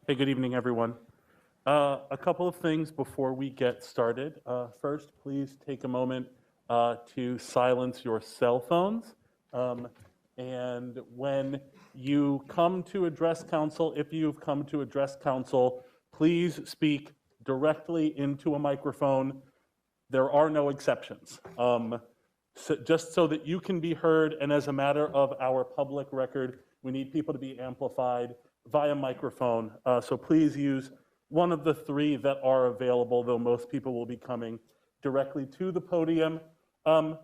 Hey, good evening, everyone. A couple of things before we get started. First, please take a moment to silence your cell phones. And when you come to address council, if you've come to address council, please speak directly into a microphone. There are no exceptions. Just so that you can be heard, and as a matter of our public record, we need people to be amplified via microphone. So please use one of the three that are available, though most people will be coming directly to the podium. And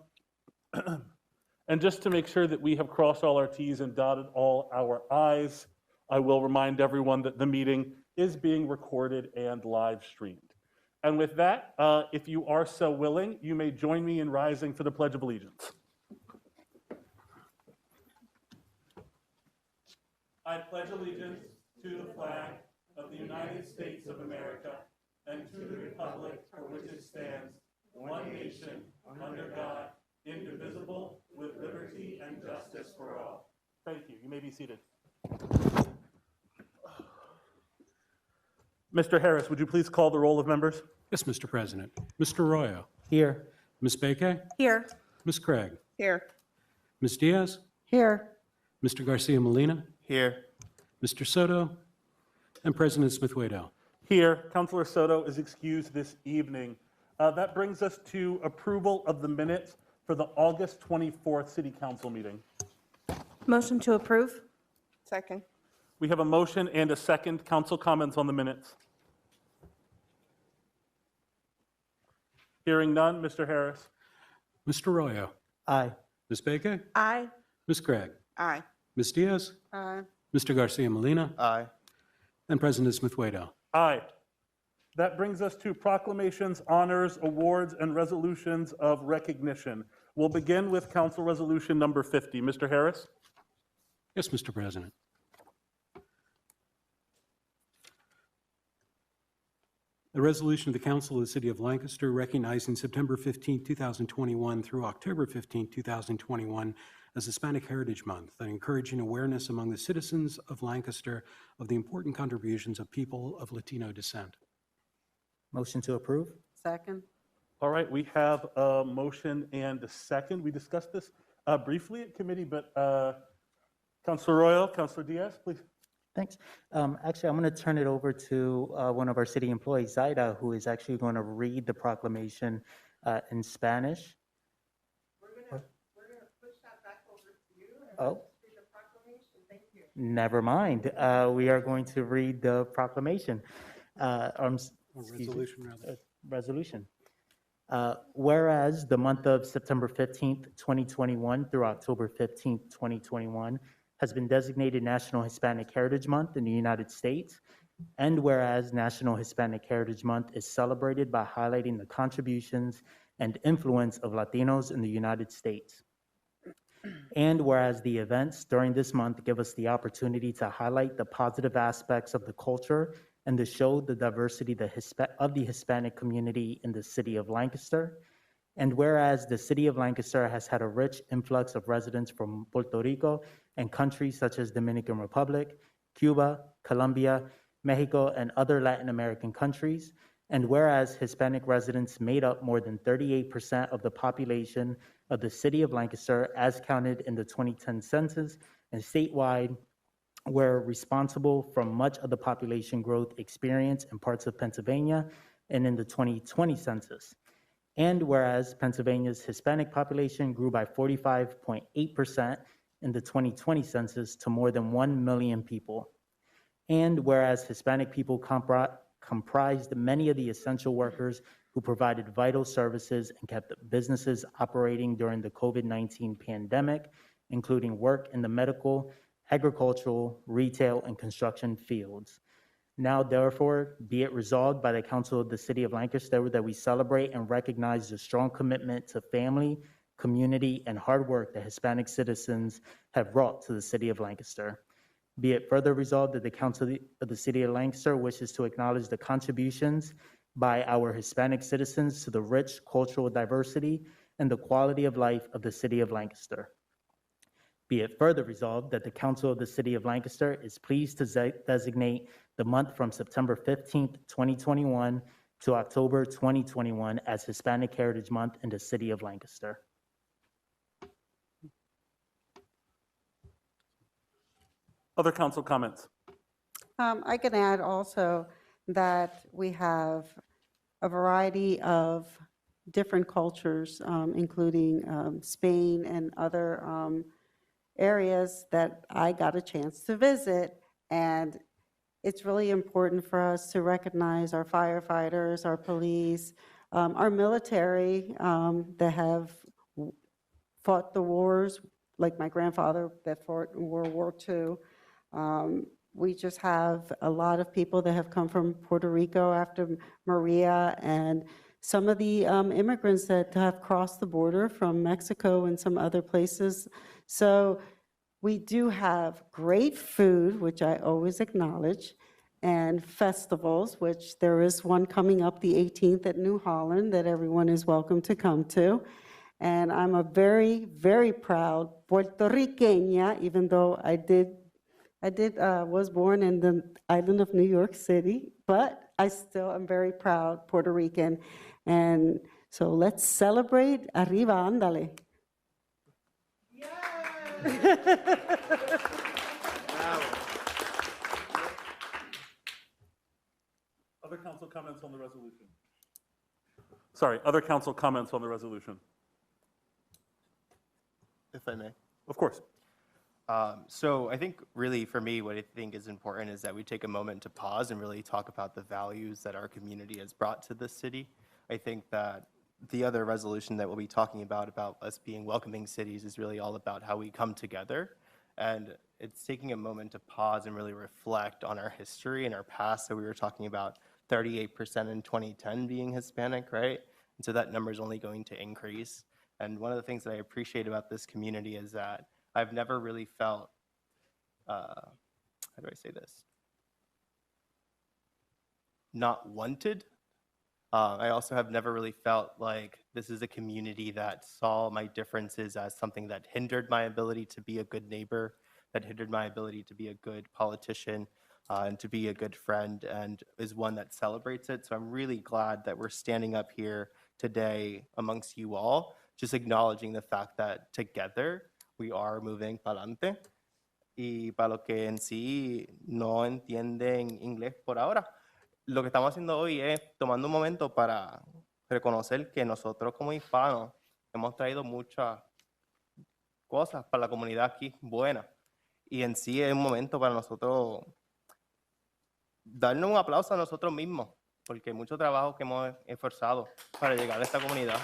just to make sure that we have crossed all our T's and dotted all our I's, I will remind everyone that the meeting is being recorded and live streamed. And with that, if you are so willing, you may join me in rising for the Pledge of Allegiance. I pledge allegiance to the flag of the United States of America and to the republic for which it stands, one nation, under God, indivisible, with liberty and justice for all. Thank you. You may be seated. Mr. Harris, would you please call the roll of members? Yes, Mr. President. Mr. Arroyo. Here. Ms. Baque. Here. Ms. Craig. Here. Ms. Diaz. Here. Mr. Garcia Molina. Here. Mr. Soto. And President Smith-Waddell. Here. Councilor Soto is excused this evening. That brings us to approval of the minutes for the August 24th City Council meeting. Motion to approve. Second. We have a motion and a second. Council comments on the minutes. Hearing none, Mr. Harris. Mr. Arroyo. Aye. Ms. Baque. Aye. Ms. Craig. Aye. Ms. Diaz. Aye. Mr. Garcia Molina. Aye. And President Smith-Waddell. Aye. That brings us to proclamations, honors, awards, and resolutions of recognition. We'll begin with Council Resolution number 50. Mr. Harris? Yes, Mr. President. A resolution of the Council of the City of Lancaster recognizing September 15, 2021 through October 15, 2021 as Hispanic Heritage Month and encouraging awareness among the citizens of Lancaster of the important contributions of people of Latino descent. Motion to approve? Second. All right, we have a motion and a second. We discussed this briefly at committee, but Councilor Royal, Councilor Diaz, please. Thanks. Actually, I'm going to turn it over to one of our city employees, Zaida, who is actually going to read the proclamation in Spanish. We're gonna push that back over to you and Oh. read the proclamation. Thank you. Never mind. We are going to read the proclamation. Resolution. Whereas the month of September 15th, 2021 through October 15th, 2021 has been designated National Hispanic Heritage Month in the United States, and whereas National Hispanic Heritage Month is celebrated by highlighting the contributions and influence of Latinos in the United States. And whereas the events during this month give us the opportunity to highlight the positive aspects of the culture and to show the diversity of the Hispanic community in the city of Lancaster. And whereas the city of Lancaster has had a rich influx of residents from Puerto Rico and countries such as Dominican Republic, Cuba, Colombia, Mexico, and other Latin American countries. And whereas Hispanic residents made up more than 38% of the population of the city of Lancaster as counted in the 2010 census, and statewide were responsible for much of the population growth experienced in parts of Pennsylvania and in the 2020 census. And whereas Pennsylvania's Hispanic population grew by 45.8% in the 2020 census to more than 1 million people. And whereas Hispanic people comprised many of the essential workers who provided vital services and kept businesses operating during the COVID-19 pandemic, including work in the medical, agricultural, retail, and construction fields. Now, therefore, be it resolved by the Council of the City of Lancaster that we celebrate and recognize the strong commitment to family, community, and hard work that Hispanic citizens have brought to the City of Lancaster. Be it further resolved that the Council of the City of Lancaster wishes to acknowledge the contributions by our Hispanic citizens to the rich cultural diversity and the quality of life of the City of Lancaster. Be it further resolved that the Council of the City of Lancaster is pleased to designate the month from September 15th, 2021 to October 2021 as Hispanic Heritage Month in the City of Lancaster. Other council comments? I can add also that we have a variety of different cultures, including Spain and other areas that I got a chance to visit. And it's really important for us to recognize our firefighters, our police, our military that have fought the wars, like my grandfather that fought in World War II. We just have a lot of people that have come from Puerto Rico after Maria, and some of the immigrants that have crossed the border from Mexico and some other places. So we do have great food, which I always acknowledge, and festivals, which there is one coming up the 18th at New Holland that everyone is welcome to come to. And I'm a very, very proud Puerto Riqueña, even though I was born in the island of New York City, but I still am very proud Puerto Rican. And so let's celebrate. Arriba, ándale. Other council comments on the resolution? Sorry, other council comments on the resolution? If I may. Of course. So I think really for me, what I think is important is that we take a moment to pause and really talk about the values that our community has brought to this city. I think that the other resolution that we'll be talking about us being welcoming cities, is really all about how we come together. And it's taking a moment to pause and really reflect on our history and our past. So we were talking about 38% in 2010 being Hispanic, right? And so that number is only going to increase. And one of the things that I appreciate about this community is that I've never really felt, how do I say this? Not wanted. I also have never really felt like this is a community that saw my differences as something that hindered my ability to be a good neighbor, that hindered my ability to be a good politician, and to be a good friend, and is one that celebrates it. So I'm really glad that we're standing up here today amongst you all, just acknowledging the fact that together we are moving para adelante. Y para los que en sí no entienden inglés por ahora, lo que estamos haciendo hoy es tomando un momento para reconocer que nosotros como hispanos hemos traído muchas cosas para la comunidad aquí buenas. Y en sí es un momento para nosotros darnos un aplauso a nosotros mismos, porque mucho trabajo que hemos esforzado para llegar a esta comunidad.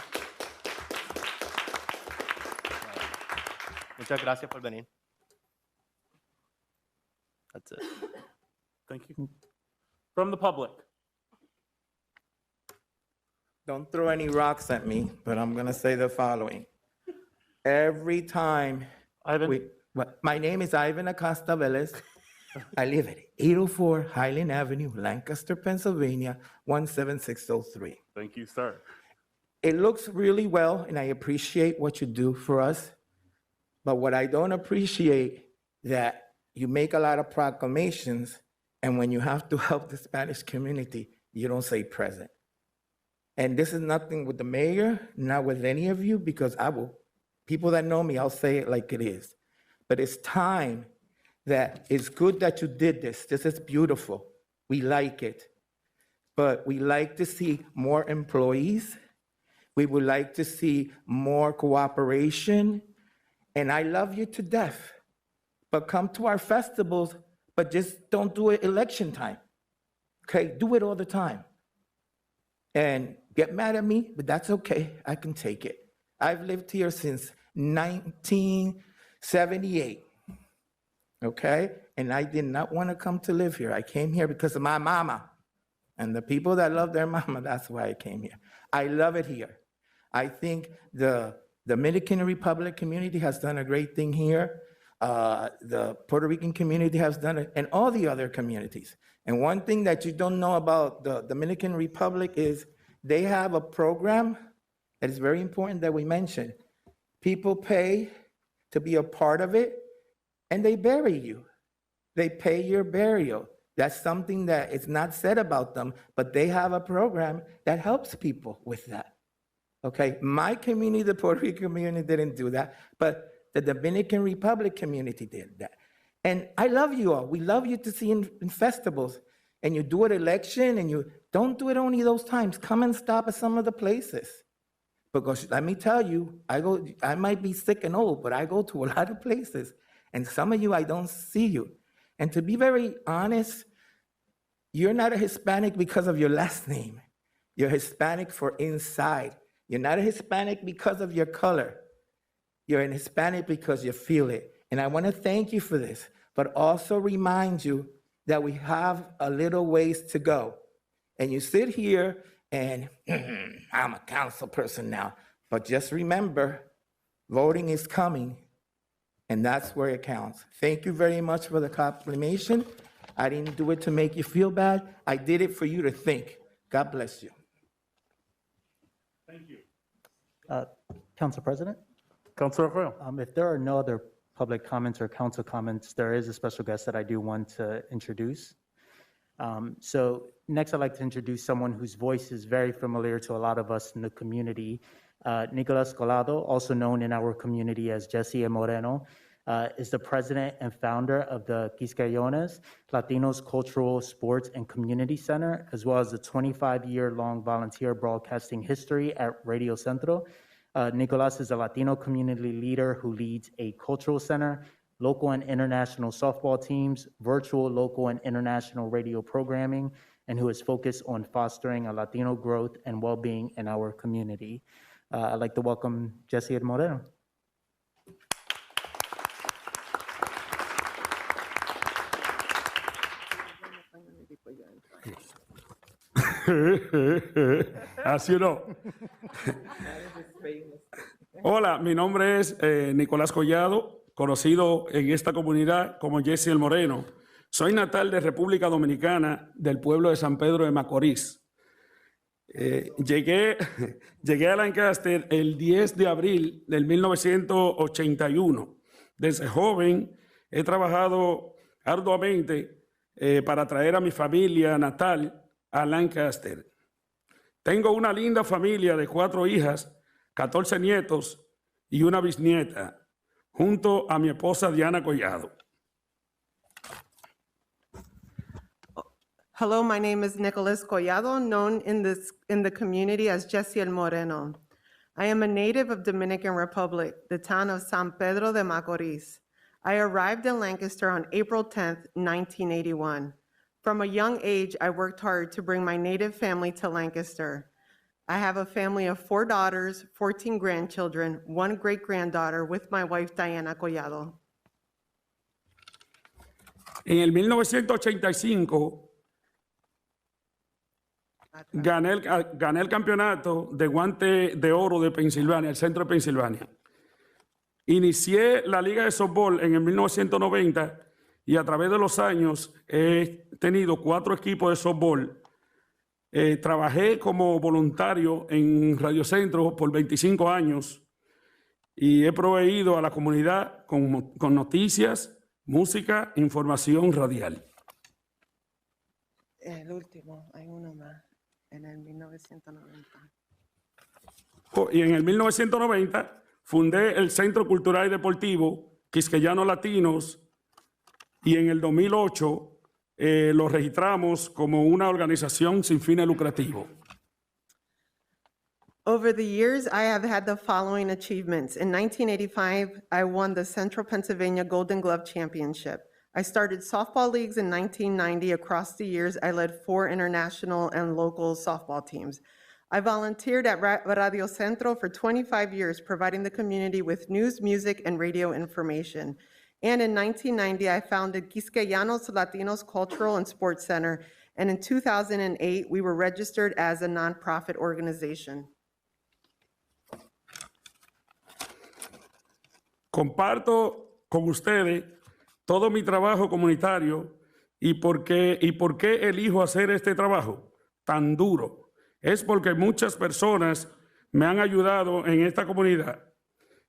Muchas gracias por venir. That's it. Thank you. From the public? Don't throw any rocks at me, but I'm going to say the following. Every time Ivan? my name is Ivan Acosta Velez. I live at 804 Highland Avenue, Lancaster, Pennsylvania, 17603. Thank you, sir. It looks really well, and I appreciate what you do for us. But what I don't appreciate, that you make a lot of proclamations, and when you have to help the Spanish community, you don't say present. And this is nothing with the mayor, not with any of you, because people that know me, I'll say it like it is. But it's time that it's good that you did this. This is beautiful. We like it. But we like to see more employees. We would like to see more cooperation. And I love you to death. But come to our festivals, but just don't do it election time. Okay? Do it all the time. And get mad at me, but that's okay. I can take it. I've lived here since 1978. Okay? And I did not want to come to live here. I came here because of my mama. And the people that love their mama, that's why I came here. I love it here. I think the Dominican Republic community has done a great thing here. The Puerto Rican community has done it, and all the other communities. And one thing that you don't know about the Dominican Republic is they have a program that is very important that we mention. People pay to be a part of it, and they bury you. They pay your burial. That's something that is not said about them, but they have a program that helps people with that. Okay, my community, the Puerto Rican community, didn't do that, but the Dominican Republic community did that. And I love you all. We love you to see in festivals, and you do an election, and you don't do it only those times. Come and stop at some of the places. Because let me tell you, I might be sick and old, but I go to a lot of places, and some of you, I don't see you. And to be very honest, you're not a Hispanic because of your last name. You're Hispanic for inside. You're not a Hispanic because of your color. You're an Hispanic because you feel it. And I want to thank you for this, but also remind you that we have a little ways to go. And you sit here and I'm a council person now, but just remember, voting is coming, and that's where it counts. Thank you very much for the proclamation. I didn't do it to make you feel bad. I did it for you to think. God bless you. Thank you. Council President, Councilor Arroyo. if there are no other public comments or council comments, there is a special guest that I do want to introduce. So next, I'd like to introduce someone whose voice is very familiar to a lot of us in the community. Nicolas Collado, also known in our community as Jessie Moreno, is the president and founder of the Quisqueyones Latinos Cultural, Sports, and Community Center, as well as the 25-year-long volunteer broadcasting history at Radio Centro. Nicolas is a Latino community leader who leads a cultural center, local and international softball teams, virtual, local, and international radio programming, and who is focused on fostering a Latino growth and well-being in our community. I'd like to welcome Jessie Moreno. As you know. Hola, mi nombre es Nicolás Collado, conocido en esta comunidad como Jessie el Moreno. Soy natal de República Dominicana, del pueblo de San Pedro de Macorís. Llegué a Lancaster el 10 de abril del 1981. Desde joven he trabajado arduamente para traer a mi familia natal a Lancaster. Tengo una linda familia de 4 hijas, 14 nietos y una bisnieta, junto a mi esposa Diana Collado. Hello, my name is Nicolas Collado, known in the community as Jessie el Moreno. I am a native of Dominican Republic, the town of San Pedro de Macorís. I arrived in Lancaster on April 10th, 1981. From a young age, I worked hard to bring my native family to Lancaster. I have a family of 4 daughters, 14 grandchildren, 1 great-granddaughter with my wife, Diana Collado. En el 1985 gané el campeonato de guante de oro de Pensilvania, el centro de Pensilvania. Inicié la liga de softball en el 1990 y a través de los años he tenido 4 equipos de softball. Trabajé como voluntario en Radio Centro por 25 años y he proveído a la comunidad con noticias, música, información radial. El último, hay uno más, en el 1990. Y en el 1990 fundé el Centro Cultural y Deportivo Quisqueyanos Latinos y en el 2008 lo registramos como una organización sin fines lucrativos. Over the years, I have had the following achievements. In 1985, I won the Central Pennsylvania Golden Glove Championship. I started softball leagues in 1990. Across the years, I led 4 international and local softball teams. I volunteered at Radio Centro for 25 years, providing the community with news, music, and radio information. And in 1990, I founded Quisqueyanos Latinos Cultural and Sports Center. And in 2008, we were registered as a nonprofit organization. Comparto con ustedes todo mi trabajo comunitario y por qué elijo hacer este trabajo tan duro. Es porque muchas personas me han ayudado en esta comunidad.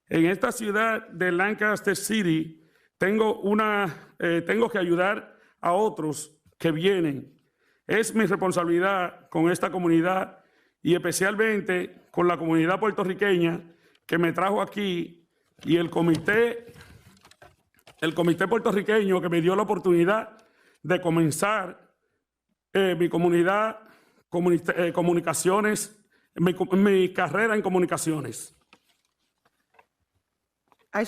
En esta ciudad de Lancaster City tengo que ayudar a otros que vienen. Es mi responsabilidad con esta comunidad y especialmente con la comunidad puertorriqueña que me trajo aquí y el comité puertorriqueño que me dio la oportunidad de comenzar mi carrera en comunicaciones. I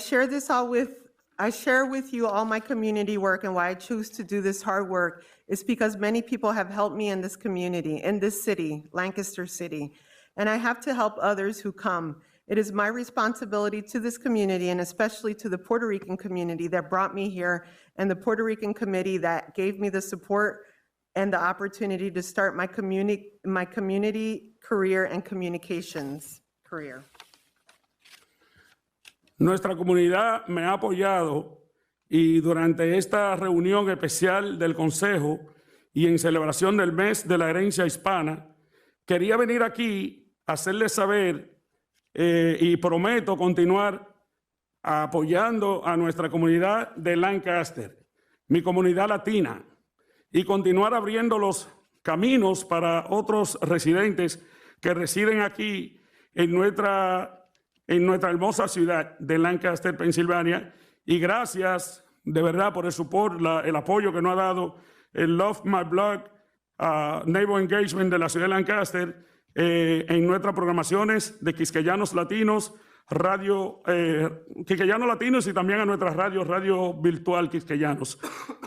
share with you all my community work, and why I choose to do this hard work is because many people have helped me in this community, in this city, Lancaster City, and I have to help others who come. It is my responsibility to this community, and especially to the Puerto Rican community that brought me here, and the Puerto Rican committee that gave me the support and the opportunity to start my community career and communications career. Nuestra comunidad me ha apoyado y durante esta reunión especial del Consejo y en celebración del mes de la herencia hispana, quería venir aquí a hacerles saber y prometo continuar apoyando a nuestra comunidad de Lancaster, mi comunidad latina, y continuar abriendo los caminos para otros residentes que residen aquí en nuestra hermosa ciudad de Lancaster, Pensilvania. Y gracias de verdad por el support, el apoyo que nos ha dado el Love My Blog, Neighbor Engagement de la ciudad de Lancaster, en nuestras programaciones de Quisqueyanos Latinos, Quisqueyanos Latinos y también a nuestras radio virtual Quisqueyanos.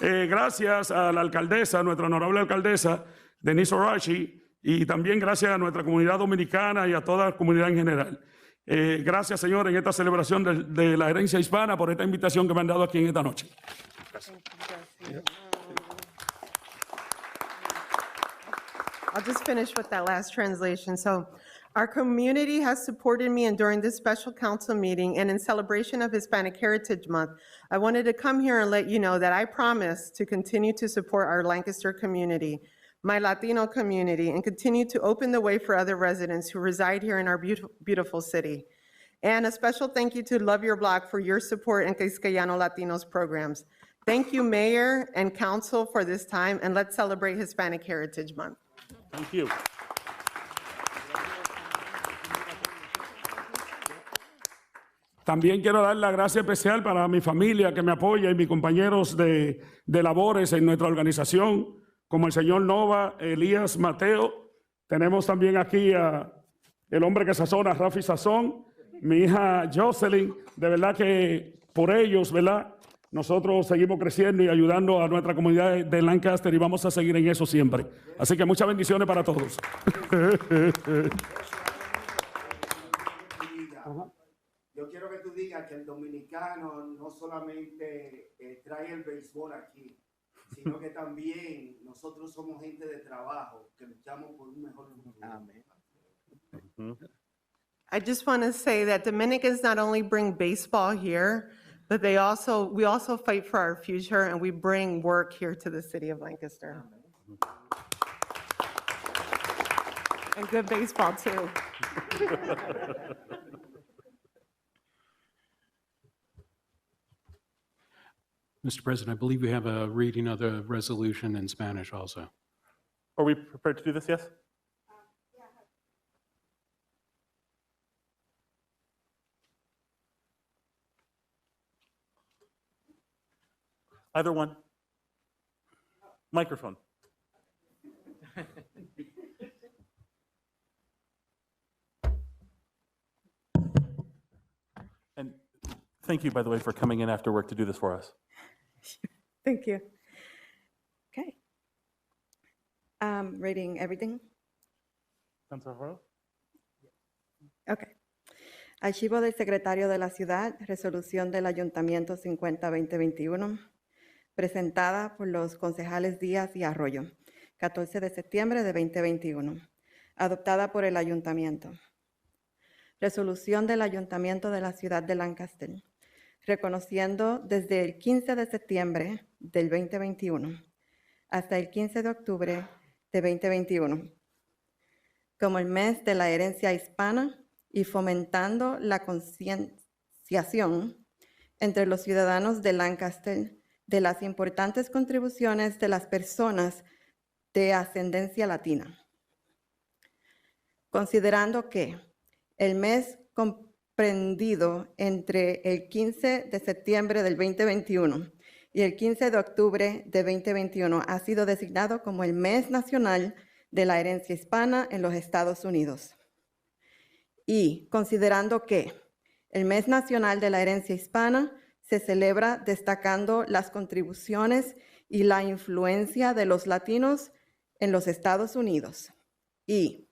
Gracias a la alcaldesa, nuestra honorable alcaldesa, Denise Orashi, y también gracias a nuestra comunidad dominicana y a toda la comunidad en general. Gracias, Señor, en esta celebración de la herencia hispana por esta invitación que me han dado aquí en esta noche. Gracias. I'll just finish with that last translation. So, our community has supported me, and during this special council meeting and in celebration of Hispanic Heritage Month, I wanted to come here and let you know that I promise to continue to support our Lancaster community, my Latino community, and continue to open the way for other residents who reside here in our beautiful city. And a special thank you to Love Your Block for your support in Quisqueyano Latinos programs. Thank you, Mayor and Council, for this time, and let's celebrate Hispanic Heritage Month. Thank you. También quiero dar la gracia especial para mi familia que me apoya y mis compañeros de labores en nuestra organización, como el señor Nova, Elías Mateo. Tenemos también aquí a el hombre que sazona, Rafi Sazón, mi hija Jocelyn. De verdad que por ellos, ¿verdad? Nosotros seguimos creciendo y ayudando a nuestra comunidad de Lancaster y vamos a seguir en eso siempre. Así que muchas bendiciones para todos. Yo quiero que tú digas que el dominicano no solamente trae el béisbol aquí, sino que también nosotros somos gente de trabajo, que luchamos por un mejor futuro. Amén. I just want to say that Dominicans not only bring baseball here, but we also fight for our future, and we bring work here to the city of Lancaster. And good baseball, too. Mr. President, I believe we have a reading of the resolution in Spanish also. Are we prepared to do this? Yes? Either one. Microphone. And thank you, by the way, for coming in after work to do this for us. Thank you. Okay. Reading everything. Councilor Rowe? Okay. Archivo del Secretario de la Ciudad, Resolución del Ayuntamiento 50-2021, presentada por los concejales Díaz y Arroyo, 14 de septiembre de 2021, adoptada por el Ayuntamiento. Resolución del Ayuntamiento de la Ciudad de Lancaster, reconociendo desde el 15 de septiembre del 2021 hasta el 15 de octubre de 2021 como el mes de la herencia hispana y fomentando la concienciación entre los ciudadanos de Lancaster de las importantes contribuciones de las personas de ascendencia latina. Considerando que el mes comprendido entre el 15 de septiembre del 2021 y el 15 de octubre de 2021 ha sido designado como el mes nacional de la herencia hispana en los Estados Unidos. Y considerando que el mes nacional de la herencia hispana se celebra destacando las contribuciones y la influencia de los latinos en los Estados Unidos. Y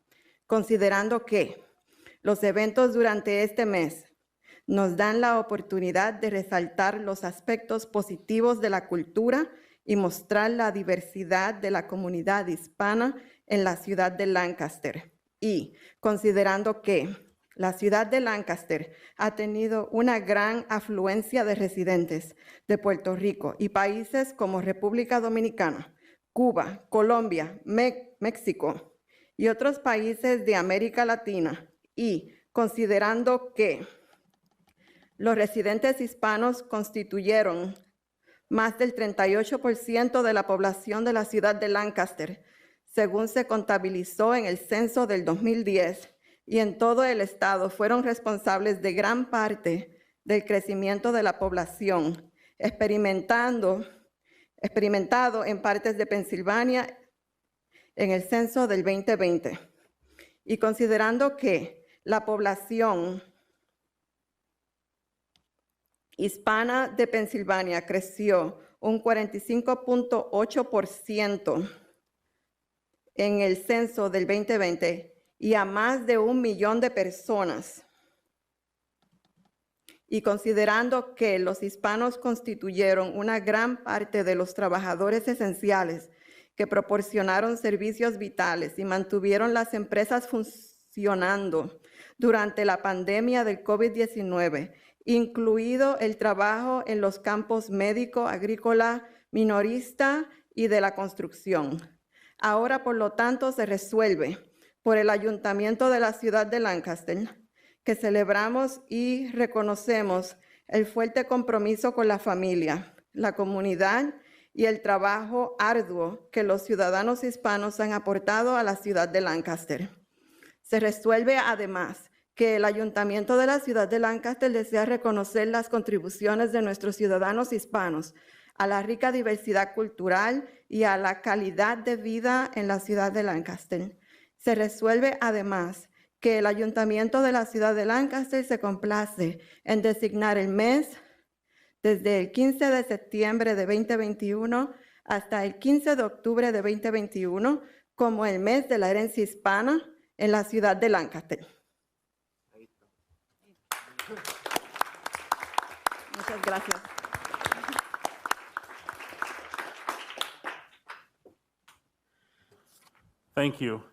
considerando que los eventos durante este mes nos dan la oportunidad de resaltar los aspectos positivos de la cultura y mostrar la diversidad de la comunidad hispana en la ciudad de Lancaster. Y considerando que la ciudad de Lancaster ha tenido una gran afluencia de residentes de Puerto Rico y países como República Dominicana, Cuba, Colombia, México y otros países de América Latina. Y considerando que los residentes hispanos constituyeron más del 38% de la población de la ciudad de Lancaster, según se contabilizó en el censo del 2010, y en todo el estado fueron responsables de gran parte del crecimiento de la población, experimentado en partes de Pensilvania en el censo del 2020. Y considerando que la población hispana de Pensilvania creció un 45.8% en el censo del 2020 y a más de 1 millón de personas. Y considerando que los hispanos constituyeron una gran parte de los trabajadores esenciales que proporcionaron servicios vitales y mantuvieron las empresas funcionando durante la pandemia del COVID-19, incluido el trabajo en los campos médico, agrícola, minorista y de la construcción. Ahora, por lo tanto, se resuelve por el Ayuntamiento de la ciudad de Lancaster que celebramos y reconocemos el fuerte compromiso con la familia, la comunidad y el trabajo arduo que los ciudadanos hispanos han aportado a la ciudad de Lancaster. Se resuelve además que el Ayuntamiento de la ciudad de Lancaster desea reconocer las contribuciones de nuestros ciudadanos hispanos a la rica diversidad cultural y a la calidad de vida en la ciudad de Lancaster. Se resuelve además que el Ayuntamiento de la ciudad de Lancaster se complace en designar el mes desde el 15 de septiembre de 2021 hasta el 15 de octubre de 2021 como el mes de la herencia hispana en la ciudad de Lancaster. Muchas gracias. Thank you.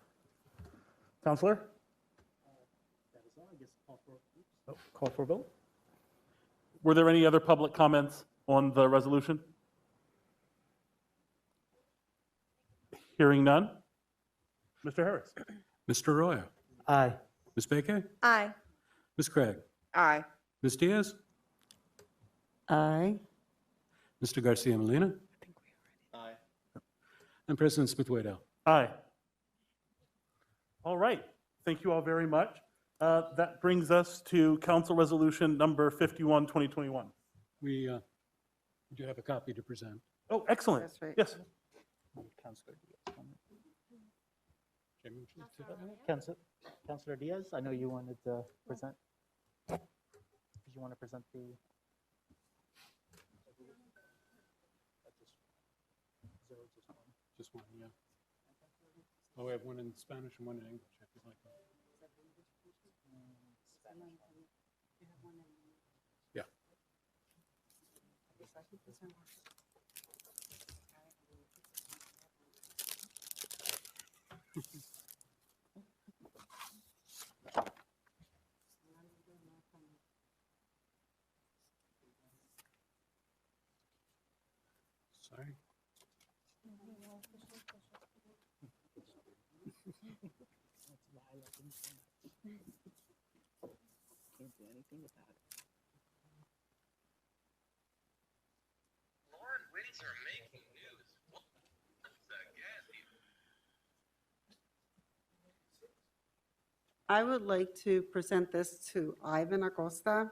Counselor? Call for vote. Were there any other public comments on the resolution? Hearing none. Mr. Harris? Mr. Arroyo. Aye. Ms. Baker? Aye. Ms. Craig? Aye. Ms. Diaz? Aye. Mr. Garcia Molina? Aye. And President Smith-Waddell. Aye. All right. Thank you all very much. That brings us to Council Resolution Number 51, 2021. We do have a copy to present. Oh, excellent. That's right. Yes. Councilor Diaz, I know you wanted to present. Did you want to present the? Just one, yeah. Oh, we have one in Spanish and one in English, if you'd like. Yeah. Sorry. Can't do anything about it. I would like to present this to Ivan Acosta.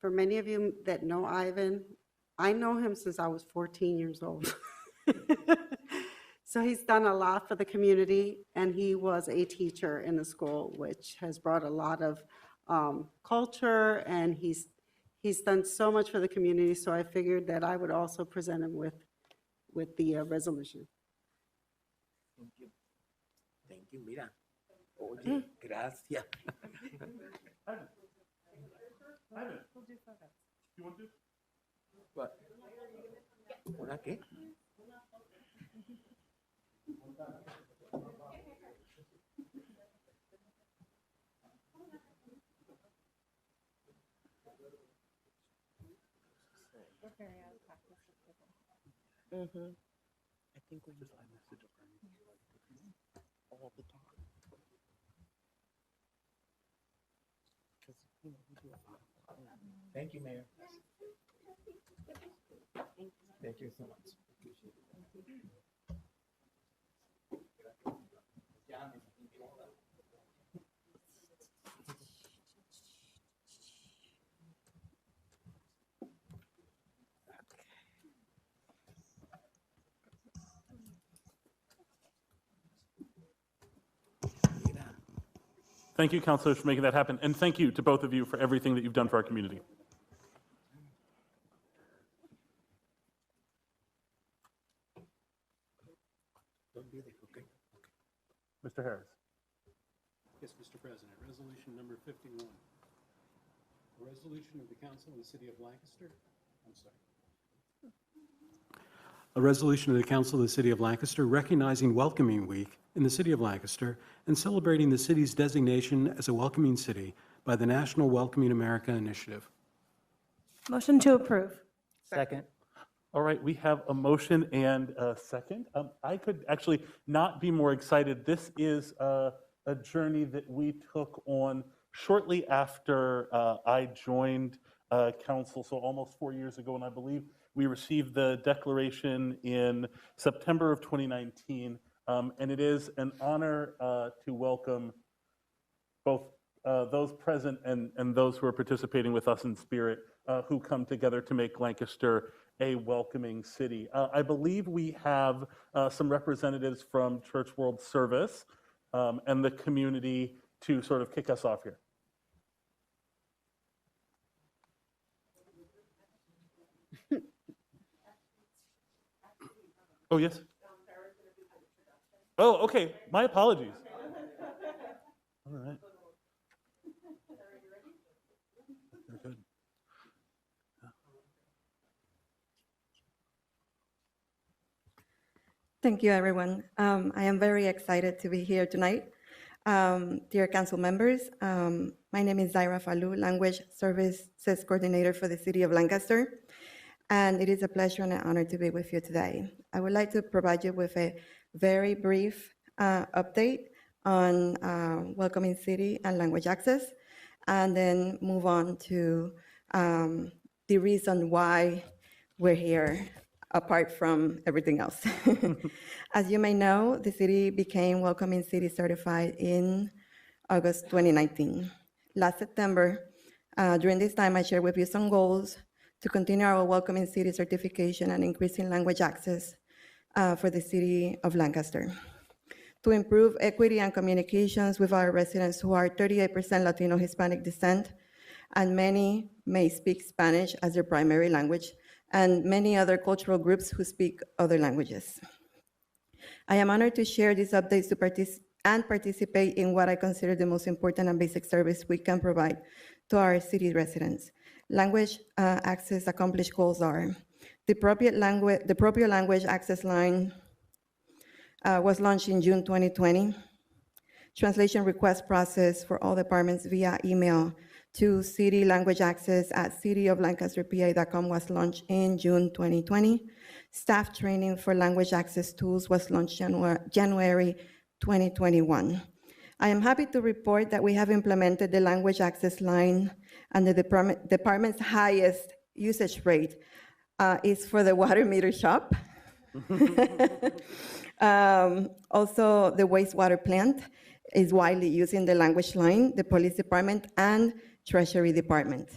For many of you that know Ivan, I know him since I was 14 years old. So he's done a lot for the community, and he was a teacher in the school, which has brought a lot of culture, and he's done so much for the community, so I figured that I would also present him with the resolution. Thank you. Thank you, mira. Oye, gracias. Ivan, you want to? What? ¿Una qué? I think we just all the time. Thank you, Mayor. Thank you so much. Thank you, councilors, for making that happen. And thank you to both of you for everything that you've done for our community. Mr. Harris. Yes, Mr. President, resolution number 51. A resolution of the council of the city of Lancaster. I'm sorry. A resolution of the council of the city of Lancaster recognizing Welcoming Week in the city of Lancaster and celebrating the city's designation as a welcoming city by the National Welcoming America Initiative. Motion to approve. Second. All right, we have a motion and a second. I could actually not be more excited. This is a journey that we took on shortly after I joined council, so almost 4 years ago, and I believe we received the declaration in September of 2019, and it is an honor to welcome both those present and those who are participating with us in spirit who come together to make Lancaster a welcoming city. I believe we have some representatives from Church World Service and the community to sort of kick us off here. Oh, yes? Oh, okay. My apologies. All right. You're good. Thank you, everyone. I am very excited to be here tonight. Dear council members, my name is Zaira Falou, Language Services Coordinator for the City of Lancaster, and it is a pleasure and an honor to be with you today. I would like to provide you with a very brief update on Welcoming City and language access, and then move on to the reason why we're here, apart from everything else. As you may know, the city became Welcoming City certified in August 2019. Last September, during this time, I shared with you some goals to continue our Welcoming City certification and increasing language access for the city of Lancaster. To improve equity and communications with our residents who are 38% Latino Hispanic descent, and many may speak Spanish as their primary language, and many other cultural groups who speak other languages. I am honored to share these updates to participate in what I consider the most important and basic service we can provide to our city residents. Language access accomplished goals are: the appropriate language access line was launched in June 2020. Translation request process for all departments via email to citylanguageaccess@cityoflancasterpa.com was launched in June 2020. Staff training for language access tools was launched January 2021. I am happy to report that we have implemented the language access line and the department's highest usage rate is for the water meter shop. Also, the wastewater plant is widely used in the language line, the police department, and treasury department.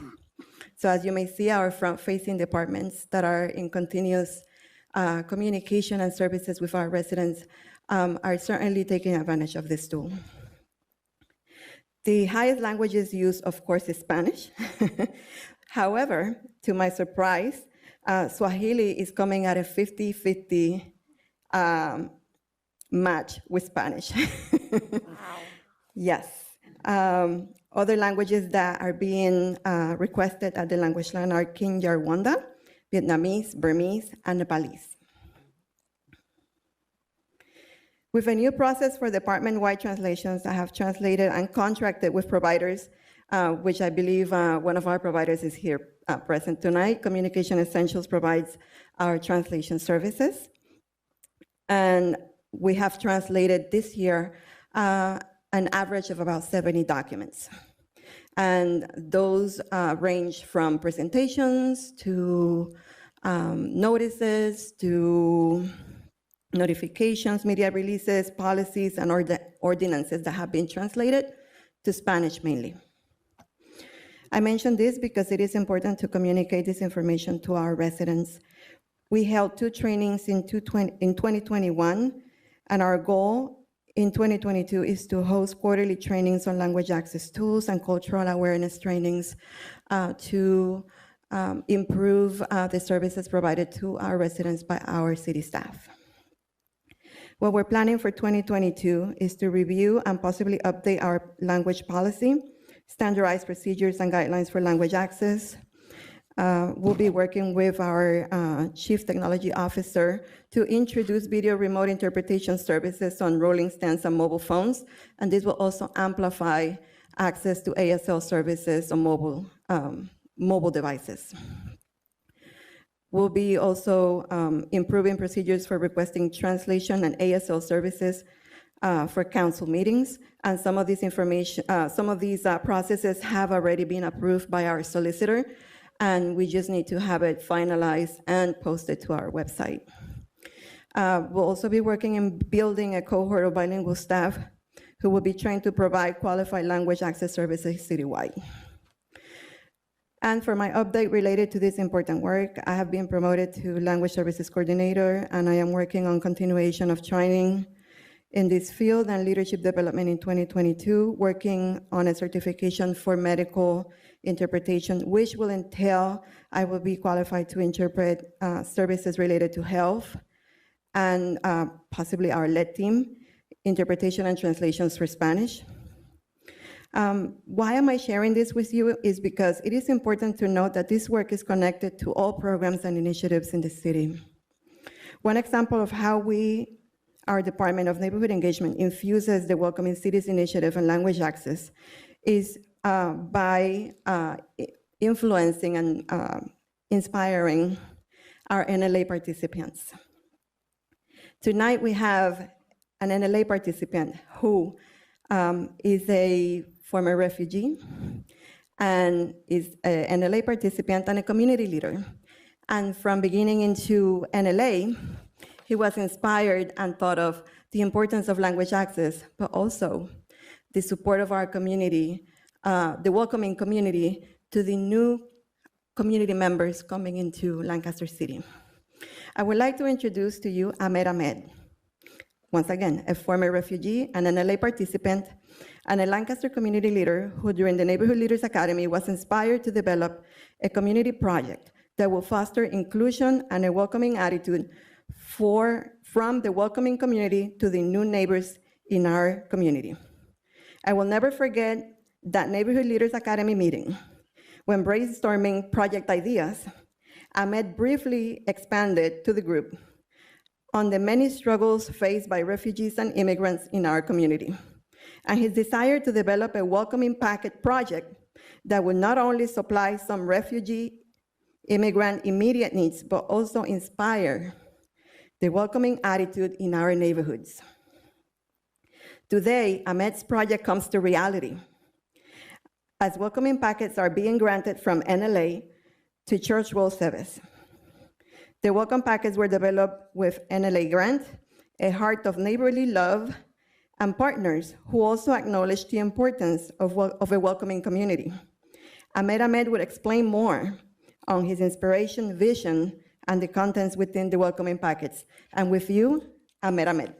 So as you may see, our front-facing departments that are in continuous communication and services with our residents are certainly taking advantage of this tool. The highest languages used, of course, is Spanish. However, to my surprise, Swahili is coming at a 50-50 match with Spanish. Yes. Other languages that are being requested at the language line are Kinyarwanda, Vietnamese, Burmese, and Nepalese. With a new process for department-wide translations, I have translated and contracted with providers, which I believe one of our providers is here present tonight. Communication Essentials provides our translation services. And we have translated this year an average of about 70 documents. And those range from presentations to notices to notifications, media releases, policies, and ordinances that have been translated to Spanish mainly. I mention this because it is important to communicate this information to our residents. We held 2 trainings in 2021, and our goal in 2022 is to host quarterly trainings on language access tools and cultural awareness trainings to improve the services provided to our residents by our city staff. What we're planning for 2022 is to review and possibly update our language policy, standardized procedures and guidelines for language access. We'll be working with our Chief Technology Officer to introduce video remote interpretation services on rolling stands and mobile phones, and this will also amplify access to ASL services on mobile devices. We'll be also improving procedures for requesting translation and ASL services for council meetings, and some of these processes have already been approved by our solicitor, and we just need to have it finalized and posted to our website. We'll also be working in building a cohort of bilingual staff who will be trained to provide qualified language access services citywide. And for my update related to this important work, I have been promoted to Language Services Coordinator, and I am working on continuation of training in this field and leadership development in 2022, working on a certification for medical interpretation, which will entail I will be qualified to interpret services related to health and possibly our lead team, interpretation and translations for Spanish. Why am I sharing this with you is because it is important to note that this work is connected to all programs and initiatives in the city. One example of how our Department of Neighborhood Engagement infuses the Welcoming Cities Initiative and language access is by influencing and inspiring our NLA participants. Tonight we have an NLA participant who is a former refugee and is an NLA participant and a community leader. And from beginning into NLA, he was inspired and thought of the importance of language access, but also the support of our community, the welcoming community to the new community members coming into Lancaster City. I would like to introduce to you Ahmed. Once again, a former refugee and an LA participant and a Lancaster community leader who during the Neighborhood Leaders Academy was inspired to develop a community project that will foster inclusion and a welcoming attitude from the welcoming community to the new neighbors in our community. I will never forget that Neighborhood Leaders Academy meeting. When brainstorming project ideas, Ahmed briefly expanded to the group on the many struggles faced by refugees and immigrants in our community, and his desire to develop a welcoming packet project that would not only supply some refugee immigrant immediate needs, but also inspire the welcoming attitude in our neighborhoods. Today, Ahmed's project comes to reality, as welcoming packets are being granted from NLA to Church World Service. The welcome packets were developed with NLA grant, a heart of neighborly love, and partners who also acknowledge the importance of a welcoming community. Ahmed would explain more on his inspiration, vision, and the contents within the welcoming packets. And with you, Ahmed.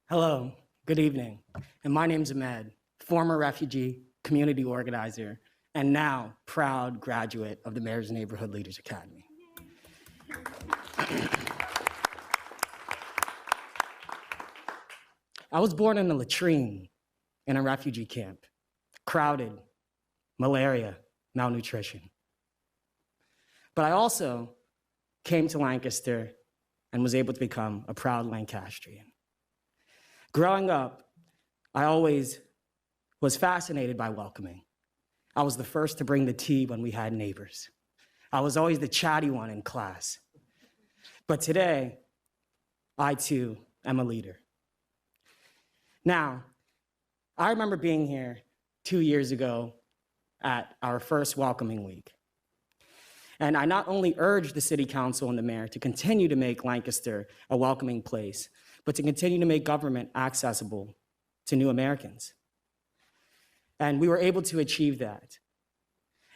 Hello, good evening. And my name's Ahmed, former refugee, community organizer, and now proud graduate of the Mayor's Neighborhood Leaders Academy. I was born in a latrine in a refugee camp, crowded, malaria, malnutrition. But I also came to Lancaster and was able to become a proud Lancastrian. Growing up, I always was fascinated by welcoming. I was the first to bring the tea when we had neighbors. I was always the chatty one in class. But today, I too am a leader. Now, I remember being here 2 years ago at our first welcoming week. And I not only urged the city council and the mayor to continue to make Lancaster a welcoming place, but to continue to make government accessible to new Americans. And we were able to achieve that.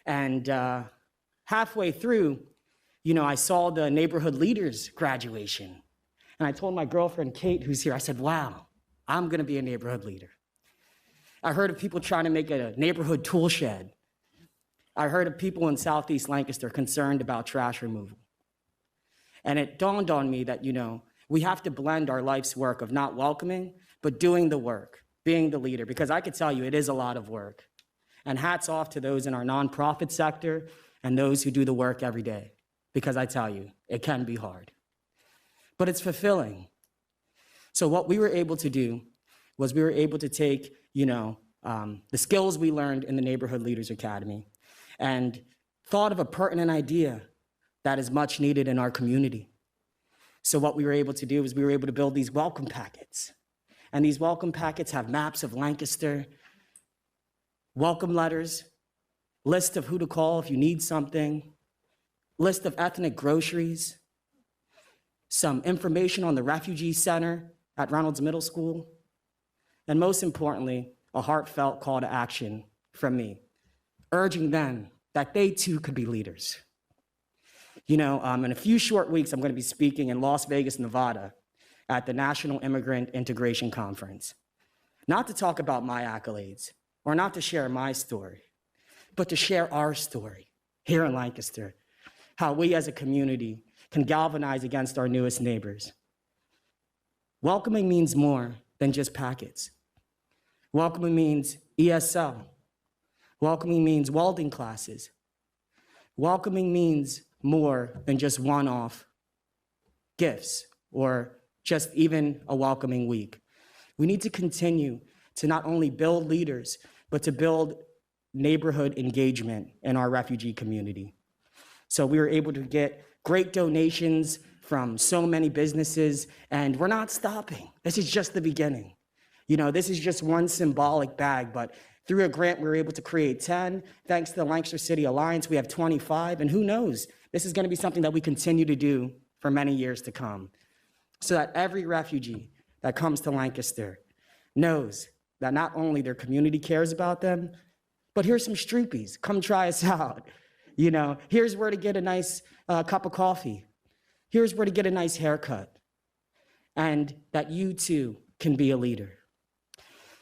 And halfway through, I saw the neighborhood leaders graduation. And I told my girlfriend, Kate, who's here, I said, wow, I'm gonna be a neighborhood leader. I heard of people trying to make a neighborhood tool shed. I heard of people in Southeast Lancaster concerned about trash removal. And it dawned on me that, we have to blend our life's work of not welcoming, but doing the work, being the leader, because I could tell you it is a lot of work. And hats off to those in our nonprofit sector and those who do the work every day, because I tell you, it can be hard. But it's fulfilling. So what we were able to do was we were able to take, the skills we learned in the Neighborhood Leaders Academy and thought of a pertinent idea that is much needed in our community. So what we were able to do is we were able to build these welcome packets. And these welcome packets have maps of Lancaster, welcome letters, list of who to call if you need something, list of ethnic groceries, some information on the refugee center at Reynolds Middle School, and most importantly, a heartfelt call to action from me, urging them that they too could be leaders. In a few short weeks, I'm going to be speaking in Las Vegas, Nevada at the National Immigrant Integration Conference. Not to talk about my accolades or not to share my story, but to share our story here in Lancaster, how we as a community can galvanize against our newest neighbors. Welcoming means more than just packets. Welcoming means ESL. Welcoming means welding classes. Welcoming means more than just one-off gifts or just even a welcoming week. We need to continue to not only build leaders, but to build neighborhood engagement in our refugee community. So we were able to get great donations from so many businesses, and we're not stopping. This is just the beginning. This is just one symbolic bag, but through a grant, we were able to create 10. Thanks to the Lancaster City Alliance, we have 25, and who knows, this is gonna be something that we continue to do for many years to come, so that every refugee that comes to Lancaster knows that not only their community cares about them, but here's some Stroopies, come try us out. Here's where to get a nice cup of coffee. Here's where to get a nice haircut. And that you too can be a leader.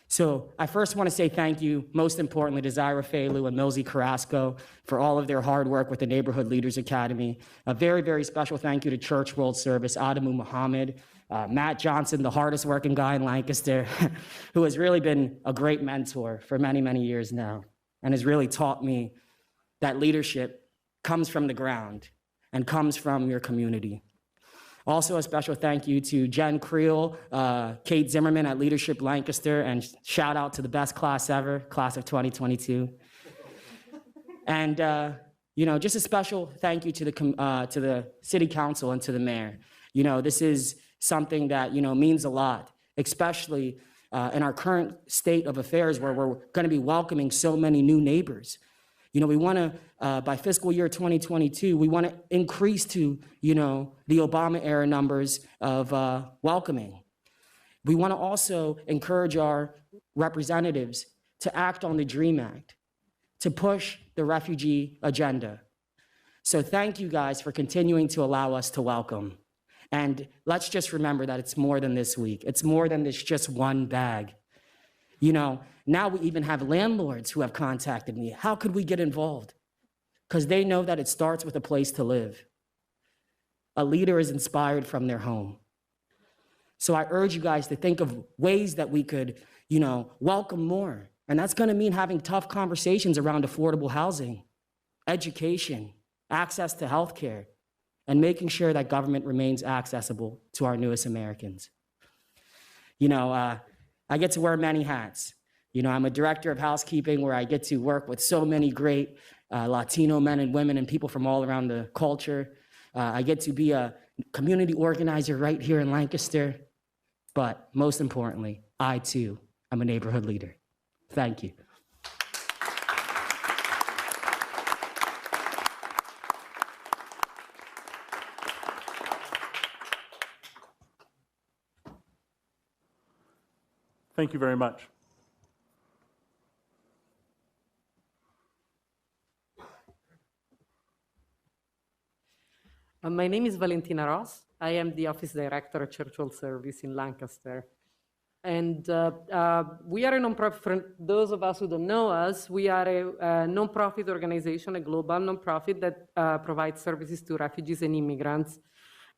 So I first want to say thank you, most importantly, to Zaira Failu and Milsey Carrasco for all of their hard work with the Neighborhood Leaders Academy. A very, very special thank you to Church World Service, Adamu Muhammad, Matt Johnson, the hardest working guy in Lancaster, who has really been a great mentor for many, many years now, and has really taught me that leadership comes from the ground and comes from your community. Also, a special thank you to Jen Creel, Kate Zimmerman at Leadership Lancaster, and shout out to the best class ever, class of 2022. And just a special thank you to the city council and to the mayor. This is something that means a lot especially in our current state of affairs where we're going to be welcoming so many new neighbors. You know, we want to, by fiscal year 2022, we want to increase to, you know, the Obama era numbers of welcoming. We want to also encourage our representatives to act on the DREAM Act, to push the refugee agenda. So thank you guys for continuing to allow us to welcome. And let's just remember that it's more than this week. It's more than this just one bag. You know, now we even have landlords who have contacted me. How could we get involved? Because they know that it starts with a place to live. A leader is inspired from their home. So I urge you guys to think of ways that we could, you know, welcome more. And that's going to mean having tough conversations around affordable housing, education, access to healthcare, and making sure that government remains accessible to our newest Americans. You know, I get to wear many hats. You know, I'm a director of housekeeping where I get to work with so many great Latino men and women and people from all around the culture. I get to be a community organizer right here in Lancaster. But most importantly, I too am a neighborhood leader. Thank you. Thank you very much. My name is Valentina Ross. I am the Office Director at Churchill Service in Lancaster. And we are a nonprofit, for those of us who don't know us, we are a nonprofit organization, a global nonprofit that provides services to refugees and immigrants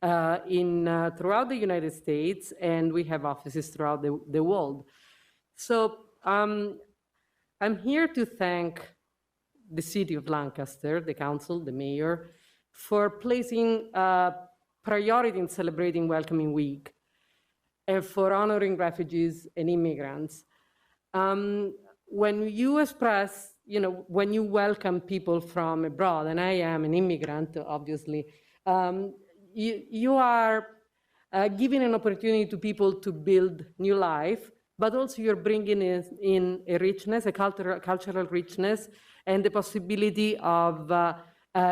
throughout the United States, and we have offices throughout the world. So I'm here to thank the city of Lancaster, the council, the mayor, for placing priority in celebrating Welcoming Week and for honoring refugees and immigrants. When you express, you know, when you welcome people from abroad, and I am an immigrant, obviously, you are giving an opportunity to people to build new life, but also you're bringing in a richness, a cultural richness, and the possibility of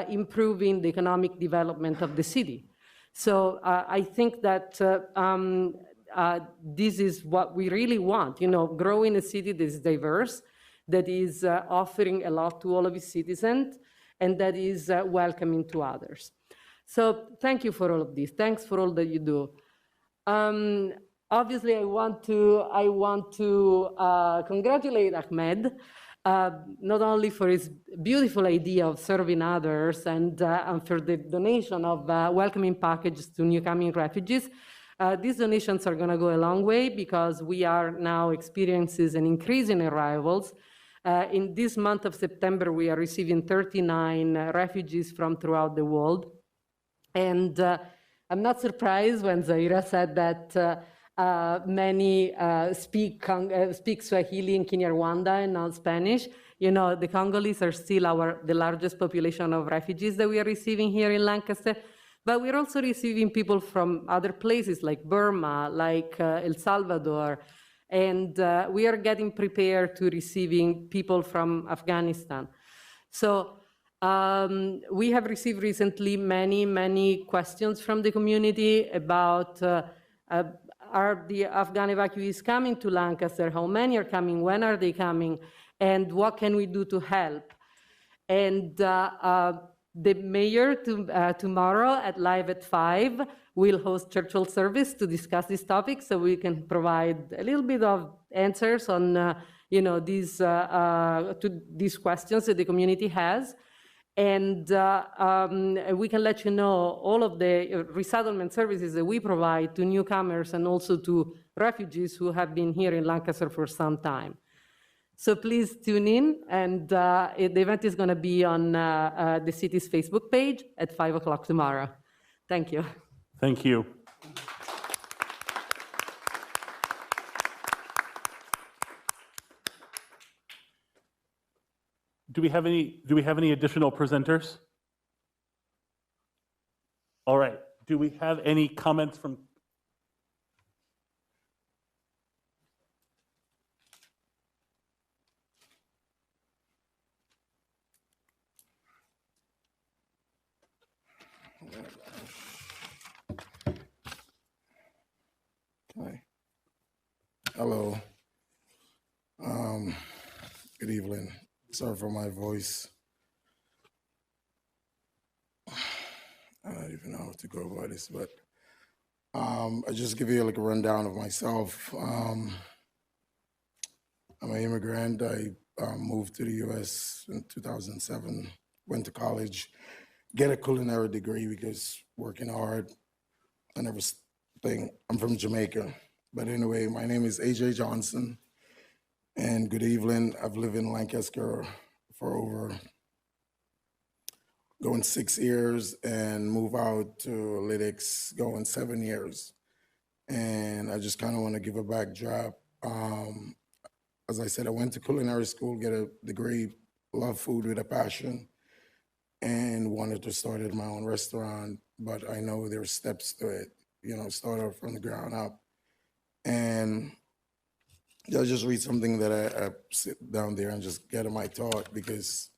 improving the economic development of the city. So I think that this is what we really want, you know, growing a city that is diverse, that is offering a lot to all of its citizens, and that is welcoming to others. So thank you for all of this. Thanks for all that you do. Obviously, I want to congratulate Ahmed, not only for his beautiful idea of serving others and for the donation of welcoming packages to newcoming refugees. These donations are going to go a long way because we are now experiencing an increase in arrivals. In this month of September, we are receiving 39 refugees from throughout the world. And I'm not surprised when Zaira said that many speak Swahili and Kinyarwanda and not Spanish. You know, the Congolese are still the largest population of refugees that we are receiving here in Lancaster, but we're also receiving people from other places like Burma, like El Salvador, and we are getting prepared to receiving people from Afghanistan. So we have received recently many questions from the community about are the Afghan evacuees coming to Lancaster? How many are coming? When are they coming? And what can we do to help? And the mayor tomorrow at Live at 5 will host Churchill service to discuss this topic, so we can provide a little bit of answers on you know, these questions that the community has. And we can let you know all of the resettlement services that we provide to newcomers and also to refugees who have been here in Lancaster for some time. So please tune in, and the event is going to be on the city's Facebook page at 5 o'clock tomorrow. Thank you. Thank you. Do we have any additional presenters? All right. Do we have any comments from? Hi. Hello. Good evening. Sorry for my voice. I don't even know how to go about this, but I just give you like a rundown of myself. I'm an immigrant. I moved to the U.S. in 2007, went to college, get a culinary degree because working hard and everything. I'm from Jamaica. But anyway, my name is AJ Johnson, and good evening. I've lived in Lancaster for over going 6 years and move out to Lytics going 7 years. And I just kind of want to give a backdrop. As I said, I went to culinary school, get a degree, love food with a passion, and wanted to start my own restaurant. But I know there's steps to it, start out from the ground up. And I'll just read something that I sit down there and just get in my thought, because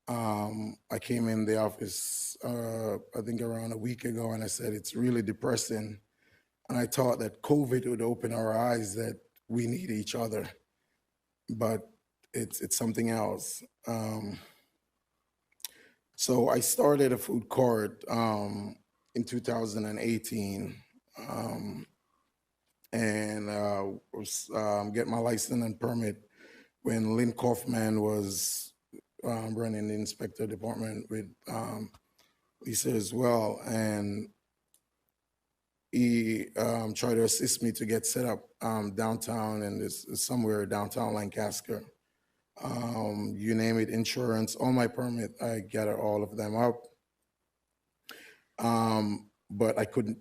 I came in the office, I think around a week ago, and I said, it's really depressing. And I thought that COVID would open our eyes that we need each other, but it's something else. So I started a food court in 2018, and was getting my license and permit when Lynn Kaufman was running the inspector department with Lisa as well, and he tried to assist me to get set up downtown, and it's somewhere downtown Lancaster. You name it, insurance, all my permit, I gathered all of them up. But I could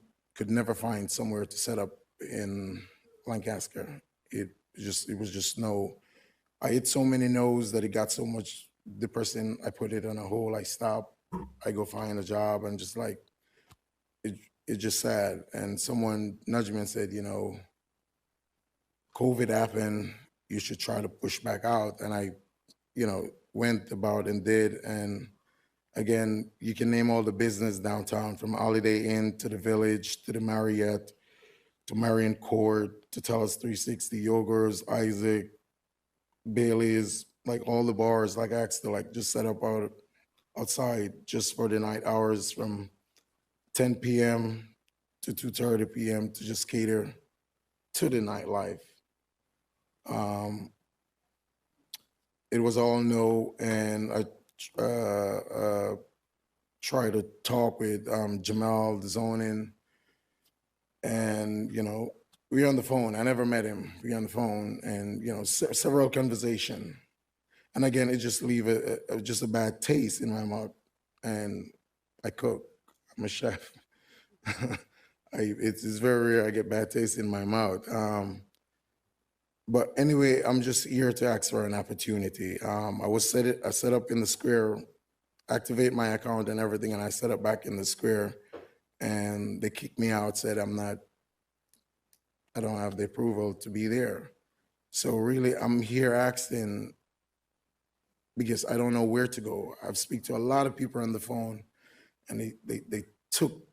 never find somewhere to set up in Lancaster. It was just no. I hit so many no's that it got so much depressing. I put it on a hold. I stopped. I go find a job, and just like it's just sad. And someone nudged me and said, COVID happened. You should try to push back out. And I, went about and did. And again, you can name all the business downtown, from Holiday Inn to the Village to the Marriott to Marion Court to Tellus 360, Yogur's, Isaac, Bailey's, like all the bars, like I asked to just set up outside just for the night hours from 10 p.m. to 2:30 p.m. to just cater to the nightlife. It was all no, and I tried to talk with Jamal, the zoning, and we were on the phone. I never met him. We were on the phone, and several conversations. And again, it just leave just a bad taste in my mouth. And I cook. I'm a chef. It's very rare I get bad taste in my mouth. But anyway, I'm just here to ask for an opportunity. I set up in the square, activate my account and everything, and I set up back in the square, and they kicked me out, said I don't have the approval to be there. So really, I'm here asking, because I don't know where to go. I've speak to a lot of people on the phone, and they took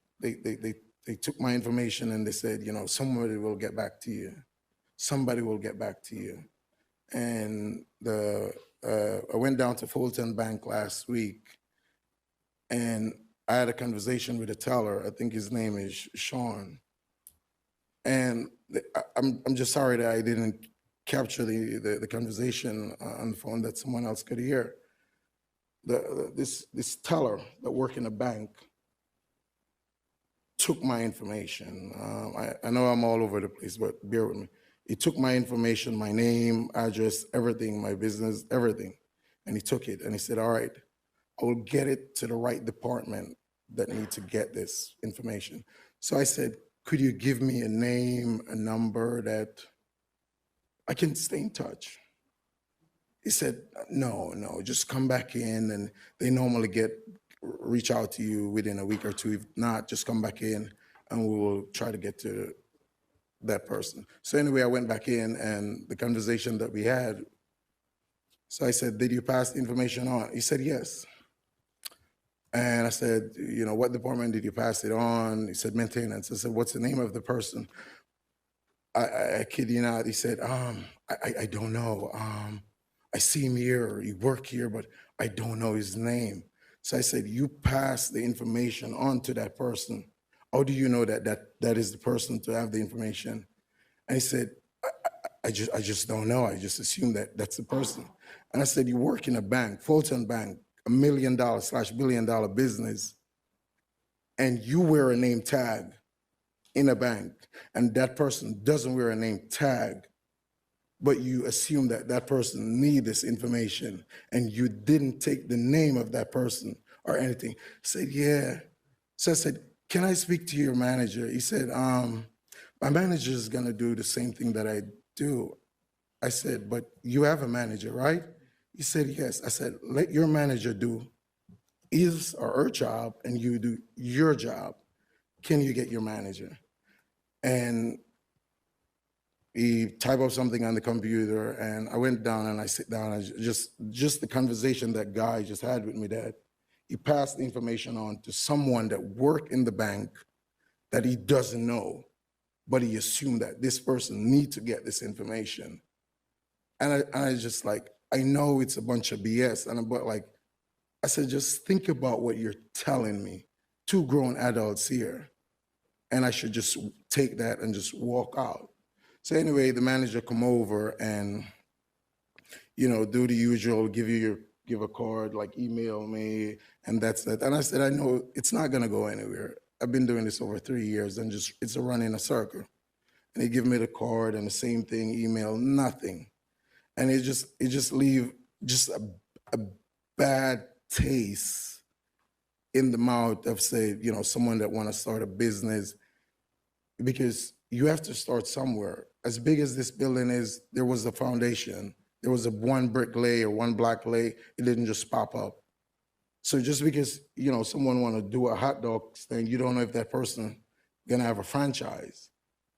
my information, and they said, somebody will get back to you. Somebody will get back to you. And I went down to Fulton Bank last week, and I had a conversation with a teller. I think his name is Sean. And I'm just sorry that I didn't capture the conversation on the phone that someone else could hear. This teller that worked in a bank took my information. I know I'm all over the place, but bear with me. He took my information, my name, address, everything, my business, everything. And he took it, and he said, all right, I will get it to the right department that need to get this information. So I said, could you give me a name, a number that I can stay in touch? He said, no, just come back in, and they normally reach out to you within a week or two. If not, just come back in, and we will try to get to that person. So anyway, I went back in, and the conversation that we had, so I said, did you pass the information on? He said, yes. And I said, what department did you pass it on? He said, maintenance. I said, what's the name of the person? I kid you not. He said, I don't know. I see him here, or he work here, but I don't know his name. So I said, you pass the information on to that person. How do you know that is the person to have the information? And he said, I just don't know. I just assume that that's the person. And I said, you work in a bank, Fulton Bank, $1 million/billion-dollar business, and you wear a name tag in a bank, and that person doesn't wear a name tag, but you assume that that person needs this information, and you didn't take the name of that person or anything. I said, yeah. So I said, can I speak to your manager? He said, my manager is gonna do the same thing that I do. I said, but you have a manager, right? He said, yes. I said, let your manager do his or her job, and you do your job. Can you get your manager? And he typed up something on the computer, and I went down and I sit down, and just the conversation that guy just had with me, that he passed the information on to someone that worked in the bank that he doesn't know, but he assumed that this person needs to get this information. And I just like, I know it's a bunch of BS, but like, I said, just think about what you're telling me. 2 grown adults here, and I should just take that and just walk out. So anyway, the manager come over and, do the usual, give a card, like email me, and that's that. And I said, I know it's not gonna go anywhere. I've been doing this over 3 years, and it's a run in a circle. And he give me the card and the same thing, email, nothing. And it just leave just a bad taste in the mouth of, say, someone that want to start a business, because you have to start somewhere. As big as this building is, there was a foundation. There was a 1 brick lay or 1 block lay. It didn't just pop up. So just because, someone want to do a hot dog stand, you don't know if that person gonna have a franchise.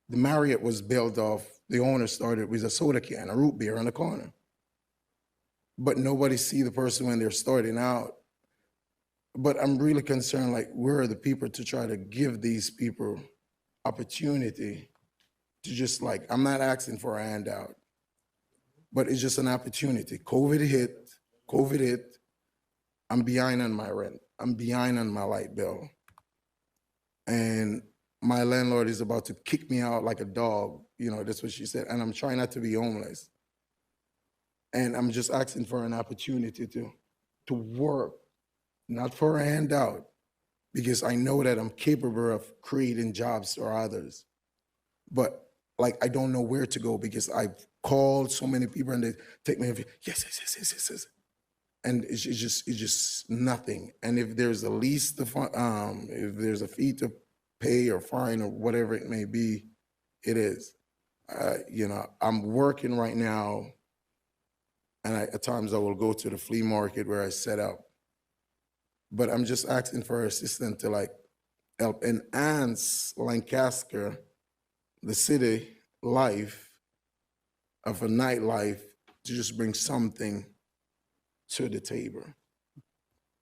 The Marriott was built off, the owner started with a soda can, a root beer on the corner. But nobody see the person when they're starting out. But I'm really concerned, like, where are the people to try to give these people opportunity to just, like, I'm not asking for a handout, but it's just an opportunity. COVID hit, I'm behind on my rent. I'm behind on my light bill. And my landlord is about to kick me out like a dog. That's what she said. And I'm trying not to be homeless. And I'm just asking for an opportunity to work, not for a handout, because I know that I'm capable of creating jobs for others. But like, I don't know where to go, because I've called so many people and they take me, yes. And it's just nothing. And if there's a lease to, if there's a fee to pay or fine or whatever it may be, it is. I'm working right now, and at times I will go to the flea market where I set up. But I'm just asking for assistance to, like, help enhance Lancaster, the city life of a nightlife, to just bring something to the table.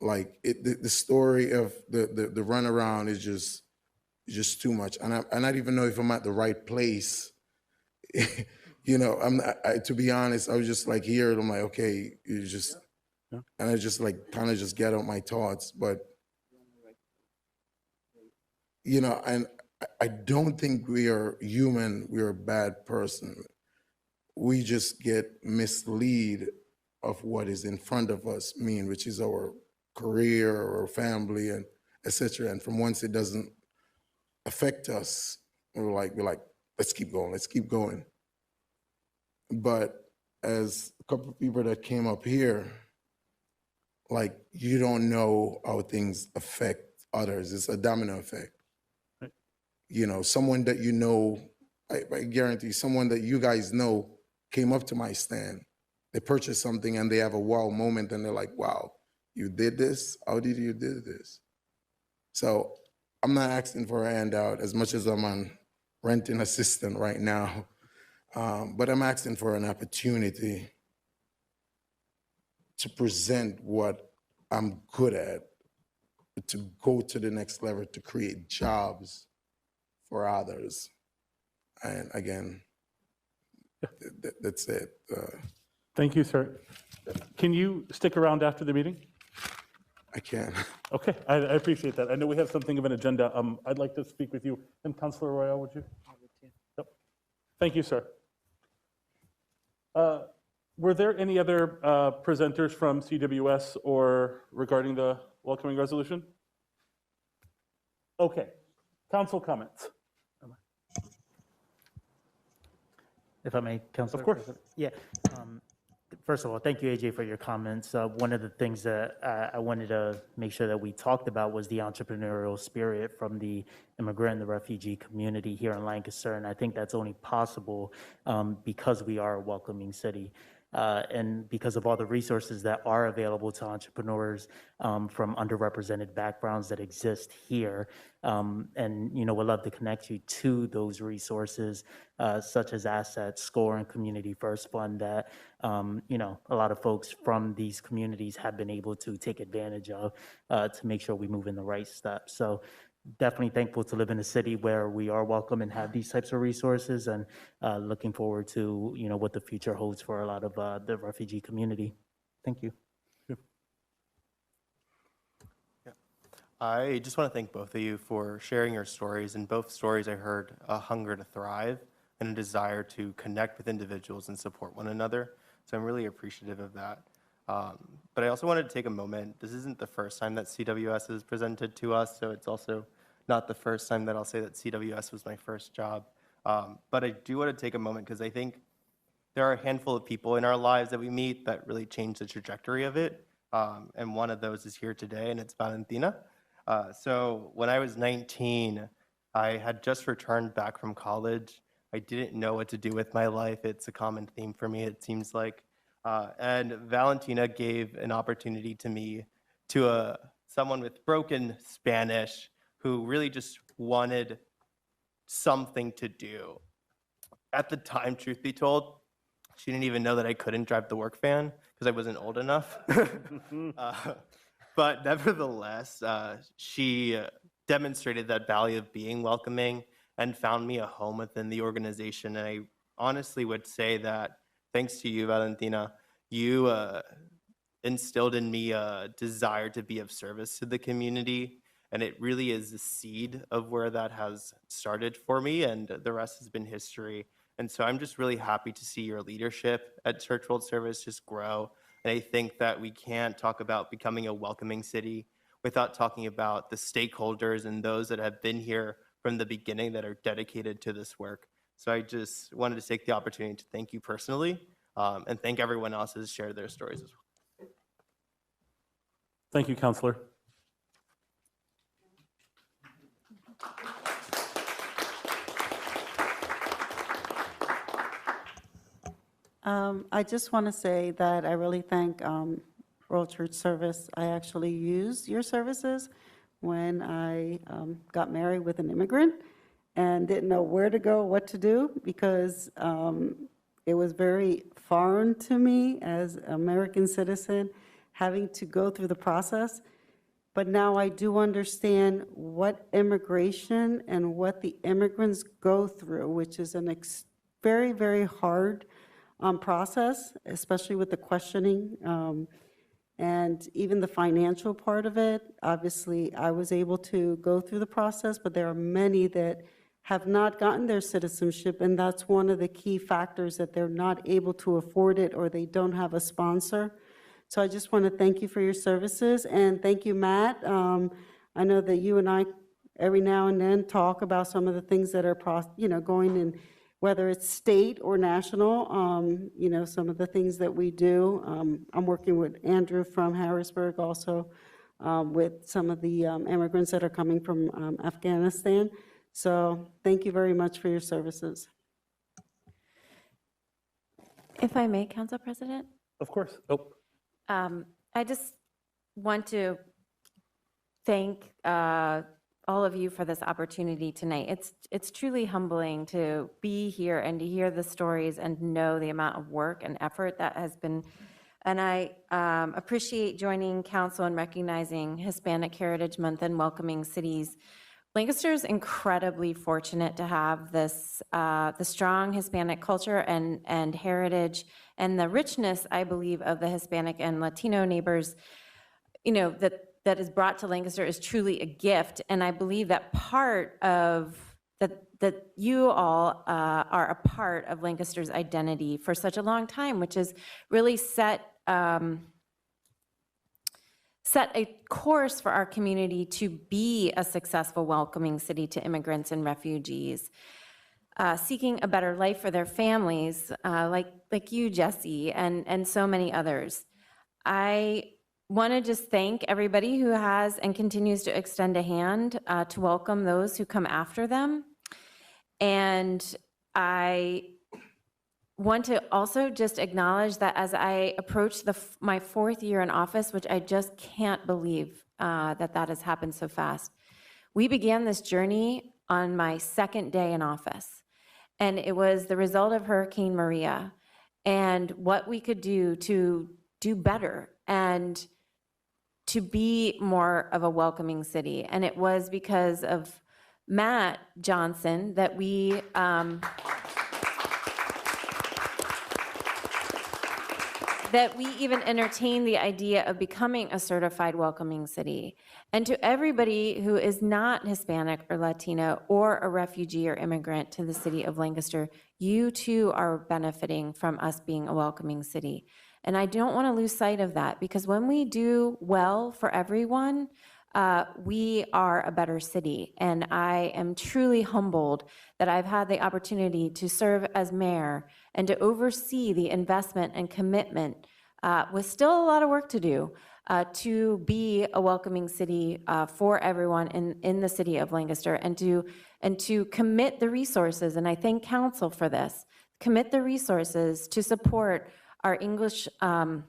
Like, the story of the runaround is just too much. And I not even know if I'm at the right place. To be honest, I was just like here, and I'm like, okay, and I just like kind of just get out my thoughts. But, and I don't think we are human, we're a bad person. We just get misled of what is in front of us, which is our career or family, and etc. And from once it doesn't affect us, we're like, let's keep going. But as a couple of people that came up here, like, you don't know how things affect others. It's a domino effect. Right. Someone that I guarantee someone that you guys know came up to my stand. They purchased something and they have a wow moment, and they're like, wow, you did this? How did you do this? So I'm not asking for a handout as much as I'm on renting assistant right now. But I'm asking for an opportunity to present what I'm good at, to go to the next level, to create jobs for others. And again, that's it. Thank you, sir. Can you stick around after the meeting? I can. Okay, I appreciate that. I know we have something of an agenda. I'd like to speak with you. And Councilor Royale, would you? Yep. Thank you, sir. Were there any other presenters from CWS or regarding the welcoming resolution? Okay, council comments. If I may, Councilor? Of course. President? Yeah. First of all, thank you, AJ, for your comments. One of the things that I wanted to make sure that we talked about was the entrepreneurial spirit from the immigrant and the refugee community here in Lancaster, and I think that's only possible because we are a welcoming city. And because of all the resources that are available to entrepreneurs from underrepresented backgrounds that exist here. And, you know, we'd love to connect you to those resources, such as Assets, SCORE, and Community First Fund that, you know, a lot of folks from these communities have been able to take advantage of to make sure we move in the right steps. So definitely thankful to live in a city where we are welcome and have these types of resources, and looking forward to, you know, what the future holds for a lot of the refugee community. Thank you. I just want to thank both of you for sharing your stories. In both stories, I heard a hunger to thrive and a desire to connect with individuals and support one another. So I'm really appreciative of that. But I also wanted to take a moment. This isn't the first time that CWS is presented to us, so it's also not the first time that I'll say that CWS was my first job. But I do want to take a moment because I think there are a handful of people in our lives that we meet that really change the trajectory of it. And one of those is here today, and it's Valentina. So when I was 19, I had just returned back from college. I didn't know what to do with my life. It's a common theme for me, it seems like. And Valentina gave an opportunity to me, to someone with broken Spanish who really just wanted something to do. At the time, truth be told, she didn't even know that I couldn't drive the work van because I wasn't old enough. But nevertheless, she demonstrated that value of being welcoming and found me a home within the organization. And I honestly would say that thanks to you, Valentina, you instilled in me a desire to be of service to the community. And it really is the seed of where that has started for me, and the rest has been history. And so I'm just really happy to see your leadership at Church World Service just grow. And I think that we can't talk about becoming a welcoming city without talking about the stakeholders and those that have been here from the beginning that are dedicated to this work. So I just wanted to take the opportunity to thank you personally, and thank everyone else who's shared their stories as well. Thank you, Counselor. I just want to say that I really thank World Church Service. I actually used your services when I got married with an immigrant and didn't know where to go, what to do, because it was very foreign to me as an American citizen having to go through the process. But now I do understand what immigration and what the immigrants go through, which is an very, very hard process, especially with the questioning and even the financial part of it. Obviously, I was able to go through the process, but there are many that have not gotten their citizenship, and that's one of the key factors, that they're not able to afford it or they don't have a sponsor. So I just want to thank you for your services, and thank you, Matt. I know that you and I every now and then talk about some of the things that are going in, whether it's state or national, some of the things that we do. I'm working with Andrew from Harrisburg also with some of the immigrants that are coming from Afghanistan. So thank you very much for your services. If I may, Council President? Of course. Oh. I just want to thank all of you for this opportunity tonight. It's truly humbling to be here and to hear the stories and know the amount of work and effort that has been And I appreciate joining council in recognizing Hispanic Heritage Month and welcoming cities. Lancaster's incredibly fortunate to have this, the strong Hispanic culture and heritage and the richness, I believe, of the Hispanic and Latino neighbors, you know, that is brought to Lancaster is truly a gift. And I believe that part of that you all are a part of Lancaster's identity for such a long time, which is really set a course for our community to be a successful, welcoming city to immigrants and refugees, seeking a better life for their families, like you, Jessie, and so many others. I want to just thank everybody who has and continues to extend a hand to welcome those who come after them. And I want to also just acknowledge that as I approach my 4th year in office, which I just can't believe that has happened so fast. We began this journey on my 2nd day in office, and it was the result of Hurricane Maria and what we could do to do better and to be more of a welcoming city. And it was because of Matt Johnson that we even entertained the idea of becoming a certified welcoming city. And to everybody who is not Hispanic or Latino or a refugee or immigrant to the city of Lancaster, you too are benefiting from us being a welcoming city. And I don't want to lose sight of that, because when we do well for everyone, we are a better city. And I am truly humbled that I've had the opportunity to serve as mayor and to oversee the investment and commitment, with still a lot of work to do, to be a welcoming city for everyone in the city of Lancaster, and to commit the resources, and I thank council for this, commit the resources to support our English, our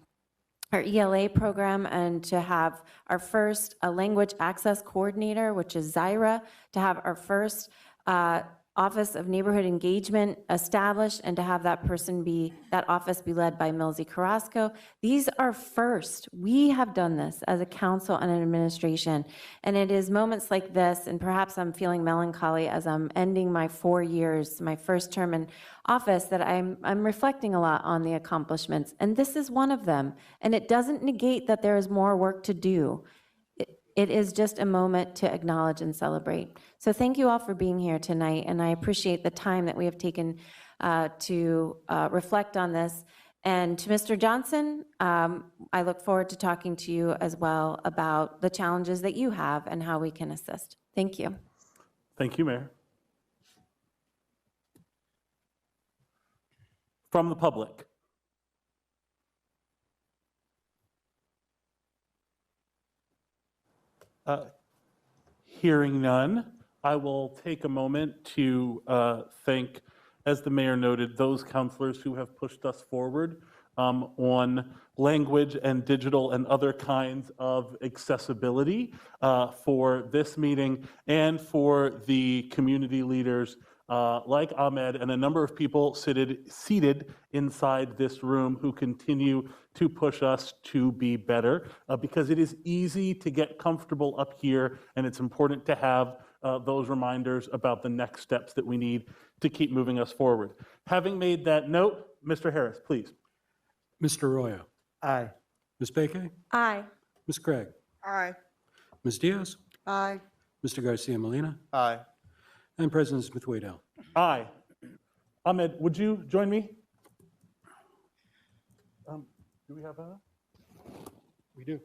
ELA program, and to have our first language access coordinator, which is Zaira, to have our first Office of Neighborhood Engagement established, and to have that office be led by Milsey Carrasco. These are first. We have done this as a council and an administration, and it is moments like this, and perhaps I'm feeling melancholy as I'm ending my 4 years, my first term in office, that I'm reflecting a lot on the accomplishments, and this is one of them. And it doesn't negate that there is more work to do. It is just a moment to acknowledge and celebrate. So thank you all for being here tonight, and I appreciate the time that we have taken to reflect on this. And to Mr. Johnson, I look forward to talking to you as well about the challenges that you have and how we can assist. Thank you. Thank you, Mayor. From the public. Hearing none, I will take a moment to thank, as the mayor noted, those counselors who have pushed us forward on language and digital and other kinds of accessibility for this meeting, and for the community leaders like Ahmed and a number of people seated inside this room who continue to push us to be better, because it is easy to get comfortable up here, and it's important to have those reminders about the next steps that we need to keep moving us forward. Having made that note, Mr. Harris, please. Mr. Arroyo. Aye. Ms. Beke. Aye. Ms. Craig. Aye. Ms. Diaz. Aye. Mr. Garcia Molina. Aye. And President Smith-Waddell. Aye. Ahmed, would you join me? Do we have a? We do.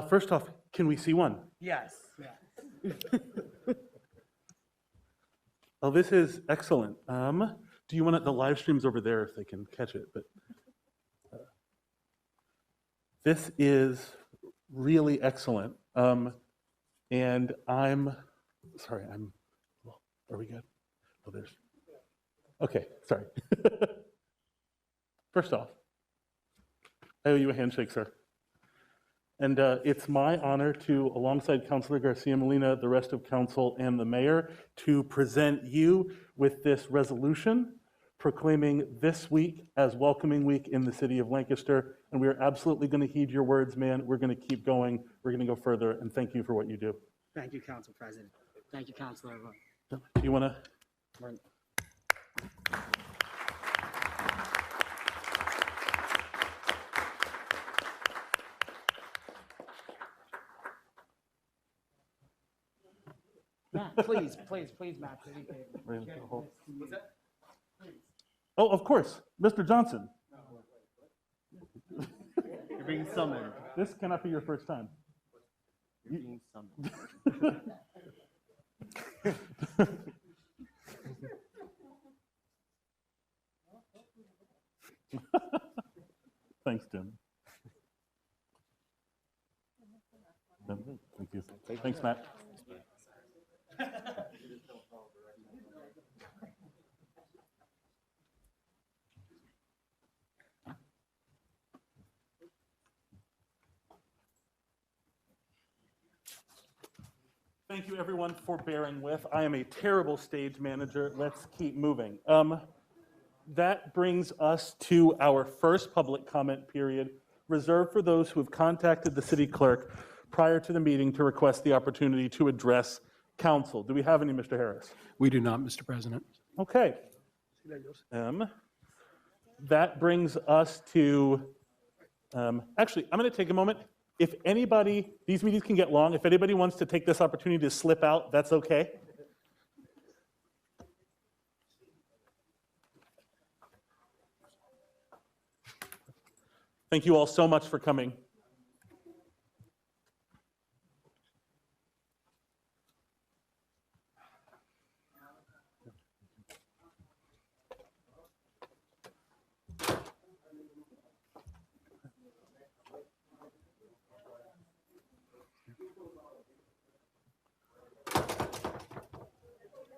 First off, can we see one? Yes. Oh, this is excellent. Do you want the live streams over there if they can catch it? But This is really excellent. And I'm, sorry, are we good? Oh, there's, okay, sorry. First off, I owe you a handshake, sir. And it's my honor to, alongside Councilor Garcia Molina, the rest of council, and the mayor, to present you with this resolution proclaiming this week as Welcoming Week in the city of Lancaster. And we are absolutely going to heed your words, man. We're going to keep going. We're going to go further. And thank you for what you do. Thank you, Council President. Thank you, Councilor. You want to? Matt, please, Matt. Oh, of course, Mr. Johnson. You're being summoned. This cannot be your first time. You're being summoned. Thanks, Tim. Thank you. Thanks, Matt. Thank you, everyone, for bearing with. I am a terrible stage manager. Let's keep moving. That brings us to our first public comment period, reserved for those who have contacted the city clerk prior to the meeting to request the opportunity to address council. Do we have any, Mr. Harris? We do not, Mr. President. Okay. That brings us to, actually, I'm going to take a moment. If anybody, these meetings can get long. If anybody wants to take this opportunity to slip out, that's okay. Thank you all so much for coming.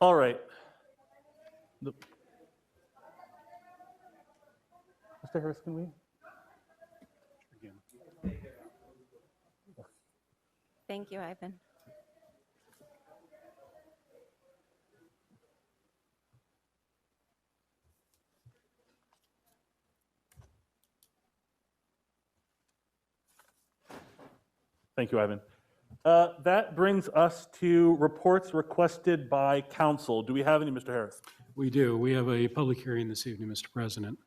All right. Mr. Harris, can we? Thank you, Ivan. Thank you, Ivan. That brings us to reports requested by council. Do we have any, Mr. Harris? We do. We have a public hearing this evening, Mr. President.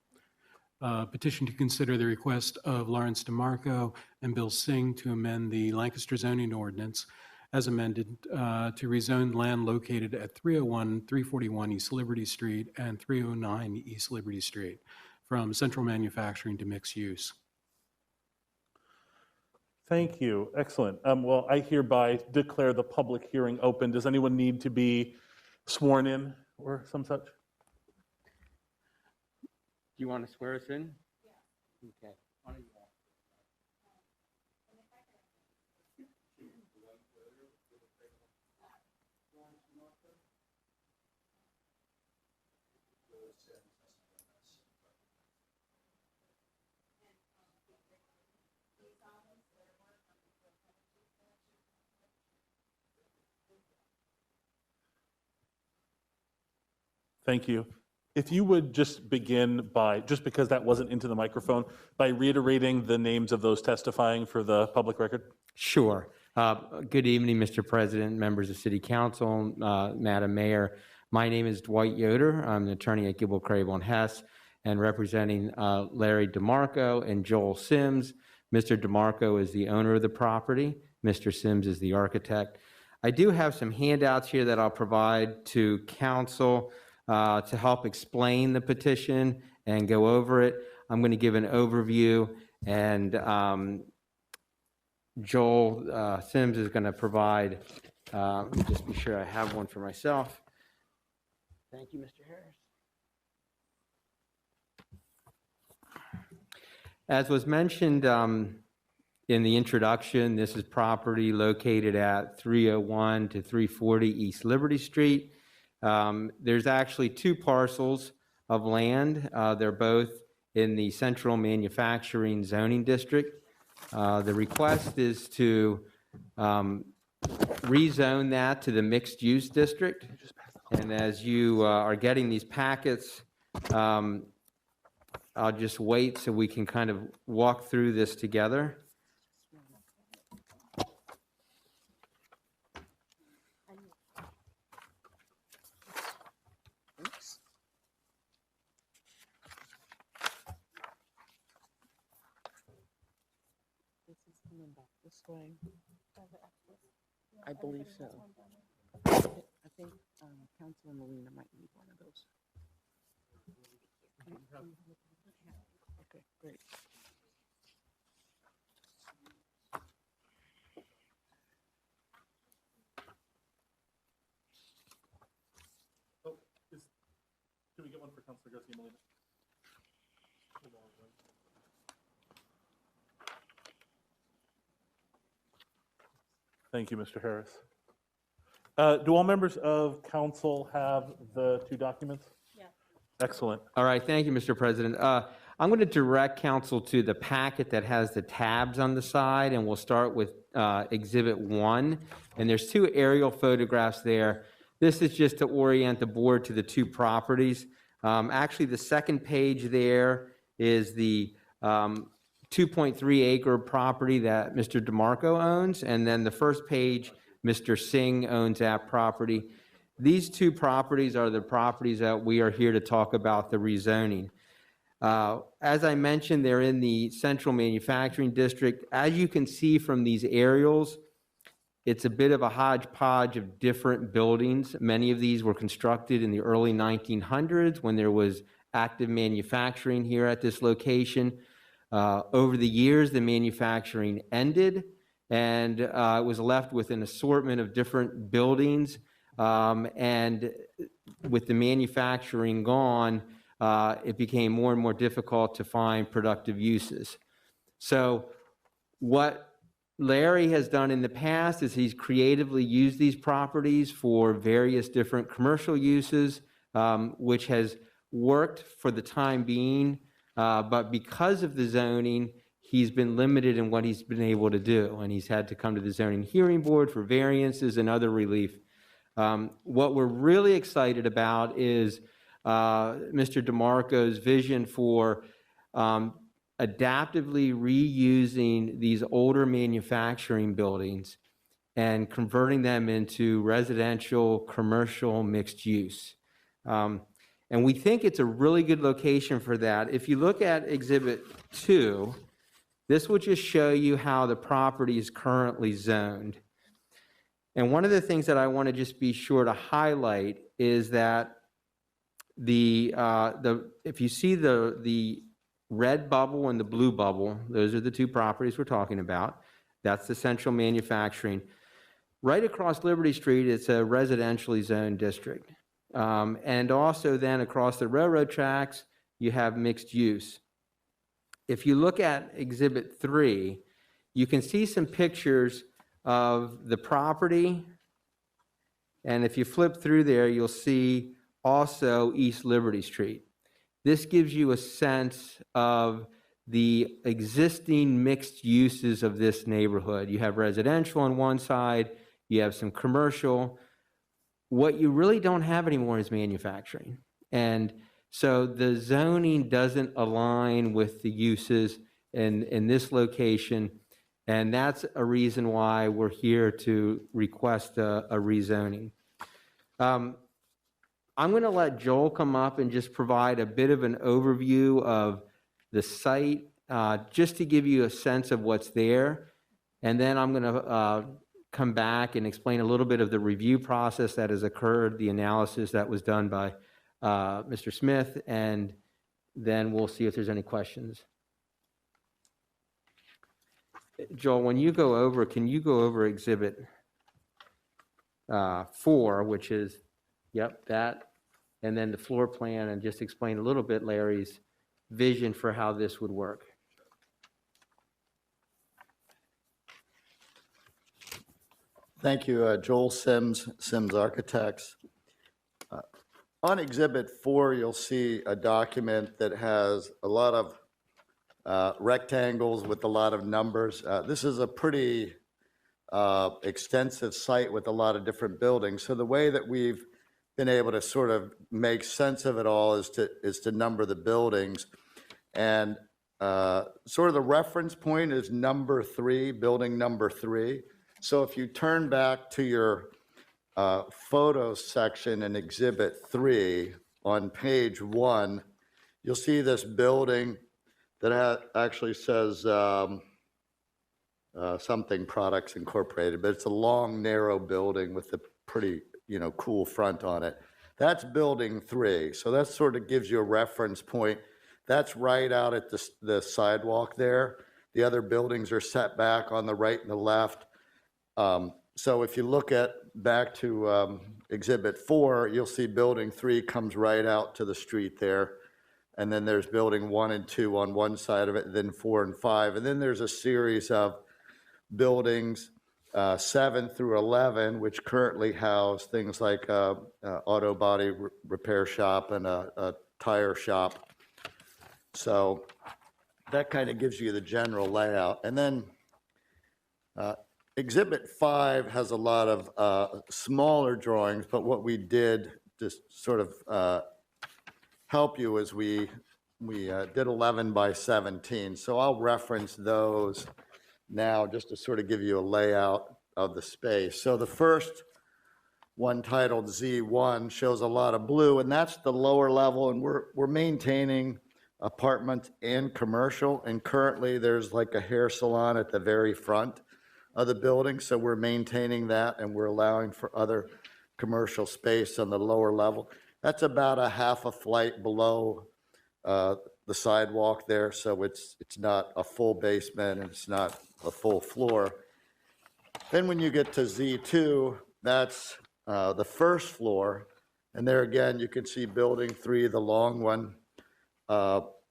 Petition to consider the request of Lawrence DeMarco and Bill Singh to amend the Lancaster zoning ordinance as amended to rezone land located at 301, 341 East Liberty Street and 309 East Liberty Street from central manufacturing to mixed use. Thank you. Excellent. Well, I hereby declare the public hearing open. Does anyone need to be sworn in or some such? Do you want to swear us in? Yeah. Okay. Thank you. If you would just begin by, just because that wasn't into the microphone, by reiterating the names of those testifying for the public record. Sure. Good evening, Mr. President, members of City Council, Madam Mayor. My name is Dwight Yoder. I'm an attorney at Gibble, Crable, and Hess, and representing Larry DeMarco and Joel Sims. Mr. DeMarco is the owner of the property. Mr. Sims is the architect. I do have some handouts here that I'll provide to council to help explain the petition and go over it. I'm going to give an overview, and Joel Sims is going to provide, let me just be sure I have one for myself. Thank you, Mr. Harris. As was mentioned in the introduction, this is property located at 301 to 340 East Liberty Street. There's actually two parcels of land. They're both in the Central Manufacturing Zoning District. The request is to rezone that to the mixed-use district. And as you are getting these packets, I'll just wait so we can kind of walk through this together. This way. I believe so. I think Councilor Molina might need one of those. Okay, great. Can we get one for Councilor Garcia Molina? Thank you, Mr. Harris. Do all members of council have the two documents? Yeah. Excellent. All right, thank you, Mr. President. I'm going to direct council to the packet that has the tabs on the side, and we'll start with Exhibit 1. And there's two aerial photographs there. This is just to orient the board to the two properties. Actually, the second page there is the 2.3 acre property that Mr. DeMarco owns, and then the first page, Mr. Singh owns that property. These two properties are the properties that we are here to talk about the rezoning. As I mentioned, they're in the Central Manufacturing District. As you can see from these aerials, it's a bit of a hodgepodge of different buildings. Many of these were constructed in the early 1900s when there was active manufacturing here at this location. Over the years, the manufacturing ended, and it was left with an assortment of different buildings. And with the manufacturing gone, it became more and more difficult to find productive uses. So what Larry has done in the past is he's creatively used these properties for various different commercial uses, which has worked for the time being. But because of the zoning, he's been limited in what he's been able to do, and he's had to come to the zoning hearing board for variances and other relief. What we're really excited about is Mr. DeMarco's vision for adaptively reusing these older manufacturing buildings and converting them into residential, commercial, mixed use. And we think it's a really good location for that. If you look at Exhibit 2, this will just show you how the property is currently zoned. And one of the things that I want to just be sure to highlight is that if you see the red bubble and the blue bubble, those are the two properties we're talking about. That's the Central Manufacturing. Right across Liberty Street, it's a residentially zoned district. And also then across the railroad tracks, you have mixed use. If you look at Exhibit 3, you can see some pictures of the property. And if you flip through there, you'll see also East Liberty Street. This gives you a sense of the existing mixed uses of this neighborhood. You have residential on one side, you have some commercial. What you really don't have anymore is manufacturing. And so the zoning doesn't align with the uses in this location. And that's a reason why we're here to request a rezoning. I'm going to let Joel come up and just provide a bit of an overview of the site, just to give you a sense of what's there. And then I'm going to come back and explain a little bit of the review process that has occurred, the analysis that was done by Mr. Smith, and then we'll see if there's any questions. Joel, when you go over, can you go over Exhibit 4, which is, yep, that, and then the floor plan, and just explain a little bit Larry's vision for how this would work. Thank you, Joel Sims, Sims Architects. On Exhibit 4, you'll see a document that has a lot of rectangles with a lot of numbers. This is a pretty extensive site with a lot of different buildings. So the way that we've been able to sort of make sense of it all is to number the buildings. And sort of the reference point is number 3, building number 3. So if you turn back to your photos section in Exhibit 3 on page 1, you'll see this building that actually says something Products Incorporated, but it's a long, narrow building with a pretty, cool front on it. That's building 3. So that sort of gives you a reference point. That's right out at the sidewalk there. The other buildings are set back on the right and the left. So if you look back to Exhibit 4, you'll see building 3 comes right out to the street there. And then there's building 1 and 2 on one side of it, then 4 and 5. And then there's a series of buildings 7 through 11, which currently house things like auto body repair shop and a tire shop. So that kind of gives you the general layout. And then Exhibit 5 has a lot of smaller drawings, but what we did to sort of help you is we did 11 by 17. So I'll reference those now just to sort of give you a layout of the space. So the first one, titled Z1, shows a lot of blue, and that's the lower level, and we're maintaining apartments and commercial, and currently there's like a hair salon at the very front of the building, so we're maintaining that, and we're allowing for other commercial space on the lower level. That's about a half a flight below the sidewalk there, so it's not a full basement and it's not a full floor. Then when you get to Z2, that's the first floor, and there again you can see building 3, the long one,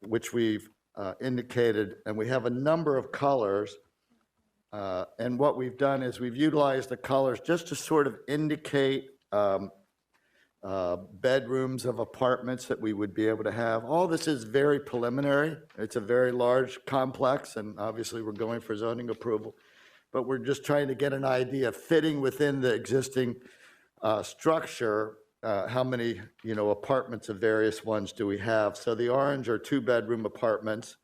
which we've indicated, and we have a number of colors. And what we've done is we've utilized the colors just to sort of indicate bedrooms of apartments that we would be able to have. All this is very preliminary. It's a very large complex, and obviously we're going for zoning approval. But we're just trying to get an idea fitting within the existing structure. How many, apartments of various ones do we have? So the orange are 2-bedroom apartments.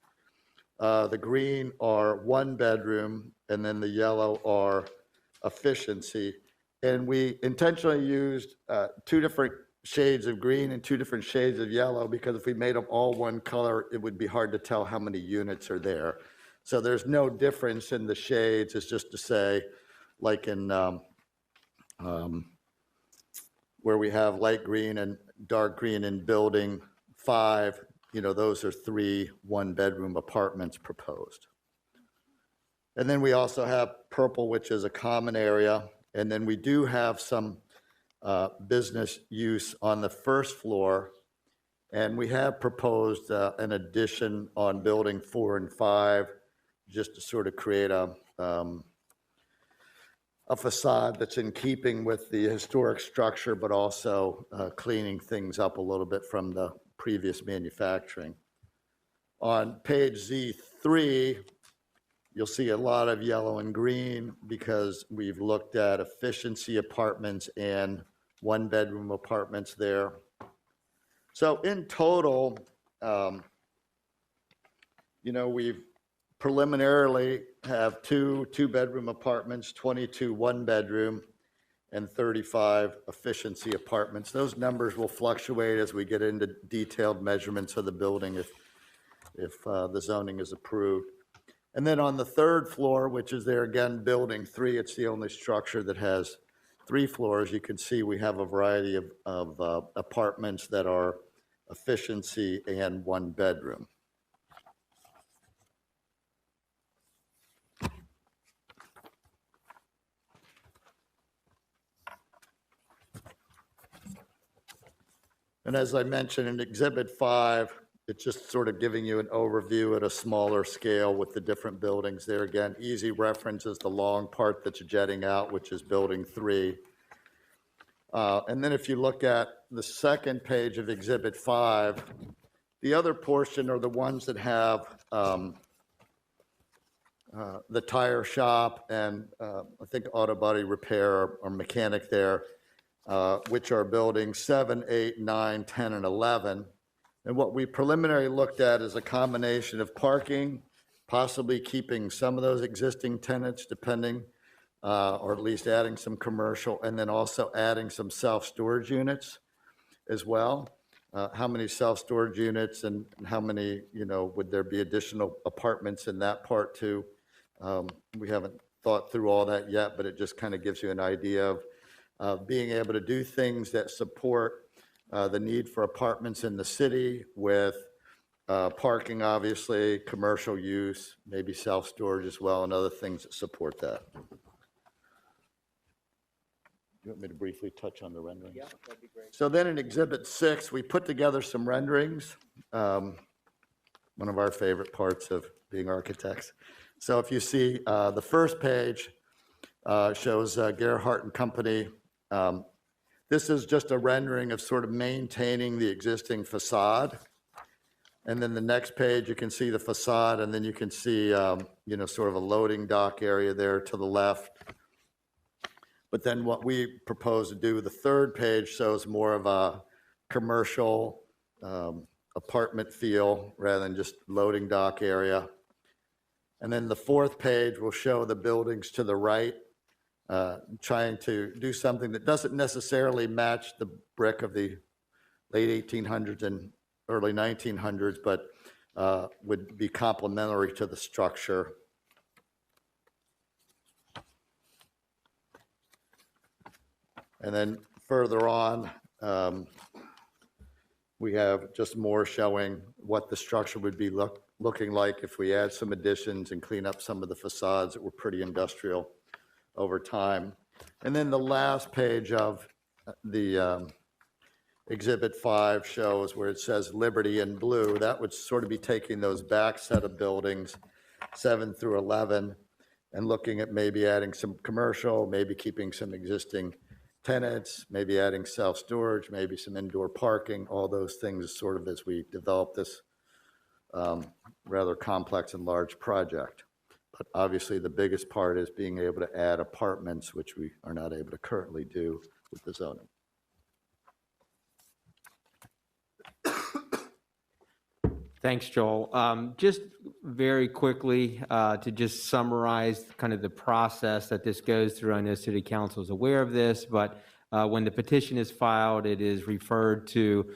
The green are 1-bedroom, and then the yellow are efficiency. And we intentionally used 2 different shades of green and 2 different shades of yellow, because if we made them all one color, it would be hard to tell how many units are there. So there's no difference in the shades. It's just to say, like in where we have light green and dark green in building 5, those are 3 1-bedroom apartments proposed. And then we also have purple, which is a common area. And then we do have some business use on the first floor. And we have proposed an addition on building 4 and 5, just to sort of create a facade that's in keeping with the historic structure, but also cleaning things up a little bit from the previous manufacturing. On page Z3, you'll see a lot of yellow and green because we've looked at efficiency apartments and 1-bedroom apartments there. So in total, we've preliminarily have 2 2-bedroom apartments, 22 1-bedroom, and 35 efficiency apartments. Those numbers will fluctuate as we get into detailed measurements of the building if the zoning is approved. And then on the 3rd floor, which is there again, building 3, it's the only structure that has 3 floors. You can see we have a variety of apartments that are efficiency and 1-bedroom. And as I mentioned in Exhibit 5, It's just sort of giving you an overview at a smaller scale with the different buildings there. Again, easy reference is the long part that's jetting out, which is Building 3. And then if you look at the second page of Exhibit 5, the other portion are the ones that have the tire shop and I think auto body repair or mechanic there, which are buildings 7, 8, 9, 10, and 11. And what we preliminarily looked at is a combination of parking, possibly keeping some of those existing tenants depending, or at least adding some commercial, and then also adding some self-storage units as well. How many self-storage units and how many, would there be additional apartments in that part too? We haven't thought through all that yet, but it just kind of gives you an idea of being able to do things that support the need for apartments in the city with parking, obviously, commercial use, maybe self-storage as well, and other things that support that. You want me to briefly touch on the renderings? Yeah, that'd be great. So then in Exhibit 6, we put together some renderings, one of our favorite parts of being architects. So if you see the first page shows Gerhardt and Company. This is just a rendering of sort of maintaining the existing facade. And then the next page, you can see the facade, and then you can see, sort of a loading dock area there to the left. But then what we propose to do, the third page shows more of a commercial apartment feel rather than just loading dock area. And then the fourth page will show the buildings to the right, trying to do something that doesn't necessarily match the brick of the late 1800s and early 1900s, but would be complementary to the structure. And then further on, we have just more showing what the structure would be looking like if we add some additions and clean up some of the facades that were pretty industrial over time. And then the last page of the Exhibit 5 shows where it says Liberty in blue. That would sort of be taking those back set of buildings, 7 through 11, and looking at maybe adding some commercial, maybe keeping some existing tenants, maybe adding self-storage, maybe some indoor parking, all those things sort of as we develop this rather complex and large project. But obviously the biggest part is being able to add apartments, which we are not able to currently do with the zoning. Thanks, Joel. Just very quickly to just summarize kind of the process that this goes through. I know City Council is aware of this, but when the petition is filed, it is referred to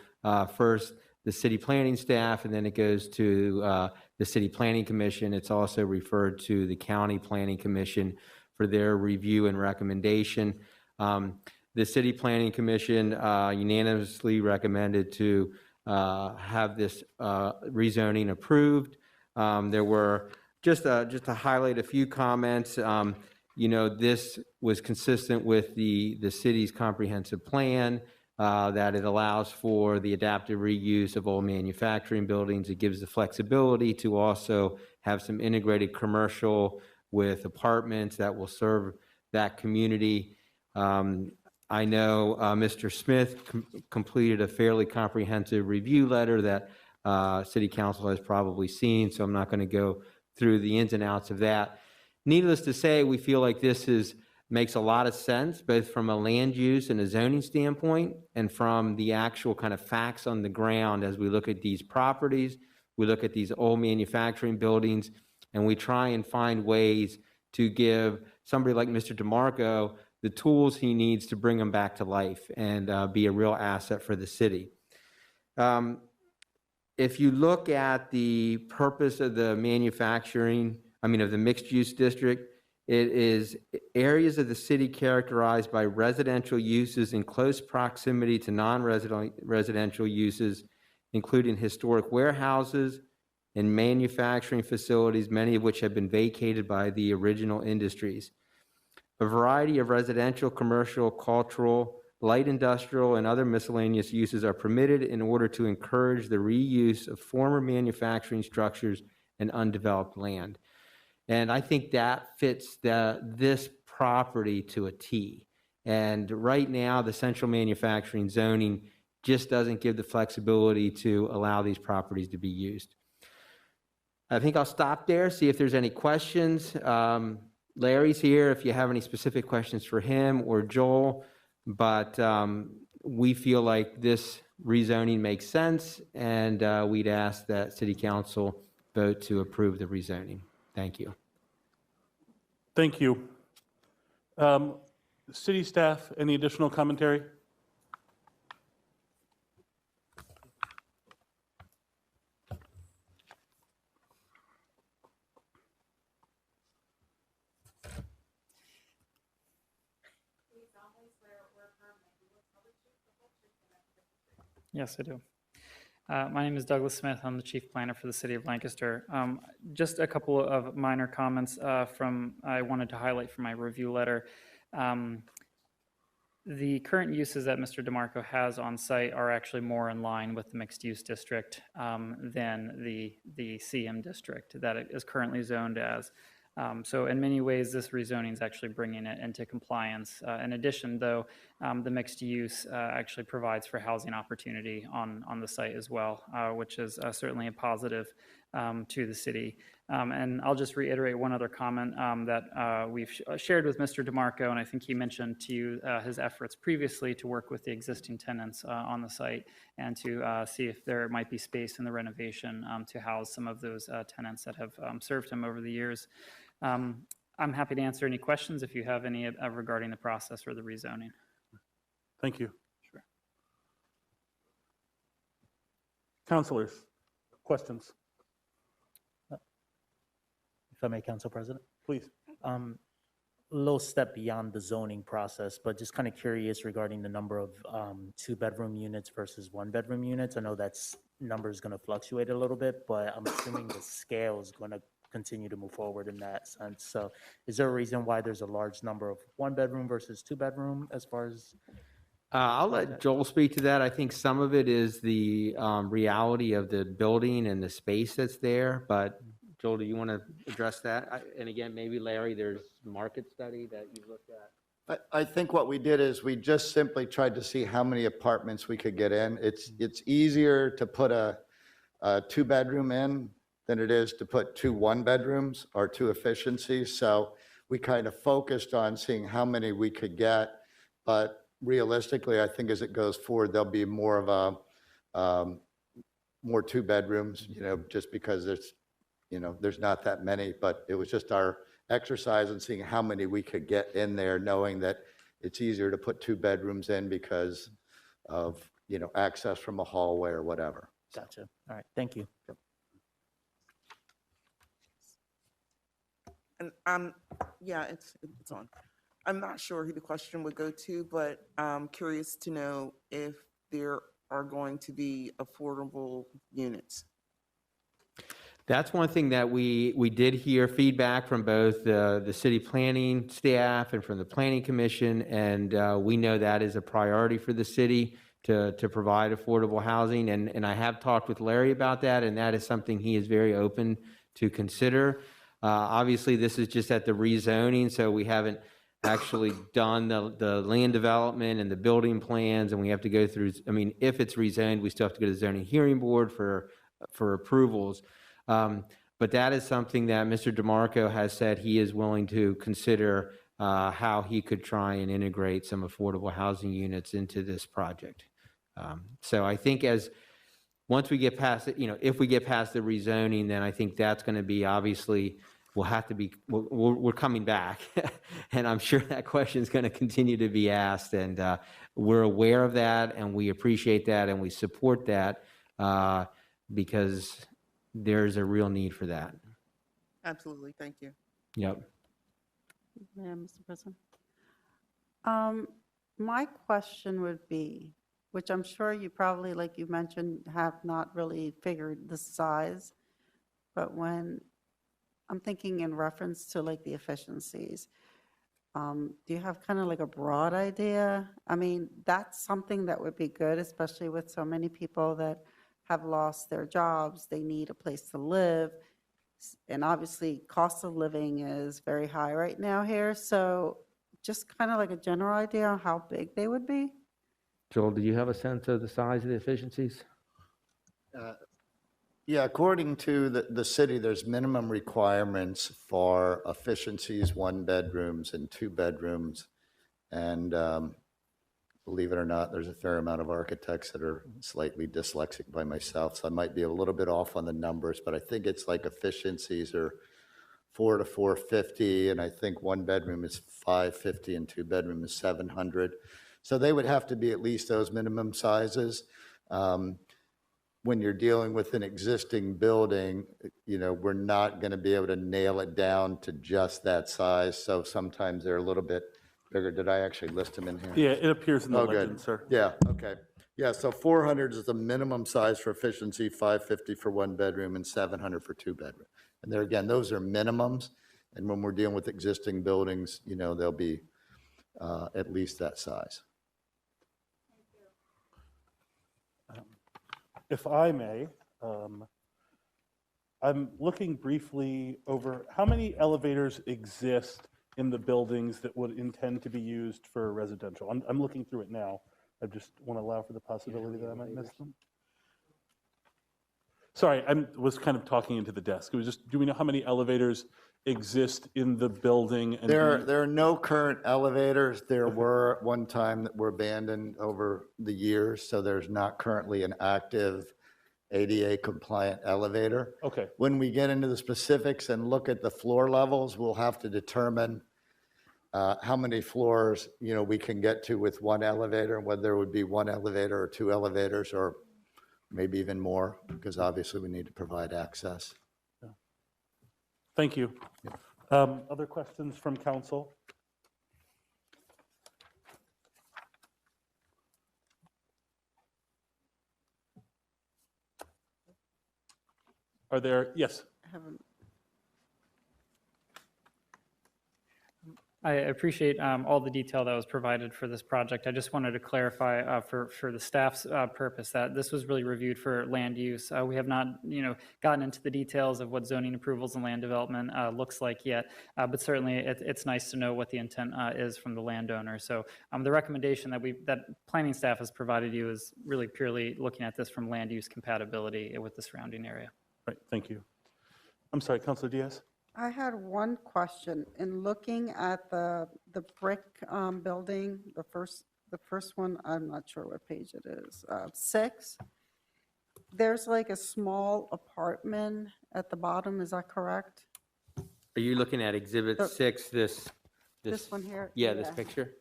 first the city planning staff, and then it goes to the City Planning Commission. It's also referred to the County Planning Commission for their review and recommendation. The City Planning Commission unanimously recommended to have this rezoning approved. There were, just to highlight a few comments, this was consistent with the city's comprehensive plan, that it allows for the adaptive reuse of old manufacturing buildings. It gives the flexibility to also have some integrated commercial with apartments that will serve that community. I know Mr. Smith completed a fairly comprehensive review letter that City Council has probably seen, so I'm not going to go through the ins and outs of that. Needless to say, we feel like this makes a lot of sense, both from a land use and a zoning standpoint, and from the actual kind of facts on the ground as we look at these properties, we look at these old manufacturing buildings, and we try and find ways to give somebody like Mr. DeMarco the tools he needs to bring them back to life and be a real asset for the city. If you look at the purpose of the of the mixed use district, it is areas of the city characterized by residential uses in close proximity to non-residential uses, including historic warehouses and manufacturing facilities, many of which have been vacated by the original industries. A variety of residential, commercial, cultural, light industrial, and other miscellaneous uses are permitted in order to encourage the reuse of former manufacturing structures and undeveloped land. And I think that fits this property to a T. And right now, the central manufacturing zoning just doesn't give the flexibility to allow these properties to be used. I think I'll stop there, see if there's any questions. Larry's here if you have any specific questions for him or Joel, but we feel like this rezoning makes sense, and we'd ask that City Council vote to approve the rezoning. Thank you. Thank you. City staff, any additional commentary? Yes, I do. My name is Douglas Smith. I'm the chief planner for the city of Lancaster. Just a couple of minor comments I wanted to highlight from my review letter. The current uses that Mr. DeMarco has on site are actually more in line with the mixed use district than the CM district that it is currently zoned as. So in many ways, this rezoning is actually bringing it into compliance. In addition, though, the mixed use actually provides for housing opportunity on the site as well, which is certainly a positive to the city. And I'll just reiterate one other comment that we've shared with Mr. DeMarco, and I think he mentioned to you his efforts previously to work with the existing tenants on the site and to see if there might be space in the renovation to house some of those tenants that have served him over the years. I'm happy to answer any questions if you have any regarding the process or the rezoning. Thank you. Sure. Councilors, questions? If I may, Council President? Please. A little step beyond the zoning process, but just kind of curious regarding the number of two-bedroom units versus one-bedroom units. I know that's number is going to fluctuate a little bit, but I'm assuming the scale is going to continue to move forward in that sense. So is there a reason why there's a large number of one-bedroom versus two-bedroom as far as? I'll let Joel speak to that. I think some of it is the reality of the building and the space that's there, but Joel, do you want to address that? And again, maybe Larry, there's market study that you looked at. I think what we did is we just simply tried to see how many apartments we could get in. It's easier to put a two-bedroom in than it is to put two one-bedrooms or two efficiencies. So we kind of focused on seeing how many we could get. But realistically, I think as it goes forward, there'll be more of more two bedrooms, just because there's not that many. But it was just our exercise in seeing how many we could get in there, knowing that it's easier to put two bedrooms in because of, access from a hallway or whatever. Gotcha. All right. Thank you. Yep. And yeah, it's on. I'm not sure who the question would go to, but I'm curious to know if there are going to be affordable units. That's one thing that we did hear feedback from both the city planning staff and from the planning commission, and we know that is a priority for the city to provide affordable housing. And I have talked with Larry about that, and that is something he is very open to consider. Obviously, this is just at the rezoning, so we haven't actually done the land development and the building plans, and we have to go through, if it's rezoned, we still have to go to the zoning hearing board for approvals. But that is something that Mr. DeMarco has said he is willing to consider how he could try and integrate some affordable housing units into this project. So I think once we get past it, if we get past the rezoning, then I think that's going to be obviously, we're coming back. And I'm sure that question is going to continue to be asked. And we're aware of that, and we appreciate that, and we support that because there's a real need for that. Absolutely. Thank you. Yep. Yeah, Mr. President. My question would be, which I'm sure you probably, like you mentioned, have not really figured the size, but when I'm thinking in reference to like the efficiencies, Do you have kind of like a broad idea? I mean, that's something that would be good, especially with so many people that have lost their jobs. They need a place to live. And obviously, cost of living is very high right now here. So just kind of like a general idea on how big they would be? Joel, do you have a sense of the size of the efficiencies? Yeah, according to the city, there's minimum requirements for efficiencies, 1 bedrooms and 2 bedrooms. And believe it or not, there's a fair amount of architects that are slightly dyslexic by myself, so I might be a little bit off on the numbers, but I think it's like efficiencies are 4 to 450, and I think 1 bedroom is 550 and 2 bedroom is 700. So they would have to be at least those minimum sizes. When you're dealing with an existing building, you know, we're not going to be able to nail it down to just that size. So sometimes they're a little bit bigger. Did I actually list them in here? Yeah, it appears in the Oh, legend, good. sir. Yeah, okay. Yeah, so 400 is the minimum size for efficiency, 550 for 1 bedroom, and 700 for 2 bedroom. And there again, those are minimums. And when we're dealing with existing buildings, you know, they'll be at least that size. If I may, I'm looking briefly over how many elevators exist in the buildings that would intend to be used for residential. I'm looking through it now. I just want to allow for the possibility that I might miss them. Sorry, I was kind of talking into the desk. It was just, do we know how many elevators exist in the building? And There are no current elevators. There were at one time that were abandoned over the years, so there's not currently an active ADA compliant elevator. Okay. When we get into the specifics and look at the floor levels, we'll have to determine how many floors, you know, we can get to with 1 elevator, and whether there would be 1 elevator or 2 elevators or maybe even more, because obviously we need to provide access. Thank you. Other questions from council? Are there, yes? I appreciate all the detail that was provided for this project. I just wanted to clarify for the staff's purpose that this was really reviewed for land use. We have not, you know, gotten into the details of what zoning approvals and land development looks like yet, but certainly it's nice to know what the intent is from the landowner. So the recommendation that planning staff has provided you is really purely looking at this from land use compatibility with the surrounding area. Right, thank you. I'm sorry, Councilor Diaz? I had one question. In looking at the brick building, the first one, I'm not sure what page it is, 6, there's like a small apartment at the bottom, is that correct? Are you looking at Exhibit 6, this one here? Yeah, this Yeah. picture?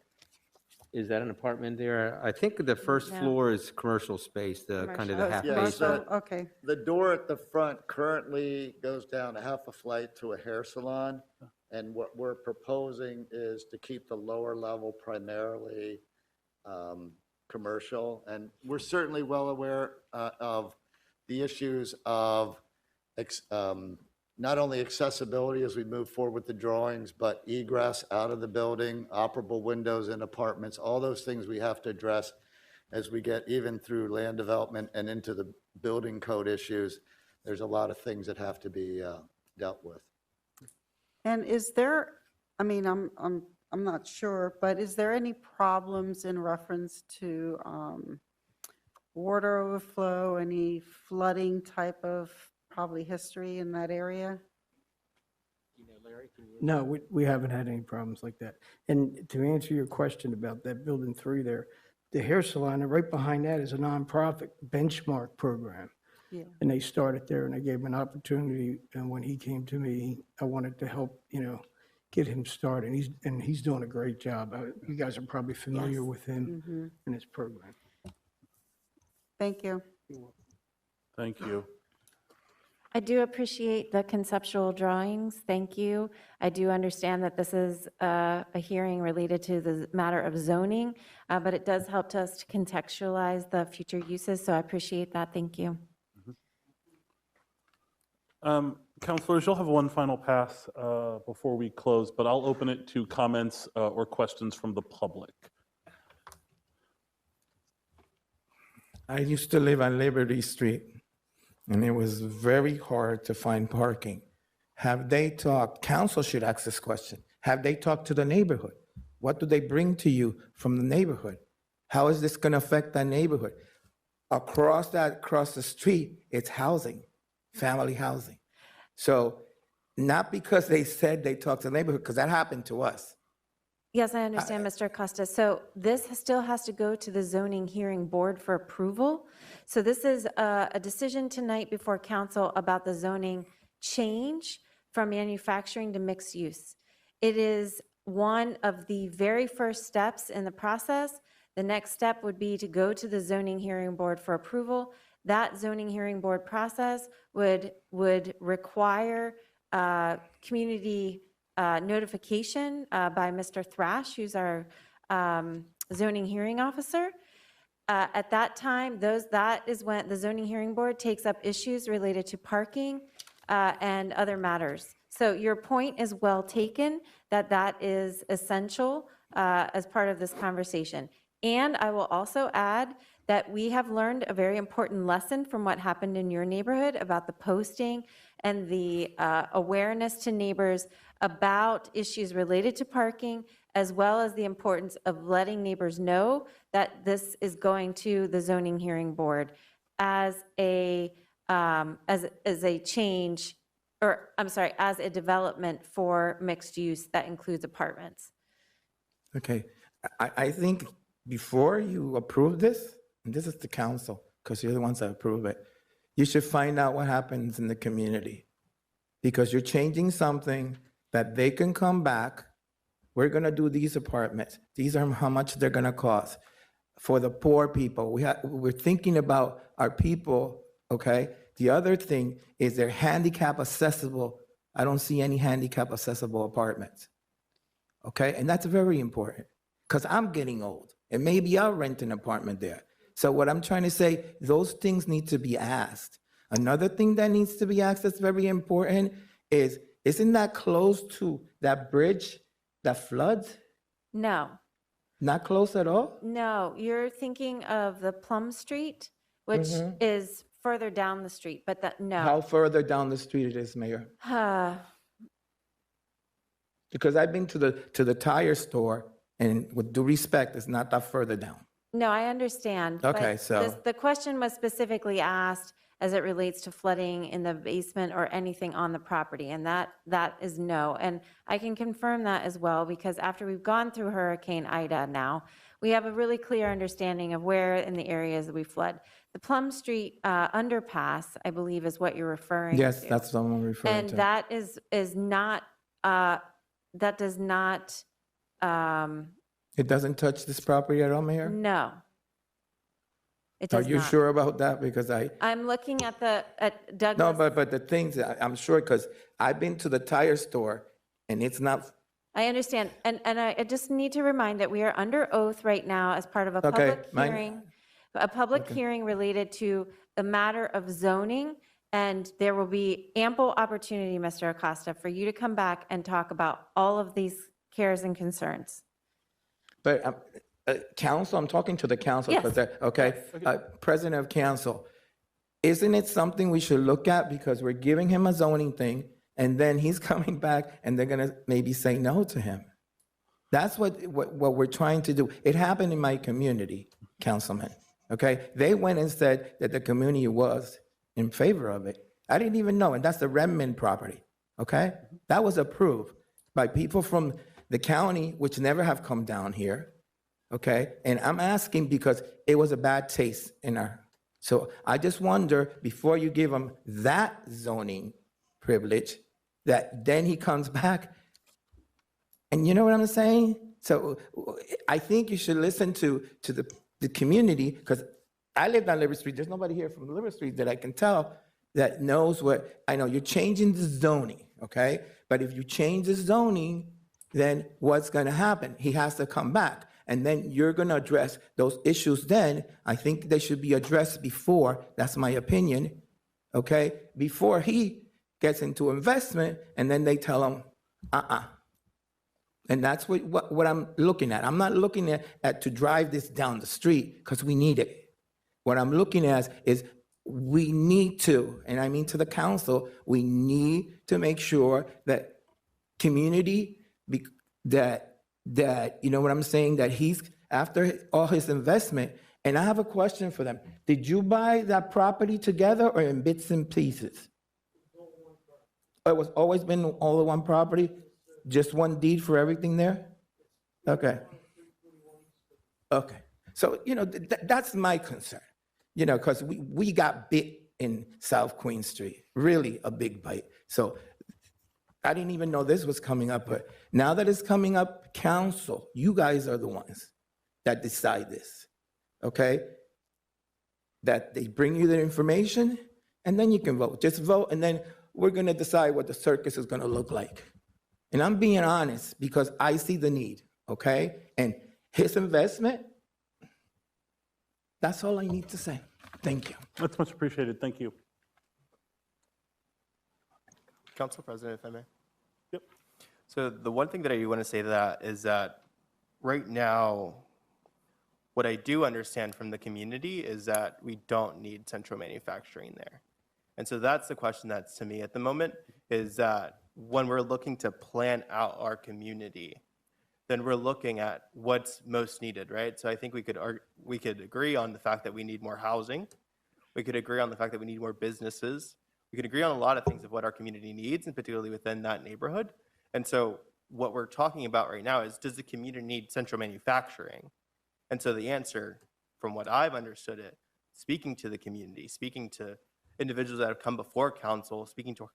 Is that an apartment there? I think the first No. floor is commercial space, the kind of the half Yeah, base. so Okay. the door at the front currently goes down a half a flight to a hair salon. And what we're proposing is to keep the lower level primarily commercial. And we're certainly well aware of the issues of not only accessibility as we move forward with the drawings, but egress out of the building, operable windows in apartments, all those things we have to address as we get even through land development and into the building code issues. There's a lot of things that have to be dealt with. And is there, I mean, I'm not sure, but is there any problems in reference to water overflow, any flooding type of probably history in that area? No, we haven't had any problems like that. And to answer your question about that building 3 there, the hair salon, and right behind that is a nonprofit benchmark program. Yeah. And they started there and I gave him an opportunity. And when he came to me, I wanted to help, you know, get him started. And he's doing a great job. You guys are probably familiar Yes. with him Mhm. and his program. Thank you. Thank you. I do appreciate the conceptual drawings. Thank you. I do understand that this is a hearing related to the matter of zoning, but it does help us to contextualize the future uses, so I appreciate that. Thank you. Councilors, you'll have one final pass before we close, but I'll open it to comments or questions from the public. I used to live on Liberty Street, and it was very hard to find parking. Have they talked, council should ask this question, have they talked to the neighborhood? What do they bring to you from the neighborhood? How is this gonna affect that neighborhood? Across the street, it's housing, family housing. So not because they said they talked to the neighborhood, because that happened to us. Yes, I understand, Mr. Acosta. So this still has to go to the zoning hearing board for approval. So this is a decision tonight before council about the zoning change from manufacturing to mixed use. It is one of the very first steps in the process. The next step would be to go to the zoning hearing board for approval. That zoning hearing board process would require community notification by Mr. Thrash, who's our zoning hearing officer. At that time, that is when the zoning hearing board takes up issues related to parking and other matters. So your point is well taken, that is essential as part of this conversation. And I will also add that we have learned a very important lesson from what happened in your neighborhood about the posting and the awareness to neighbors about issues related to parking, as well as the importance of letting neighbors know that this is going to the zoning hearing board as a change, or I'm sorry, as a development for mixed use that includes apartments. Okay, I think before you approve this, and this is the council, because you're the ones that approve it, you should find out what happens in the community. Because you're changing something that they can come back, we're gonna do these apartments. These are how much they're gonna cost. For the poor people, we're thinking about our people, okay? The other thing is they're handicap accessible. I don't see any handicap accessible apartments, okay? And that's very important, because I'm getting old, and maybe I'll rent an apartment there. So what I'm trying to say, those things need to be asked. Another thing that needs to be asked that's very important is, isn't that close to that bridge that floods? No. Not close at all? No, you're thinking of the Plum Street, which is further down the street, but that, no. How further down the street it is, Mayor? Because I've been to the tire store, and with due respect, it's not that further down. No, I understand. Okay, but so- the question was specifically asked as it relates to flooding in the basement or anything on the property, and that is no. And I can confirm that as well, because after we've gone through Hurricane Ida now, we have a really clear understanding of where in the areas that we flood. The Plum Street underpass, I believe, is what you're referring to. Yes, that's what I'm referring And to. that is not, that does not, It doesn't touch this property at all, Mayor? no. It Are does you not. sure about that? Because I'm looking at at Douglas. no, but the things, I'm sure, because I've been to the tire store, and it's not, I understand. And I just need to remind that we are under oath right now as part of a Okay, public hearing related to the matter of zoning. And there will be ample opportunity, Mr. Acosta, for you to come back and talk about all of these cares and concerns. but council, I'm talking to the council. Yes. 'Cause okay, President of Council, isn't it something we should look at, because we're giving him a zoning thing, and then he's coming back and they're gonna maybe say no to him? That's what we're trying to do. It happened in my community, Councilman, okay? They went and said that the community was in favor of it. I didn't even know, and that's the Redmond property, okay? That was approved by people from the county, which never have come down here, okay? And I'm asking because it was a bad taste in our, so I just wonder, before you give him that zoning privilege, that then he comes back, and you know what I'm saying? So I think you should listen to the community, because I lived on Liberty Street. There's nobody here from Liberty Street that I can tell that knows what, I know you're changing the zoning, okay? But if you change the zoning, then what's gonna happen? He has to come back, and then you're gonna address those issues then. I think they should be addressed before, that's my opinion, okay? Before he gets into investment, and then they tell them, And that's what I'm looking at. I'm not looking at to drive this down the street because we need it. What I'm looking at is we need to, and I mean to the council, we need to make sure that community, that you know what I'm saying, that he's, after all his investment, and I have a question for them. Did you buy that property together or in bits and pieces? It was always been all in one property? Just one deed for everything there? Okay. Okay. So, you know, that's my concern, you know, because we got bit in South Queen Street, really a big bite. So I didn't even know this was coming up, but now that it's coming up, council, you guys are the ones that decide this, okay? That they bring you the information and then you can vote. Just vote and then we're gonna decide what the circus is gonna look like. And I'm being honest because I see the need, okay? And his investment, that's all I need to say. Thank you. That's much appreciated. Thank you. Council President, if I may. Yep. So the one thing that I do want to say to that is that right now, what I do understand from the community is that we don't need central manufacturing there. And so that's the question that's to me at the moment, is that when we're looking to plan out our community, then we're looking at what's most needed, right? So I think we could agree on the fact that we need more housing. We could agree on the fact that we need more businesses. We could agree on a lot of things of what our community needs, and particularly within that neighborhood. And so what we're talking about right now is, does the community need central manufacturing? And so the answer, from what I've understood it, speaking to the community, speaking to individuals that have come before council, speaking to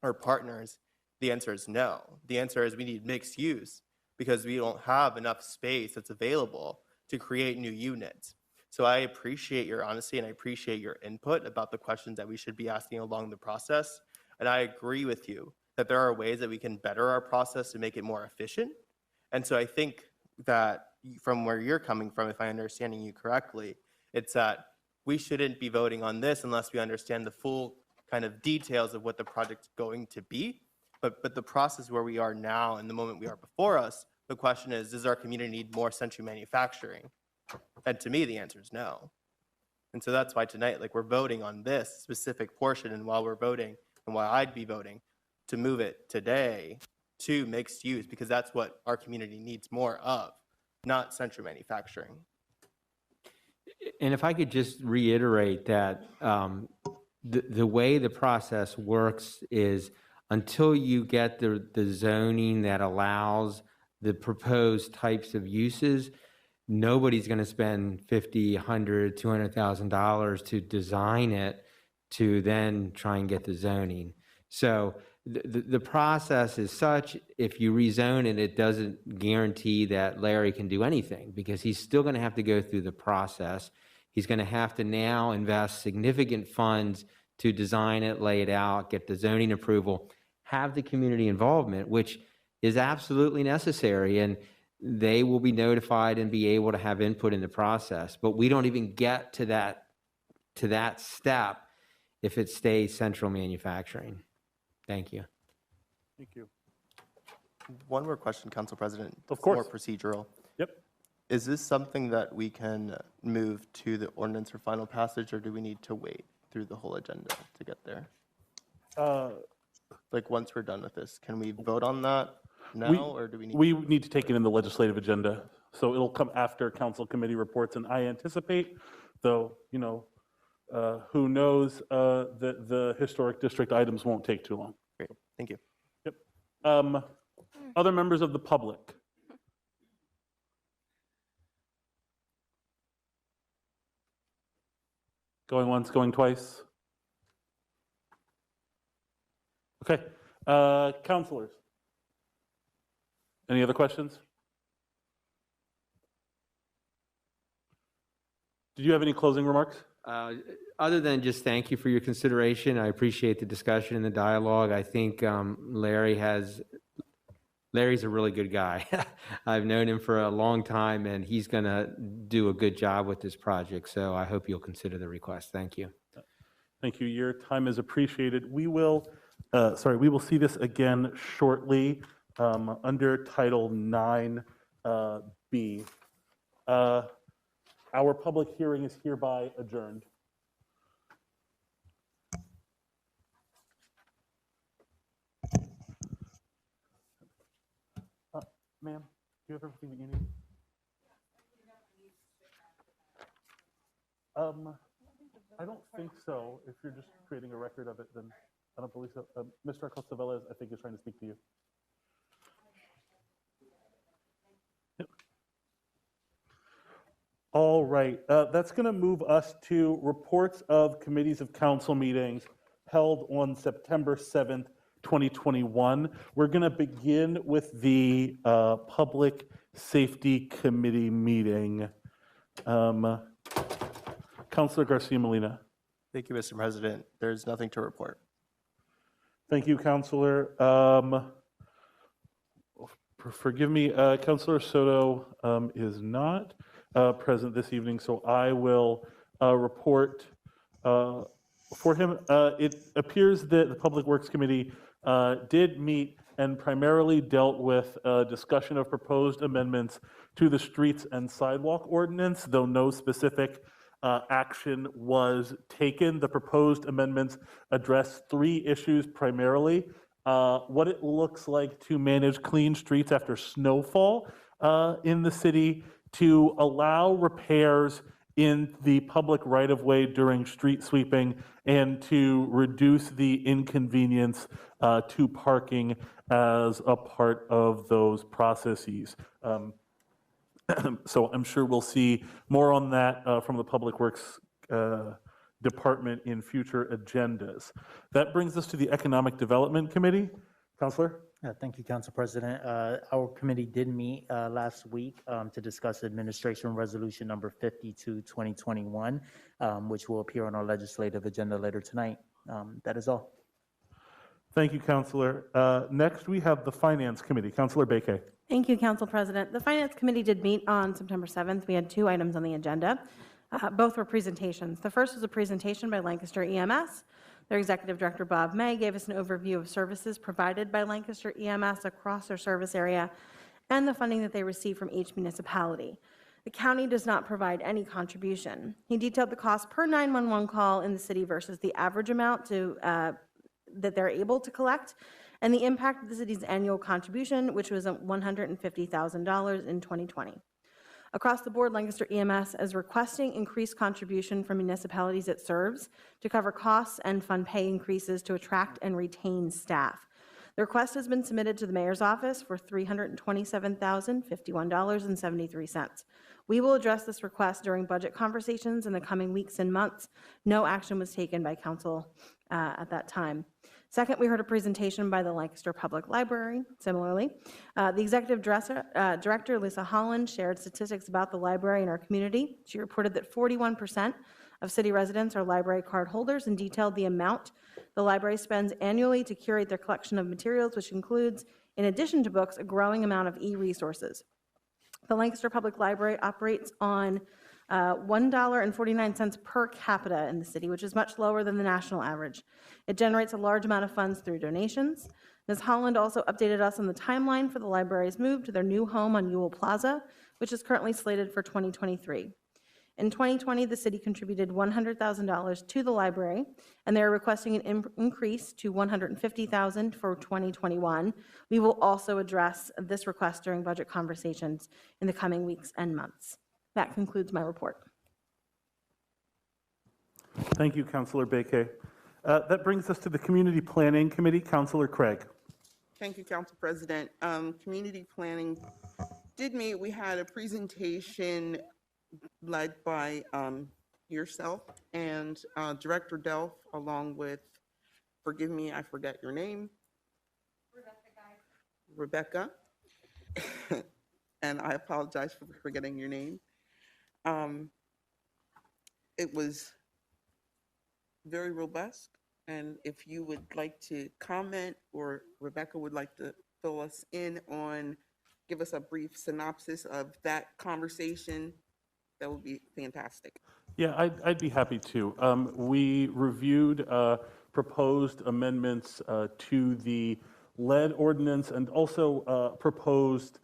our partners, the answer is no. The answer is we need mixed use because we don't have enough space that's available to create new units. So I appreciate your honesty and I appreciate your input about the questions that we should be asking along the process. And I agree with you that there are ways that we can better our process to make it more efficient. And so I think that from where you're coming from, if I'm understanding you correctly, it's that we shouldn't be voting on this unless we understand the full kind of details of what the project's going to be. But the process where we are now and the moment we are before us, the question is, does our community need more century manufacturing? And to me, the answer is no. And so that's why tonight, like, we're voting on this specific portion, and while we're voting, and why I'd be voting to move it today to mixed use, because that's what our community needs more of, not central manufacturing. And if I could just reiterate that the way the process works is until you get the zoning that allows the proposed types of uses, nobody's going to spend $50,000, $100,000, $200,000 to design it to then try and get the zoning. So the process is such, if you rezone it, it doesn't guarantee that Larry can do anything because he's still going to have to go through the process. He's going to have to now invest significant funds to design it, lay it out, get the zoning approval, have the community involvement, which is absolutely necessary. And they will be notified and be able to have input in the process. But we don't even get to that step if it stays central manufacturing. Thank you. Thank you. One more question, Council President. Of course. More procedural. Yep. Is this something that we can move to the ordinance for final passage, or do we need to wait through the whole agenda to get there? Like, once we're done with this, can we vote on that now, or do we need We need to take it in the legislative agenda. So it'll come after council committee reports, and I anticipate, though, you know, who knows, the historic district items won't take too long. Great, thank you. Yep. Other members of the public? Going once, going twice? Okay, councilors? Any other questions? Did you have any closing remarks? Other than just thank you for your consideration, I appreciate the discussion and the dialogue. I think Larry's a really good guy. I've known him for a long time, and he's going to do a good job with this project. So I hope you'll consider the request. Thank you. Thank you. Your time is appreciated. We will We will see this again shortly under Title 9B. Our public hearing is hereby adjourned. Ma'am, do you have everything that you need? I don't think so. If you're just creating a record of it, then I don't believe so. Mr. Acosta-Velez, I think, is trying to speak to you. Yep. All right, that's going to move us to reports of committees of council meetings held on September 7th, 2021. We're going to begin with the Public Safety Committee meeting. Councilor Garcia Molina. Thank you, Mr. President. There's nothing to report. Thank you, Councilor. Forgive me, Councilor Soto is not present this evening, so I will report for him. It appears that the Public Works Committee did meet and primarily dealt with discussion of proposed amendments to the Streets and Sidewalk Ordinance, though no specific action was taken. The proposed amendments address 3 issues primarily. What it looks like to manage clean streets after snowfall in the city, to allow repairs in the public right-of-way during street sweeping, and to reduce the inconvenience to parking as a part of those processes. So I'm sure we'll see more on that from the Public Works Department in future agendas. That brings us to the Economic Development Committee. Councilor? Thank you, Council President. Our committee did meet last week to discuss Administration Resolution number 52, 2021, which will appear on our legislative agenda later tonight. That is all. Thank you, Councilor. Next, we have the Finance Committee. Councilor Bakay. Thank you, Council President. The Finance Committee did meet on September 7th. We had 2 items on the agenda. Both were presentations. The first was a presentation by Lancaster EMS. Their Executive Director, Bob May, gave us an overview of services provided by Lancaster EMS across their service area and the funding that they receive from each municipality. The county does not provide any contribution. He detailed the cost per 911 call in the city versus the average amount that they're able to collect, and the impact of the city's annual contribution, which was $150,000 in 2020. Across the board, Lancaster EMS is requesting increased contribution from municipalities it serves to cover costs and fund pay increases to attract and retain staff. The request has been submitted to the mayor's office for $327,051.73. We will address this request during budget conversations in the coming weeks and months. No action was taken by council at that time. Second, we heard a presentation by the Lancaster Public Library. Similarly, the Executive Director, Lisa Holland, shared statistics about the library in our community. She reported that 41% of city residents are library card holders and detailed the amount the library spends annually to curate their collection of materials, which includes, in addition to books, a growing amount of e-resources. The Lancaster Public Library operates on $1.49 per capita in the city, which is much lower than the national average. It generates a large amount of funds through donations. Ms. Holland also updated us on the timeline for the library's move to their new home on Ewell Plaza, which is currently slated for 2023. In 2020, the city contributed $100,000 to the library, and they are requesting an increase to $150,000 for 2021. We will also address this request during budget conversations in the coming weeks and months. That concludes my report. Thank you, Councilor Bakay. That brings us to the Community Planning Committee. Councilor Craig. Thank you, Council President. Community Planning did meet. We had a presentation led by yourself and Director Delph, along with, forgive me, I forget your name. Rebecca. And I apologize for forgetting your name. It was very robust, and if you would like to comment, or Rebecca would like to fill us in on, give us a brief synopsis of that conversation, that would be fantastic. Yeah, I'd be happy to. We reviewed proposed amendments to the lead ordinance and also proposed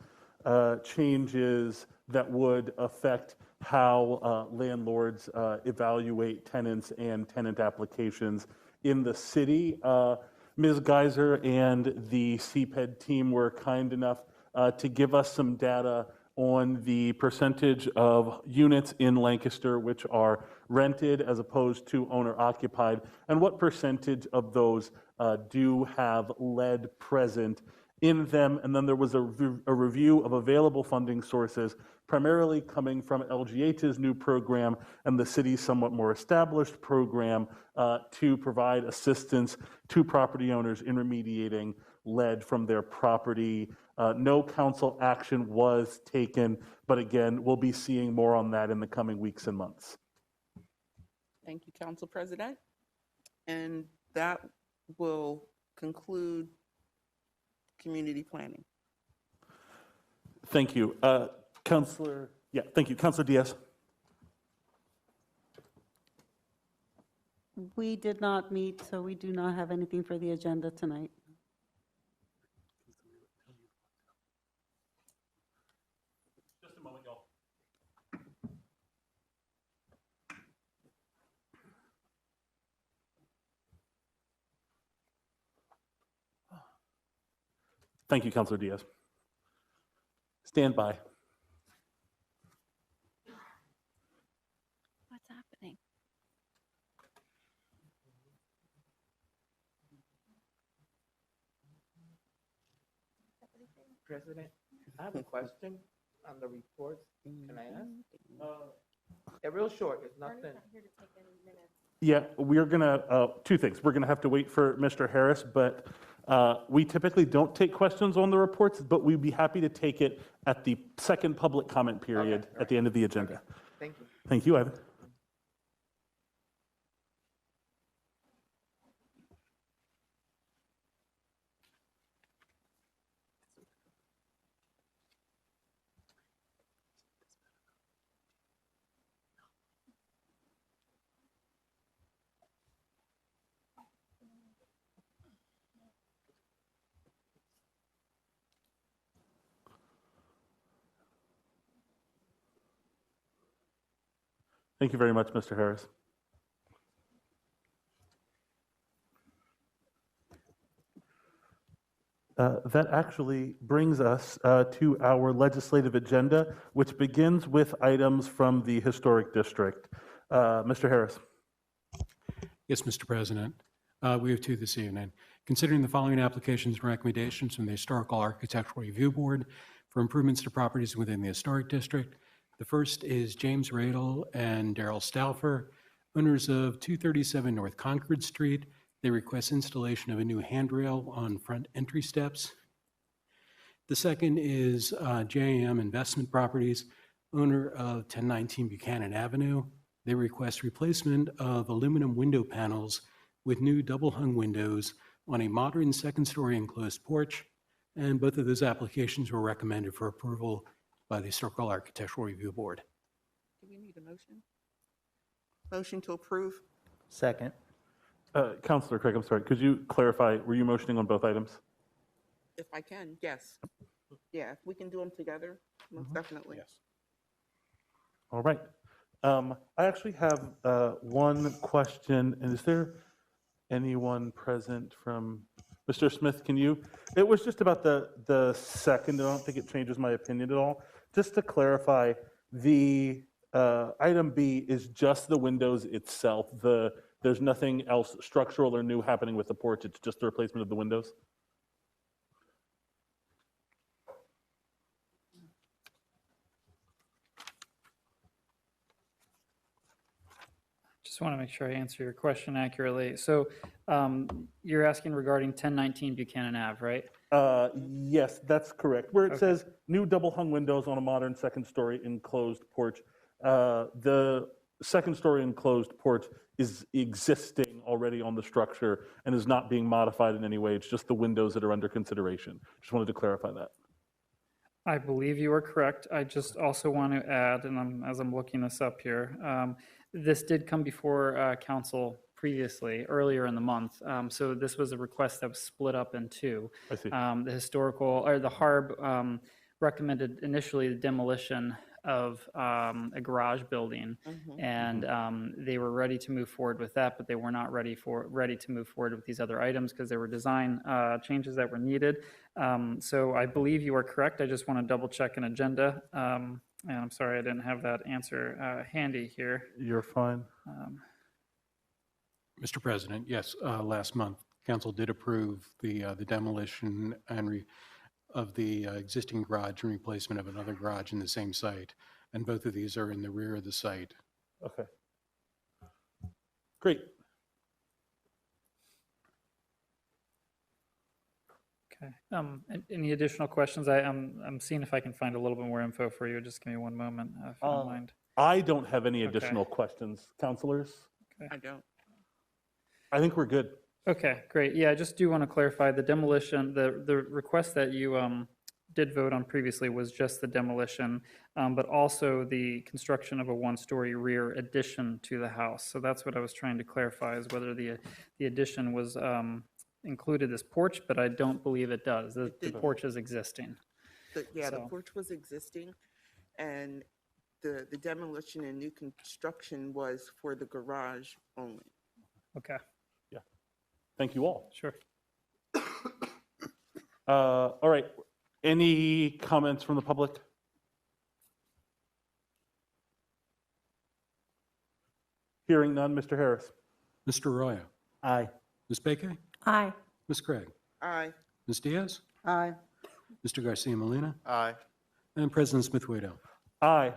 changes that would affect how landlords evaluate tenants and tenant applications in the city. Ms. Geiser and the CPED team were kind enough to give us some data on the percentage of units in Lancaster which are rented as opposed to owner-occupied, and what percentage of those do have lead present in them. And then there was a review of available funding sources, primarily coming from LGH's new program and the city's somewhat more established program to provide assistance to property owners in remediating lead from their property. No council action was taken, but again, we'll be seeing more on that in the coming weeks and months. Thank you, Council President. And that will conclude community planning. Thank you. Councilor, thank you. Councilor Diaz. We did not meet, so we do not have anything for the agenda tonight. Just a moment, y'all. Thank you, Councilor Diaz. Stand by. What's happening? President, I have a question on the reports. Can I ask? They're real short, it's nothing. Yeah, we're gonna, two things. We're gonna have to wait for Mr. Harris, but we typically don't take questions on the reports, but we'd be happy to take it at the second public comment period at the end of the agenda. Thank you. Thank you, Ivan. Thank you very much, Mr. Harris. That actually brings us to our legislative agenda, which begins with items from the Historic District. Mr. Harris. Yes, Mr. President. We have two this evening. Considering the following applications and recommendations from the Historical Architectural Review Board for improvements to properties within the Historic District. The first is James Radel and Daryl Stauffer, owners of 237 North Concord Street. They request installation of a new handrail on front entry steps. The second is JAM Investment Properties, owner of 1019 Buchanan Avenue. They request replacement of aluminum window panels with new double-hung windows on a modern second-story enclosed porch, and both of those applications were recommended for approval by the Historical Architectural Review Board. Do we need a motion? Motion to approve? Second. Councilor Craig, I'm sorry, could you clarify, were you motioning on both items? If I can, yes. Yeah, if we can do them together, most definitely. Yes. All right. I actually have one question, and is there anyone present from, Mr. Smith, can you? It was just about the second, I don't think it changes my opinion at all. Just to clarify, the item B is just the windows itself. There's nothing else structural or new happening with the porch, it's just the replacement of the windows? Just want to make sure I answer your question accurately. So you're asking regarding 1019 Buchanan Ave, right? Yes, that's correct. Where it says new double hung windows on a modern second story enclosed porch. The second story enclosed porch is existing already on the structure and is not being modified in any way. It's just the windows that are under consideration. Just wanted to clarify that. I believe you are correct. I just also want to add, and as I'm looking this up here, this did come before council previously, earlier in the month. So this was a request that was split up in two. I see. The historical, or the HARB recommended initially the demolition of a garage building, and they were ready to move forward with that, but they were not ready to move forward with these other items because there were design changes that were needed. So I believe you are correct. I just want to double check an agenda. And I'm sorry I didn't have that answer handy here. You're fine. Mr. President, yes, last month, council did approve the demolition and of the existing garage and replacement of another garage in the same site. And both of these are in the rear of the site. Okay. Great. Okay. Any additional questions? I'm seeing if I can find a little bit more info for you. Just give me one moment, if you don't mind. I don't have any Okay. additional questions. Counselors? I don't. I think we're good. Okay, great. Yeah, I just do want to clarify the demolition, the request that you did vote on previously was just the demolition, but also the construction of a one-story rear addition to the house. So that's what I was trying to clarify, is whether the addition was included this porch, but I don't believe it does. The porch is existing. The So- porch was existing, and the demolition and new construction was for the garage only. Okay. Yeah. Thank you all. Sure. All right. Any comments from the public? Hearing none, Mr. Harris. Mr. Arroyo. Aye. Ms. Beke? Aye. Ms. Craig? Aye. Ms. Diaz? Aye. Mr. Garcia Molina? Aye. And President Smith-Waito. Aye.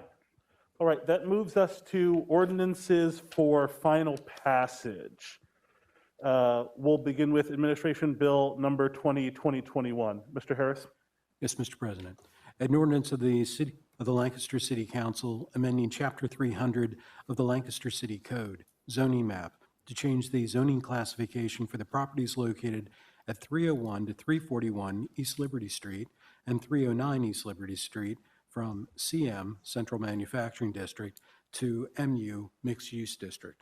All right, that moves us to ordinances for final passage. We'll begin with Administration Bill number 2021. Mr. Harris? Yes, Mr. President. An ordinance of the Lancaster City Council amending Chapter 300 of the Lancaster City Code, zoning map, to change the zoning classification for the properties located at 301 to 341 East Liberty Street and 309 East Liberty Street from CM, Central Manufacturing District, to MU, Mixed Use District.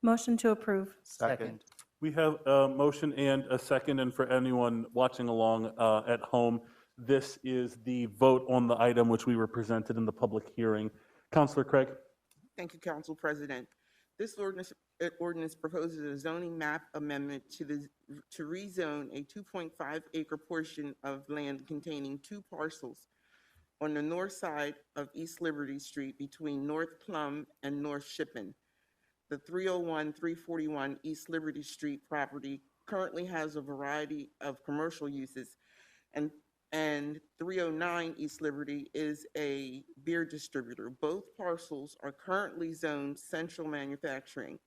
Motion to approve. Second. We have a motion and a second, and for anyone watching along at home, this is the vote on the item which we were presented in the public hearing. Councilor Craig? Thank you, Council President. This ordinance proposes a zoning map amendment to rezone a 2.5 acre portion of land containing two parcels on the north side of East Liberty Street between North Plum and North Shippen. The 301, 341 East Liberty Street property currently has a variety of commercial uses, and 309 East Liberty is a beer distributor. Both parcels are currently zoned central manufacturing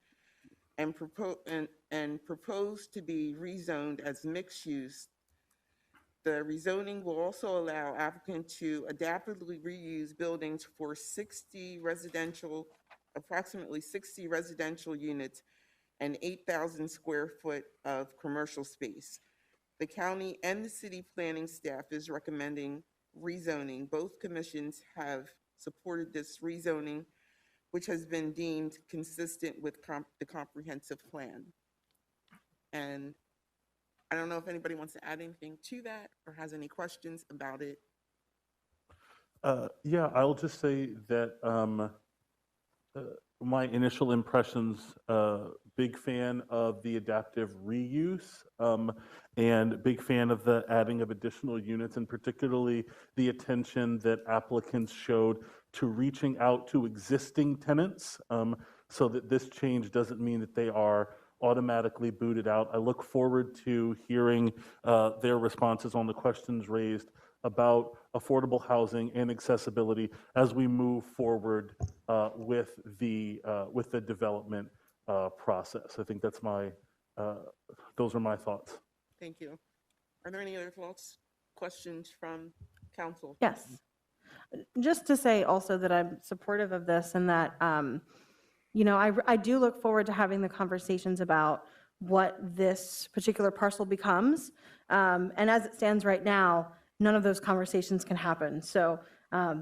and proposed to be rezoned as mixed use. The rezoning will also allow applicant to adaptively reuse buildings for approximately 60 residential units and 8,000 square foot of commercial space. The county and the city planning staff is recommending rezoning. Both commissions have supported this rezoning, which has been deemed consistent with the comprehensive plan. And I don't know if anybody wants to add anything to that or has any questions about it. Yeah, I'll just say that my initial impressions, big fan of the adaptive reuse, and big fan of the adding of additional units, and particularly the attention that applicants showed to reaching out to existing tenants, so that this change doesn't mean that they are automatically booted out. I look forward to hearing their responses on the questions raised about affordable housing and accessibility as we move forward with the development process. I think that's those are my thoughts. Thank you. Are there any other thoughts, questions from council? Yes. Just to say also that I'm supportive of this and that, I do look forward to having the conversations about what this particular parcel becomes. And as it stands right now, none of those conversations can happen. So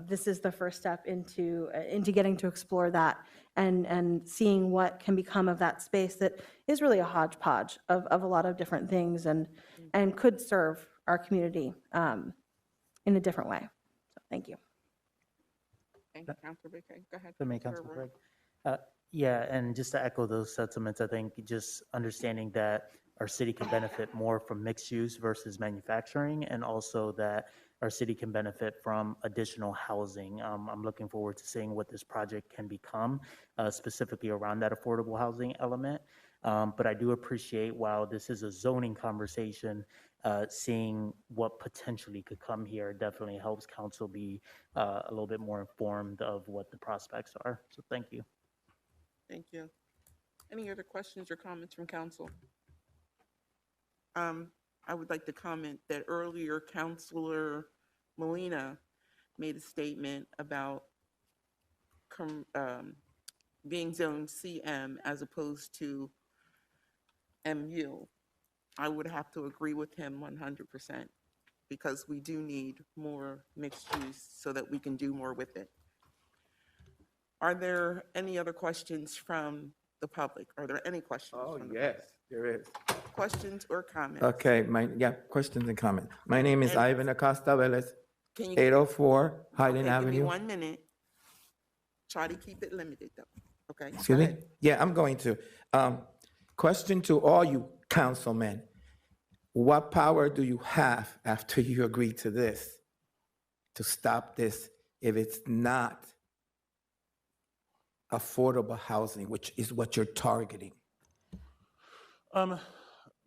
this is the first step into getting to explore that and seeing what can become of that space that is really a hodgepodge of a lot of different things and could serve our community in a different way. So thank you. Thank you, Councilor Baker. Go ahead. If I may, Councilor Councilor Roy. Craig. Yeah, and just to echo those sentiments, I think just understanding that our city can benefit more from mixed use versus manufacturing, and also that our city can benefit from additional housing. I'm looking forward to seeing what this project can become, specifically around that affordable housing element. But I do appreciate, while this is a zoning conversation, seeing what potentially could come here definitely helps council be a little bit more informed of what the prospects are. So thank you. Thank you. Any other questions or comments from council? I would like to comment that earlier Councilor Molina made a statement about being zoned CM as opposed to MU. I would have to agree with him 100% because we do need more mixed use so that we can do more with it. Are there any other questions from the public? Are there any questions? Oh, from the yes, there is. public? Questions or comments? Okay, questions and comments. My name is And- Ivan Acosta Velez, Can you 804 Highland okay, give me Avenue. 1 minute. Try to keep it limited though. Okay. go Excuse me? ahead. Yeah, I'm going to. Question to all you councilmen. What power do you have after you agree to this, to stop this, if it's not affordable housing, which is what you're targeting?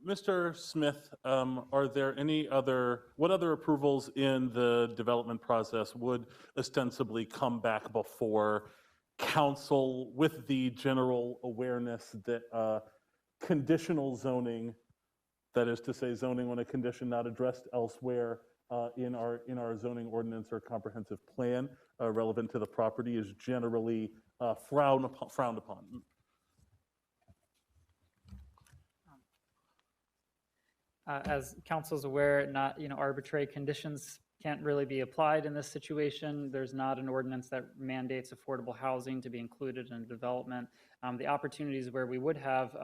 Mr. Smith, are there what other approvals in the development process would ostensibly come back before council with the general awareness that conditional zoning, that is to say zoning on a condition not addressed elsewhere in our zoning ordinance or comprehensive plan relevant to the property, is generally frowned upon? As council's aware, arbitrary conditions can't really be applied in this situation. There's not an ordinance that mandates affordable housing to be included in development. The opportunities where we would have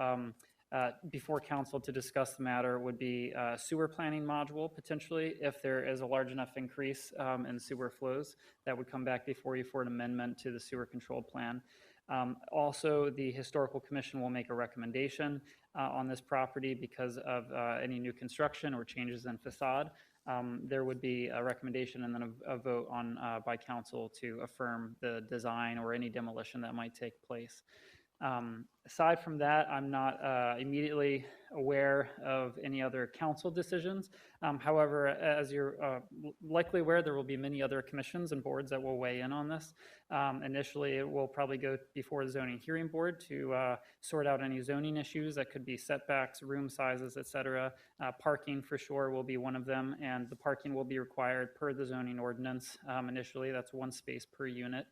before council to discuss the matter would be sewer planning module, potentially, if there is a large enough increase in sewer flows, that would come back before you for an amendment to the sewer control plan. Also, the Historical Commission will make a recommendation on this property because of any new construction or changes in facade. There would be a recommendation and then a vote on by council to affirm the design or any demolition that might take place. Aside from that, I'm not immediately aware of any other council decisions. However, as you're likely aware, there will be many other commissions and boards that will weigh in on this. Initially, it will probably go before the zoning hearing board to sort out any zoning issues that could be setbacks, room sizes, et cetera. Parking for sure will be one of them, and the parking will be required per the zoning ordinance. Initially, that's 1 space per unit.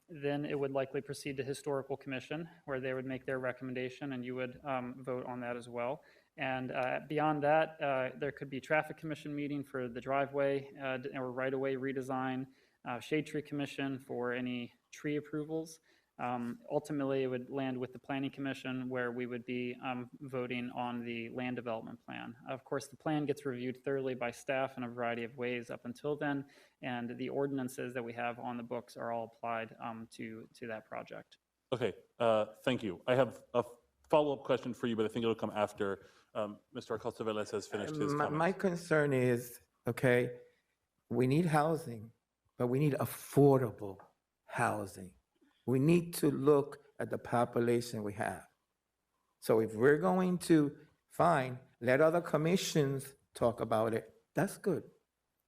Then it would likely proceed to Historical Commission, where they would make their recommendation and you would vote on that as well. And beyond that, there could be Traffic Commission meeting for the driveway or right-of-way redesign, Shade Tree Commission for any tree approvals. Ultimately, it would land with the Planning Commission, where we would be voting on the land development plan. Of course, the plan gets reviewed thoroughly by staff in a variety of ways up until then, and the ordinances that we have on the books are all applied to that project. Okay, thank you. I have a follow-up question for you, but I think it'll come after Mr. Acosta Velez has finished his comments. My concern is, okay, we need housing, but we need affordable housing. We need to look at the population we have. So if we're going to, fine, let other commissions talk about it, that's good.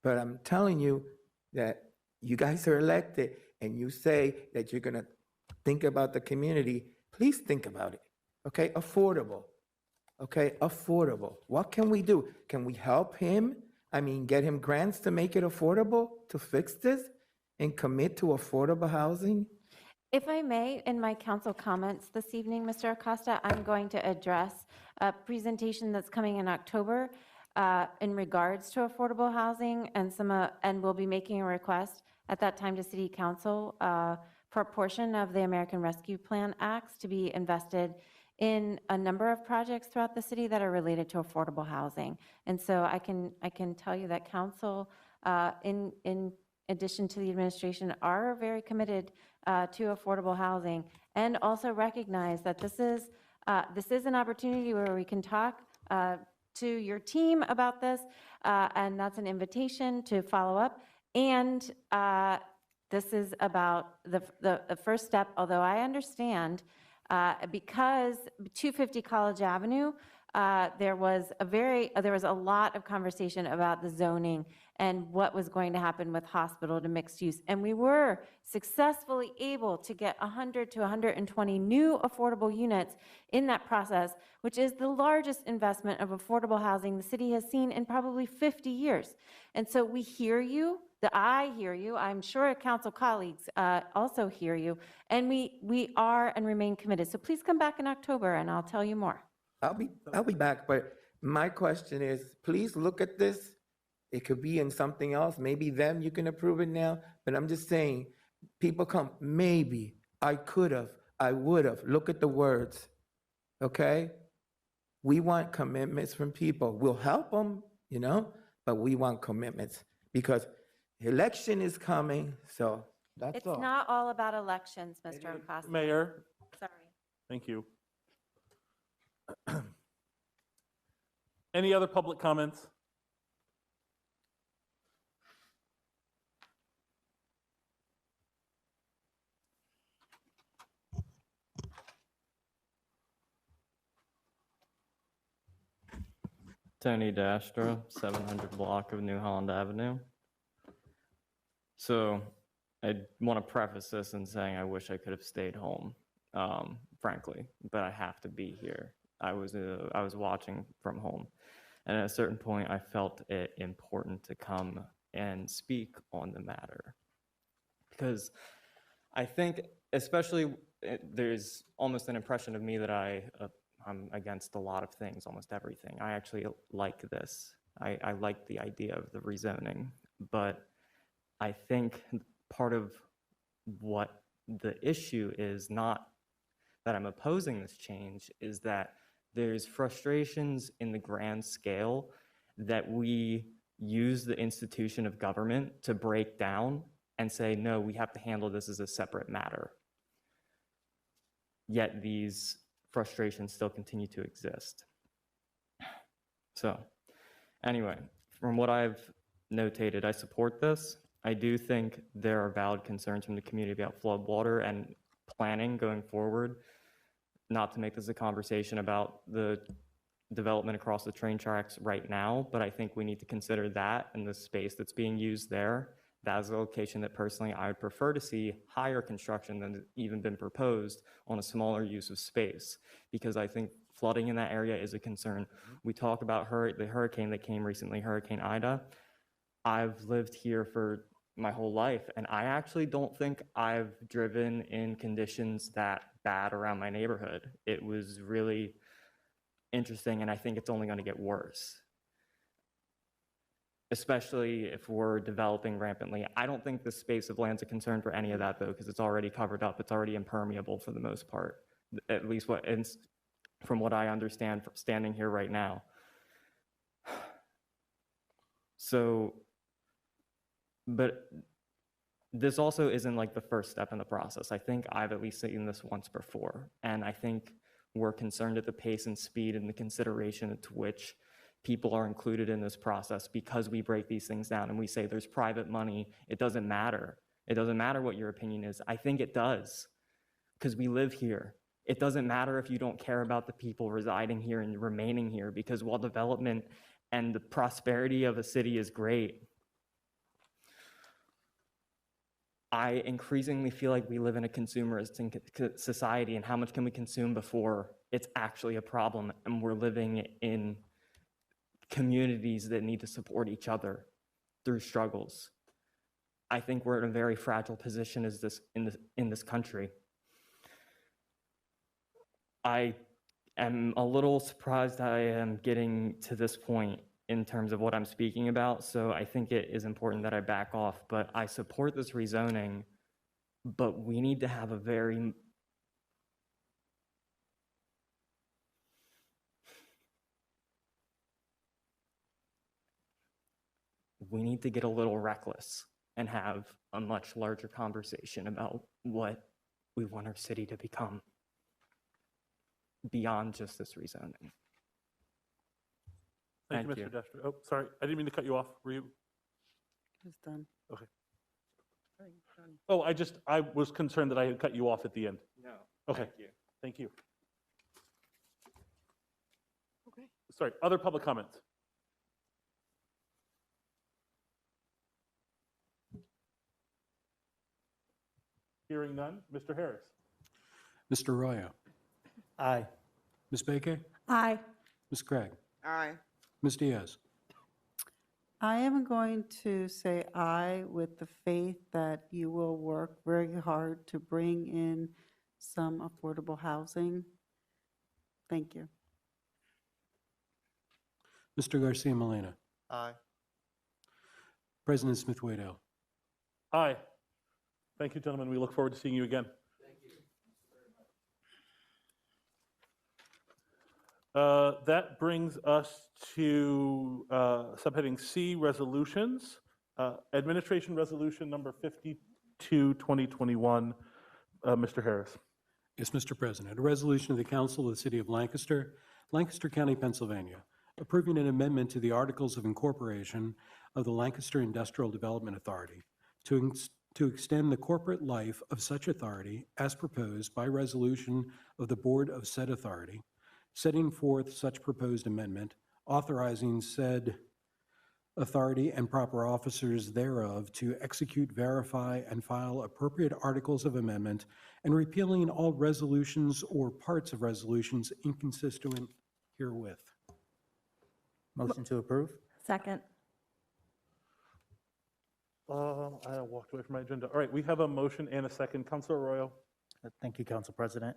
But I'm telling you that you guys are elected and you say that you're gonna think about the community, please think about it, okay? Affordable, okay, affordable. What can we do? Can we help him? I mean, get him grants to make it affordable, to fix this and commit to affordable housing? If I may, in my council comments this evening, Mr. Acosta, I'm going to address a presentation that's coming in October in regards to affordable housing, and and we'll be making a request at that time to City Council for a portion of the American Rescue Plan Acts to be invested in a number of projects throughout the city that are related to affordable housing. And so I can tell you that council, in addition to the administration, are very committed to affordable housing, and also recognize that this is an opportunity where we can talk to your team about this, and that's an invitation to follow up. And this is about the first step, although I understand because 250 College Avenue, there was a lot of conversation about the zoning and what was going to happen with hospital to mixed use. And we were successfully able to get 100 to 120 new affordable units in that process, which is the largest investment of affordable housing the city has seen in probably 50 years. And so we hear you. I hear you. I'm sure council colleagues also hear you. And we are and remain committed. So please come back in October and I'll tell you more. I'll be back, but my question is, please look at this. It could be in something else. Maybe them, you can approve it now. But I'm just saying, people come, maybe, I could have, I would have. Look at the words, okay? We want commitments from people. We'll help them, but we want commitments because election is coming, so that's all. It's not all about elections, Mr. Acosta. Mayor, Sorry. thank you. Any other public comments? Tony Dastra, 700 block of New Holland Avenue. So I want to preface this in saying I wish I could have stayed home, frankly, but I have to be here. I was watching from home, and at a certain point, I felt it important to come and speak on the matter because I think, especially, there's almost an impression of me that I'm against a lot of things, almost everything. I actually like this. I like the idea of the rezoning, but I think part of what the issue is not that I'm opposing this change, is that there's frustrations in the grand scale that we use the institution of government to break down and say, no, we have to handle this as a separate matter. Yet these frustrations still continue to exist. So anyway, from what I've notated, I support this. I do think there are valid concerns from the community about floodwater and planning going forward. Not to make this a conversation about the development across the train tracks right now, but I think we need to consider that and the space that's being used there. That is a location that personally I would prefer to see higher construction than has even been proposed on a smaller use of space, because I think flooding in that area is a concern. We talk about the hurricane that came recently, Hurricane Ida. I've lived here for my whole life, and I actually don't think I've driven in conditions that bad around my neighborhood. It was really interesting, and I think it's only going to get worse, especially if we're developing rampantly. I don't think the space of land's a concern for any of that, though, because it's already covered up. It's already impermeable for the most part, at least from what I understand from standing here right now. So, but this also isn't like the first step in the process. I think I've at least seen this once before, and I think we're concerned at the pace and speed and the consideration to which people are included in this process, because we break these things down and we say there's private money. It doesn't matter. It doesn't matter what your opinion is. I think it does, because we live here. It doesn't matter if you don't care about the people residing here and remaining here, because while development and the prosperity of a city is great, I increasingly feel like we live in a consumerist society, and how much can we consume before it's actually a problem, and we're living in communities that need to support each other through struggles. I think we're in a very fragile position in this country. I am a little surprised I am getting to this point in terms of what I'm speaking about, so I think it is important that I back off. But I support this rezoning, but we need to have a we need to get a little reckless and have a much larger conversation about what we want our city to become beyond just this rezoning. Thank you, Mr. Destry. Oh, sorry, I didn't mean to cut you off. Were you? It's done. Okay. Oh, I was concerned that I had cut you off at the end. No. Okay. Thank you. Thank you. Okay. Sorry, other public comments? Hearing none. Mr. Harris. Mr. Arroyo. Aye. Ms. Baker? Aye. Ms. Craig? Aye. Ms. Diaz? I am going to say aye with the faith that you will work very hard to bring in some affordable housing. Thank you. Mr. Garcia Molina. Aye. President Smith-Waddell. Aye. Thank you, gentlemen. We look forward to seeing you again. That brings us to subheading C, resolutions. Administration Resolution number 52, 2021. Mr. Harris. Yes, Mr. President. A resolution of the Council of the City of Lancaster, Lancaster County, Pennsylvania, approving an amendment to the Articles of Incorporation of the Lancaster Industrial Development Authority to extend the corporate life of such authority as proposed by resolution of the Board of said authority, setting forth such proposed amendment, authorizing said authority and proper officers thereof to execute, verify, and file appropriate articles of amendment, and repealing all resolutions or parts of resolutions inconsistent herewith. Motion to approve? Second. I walked away from my agenda. All right, we have a motion and a second. Councilor Arroyo. Thank you, Council President.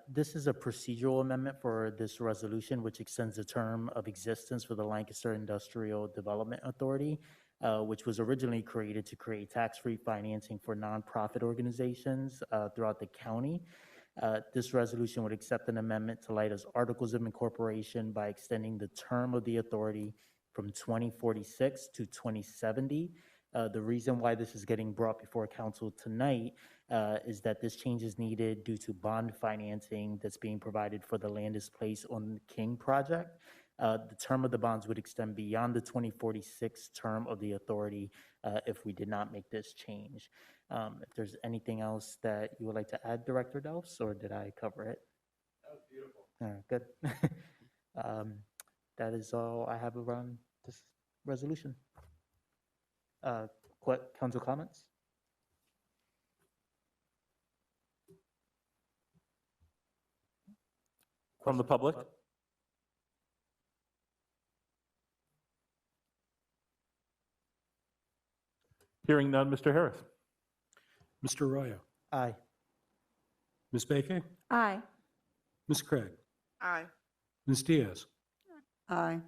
This is a procedural amendment for this resolution, which extends the term of existence for the Lancaster Industrial Development Authority, which was originally created to create tax-free financing for nonprofit organizations throughout the county. This resolution would accept an amendment to LIDA's Articles of Incorporation by extending the term of the authority from 2046 to 2070. The reason why this is getting brought before council tonight is that this change is needed due to bond financing that's being provided for the Landis Place on the King project. The term of the bonds would extend beyond the 2046 term of the authority if we did not make this change. If there's anything else that you would like to add, Director Delfs, or did I cover it? That was beautiful. Good. That is all I have around this resolution. Council comments? From the public? Hearing none, Mr. Harris. Mr. Arroyo. Aye. Ms. Baker? Aye. Ms. Craig? Aye. Ms. Diaz? Aye.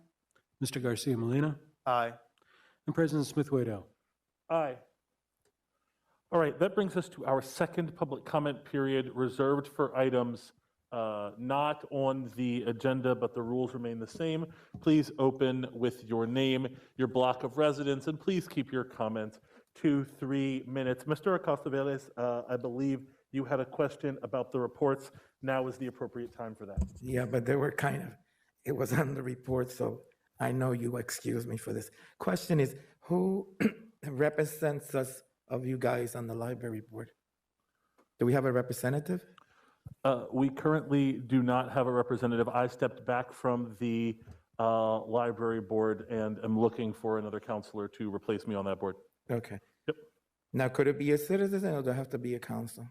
Mr. Garcia Molina, Aye. and President Smith-Waddell. Aye. All right, that brings us to our second public comment period reserved for items not on the agenda, but the rules remain the same. Please open with your name, your block of residence, and please keep your comments to 3 minutes. Mr. Acosta-Velez, I believe you had a question about the reports. Now is the appropriate time for that. Yeah, but they were it was on the report, so I know you excuse me for this. Question is, who represents us of you guys on the library board? Do we have a representative? We currently do not have a representative. I stepped back from the library board and am looking for another counselor to replace me on that board. Okay. Yep. Now, could it be a citizen or do I have to be a council?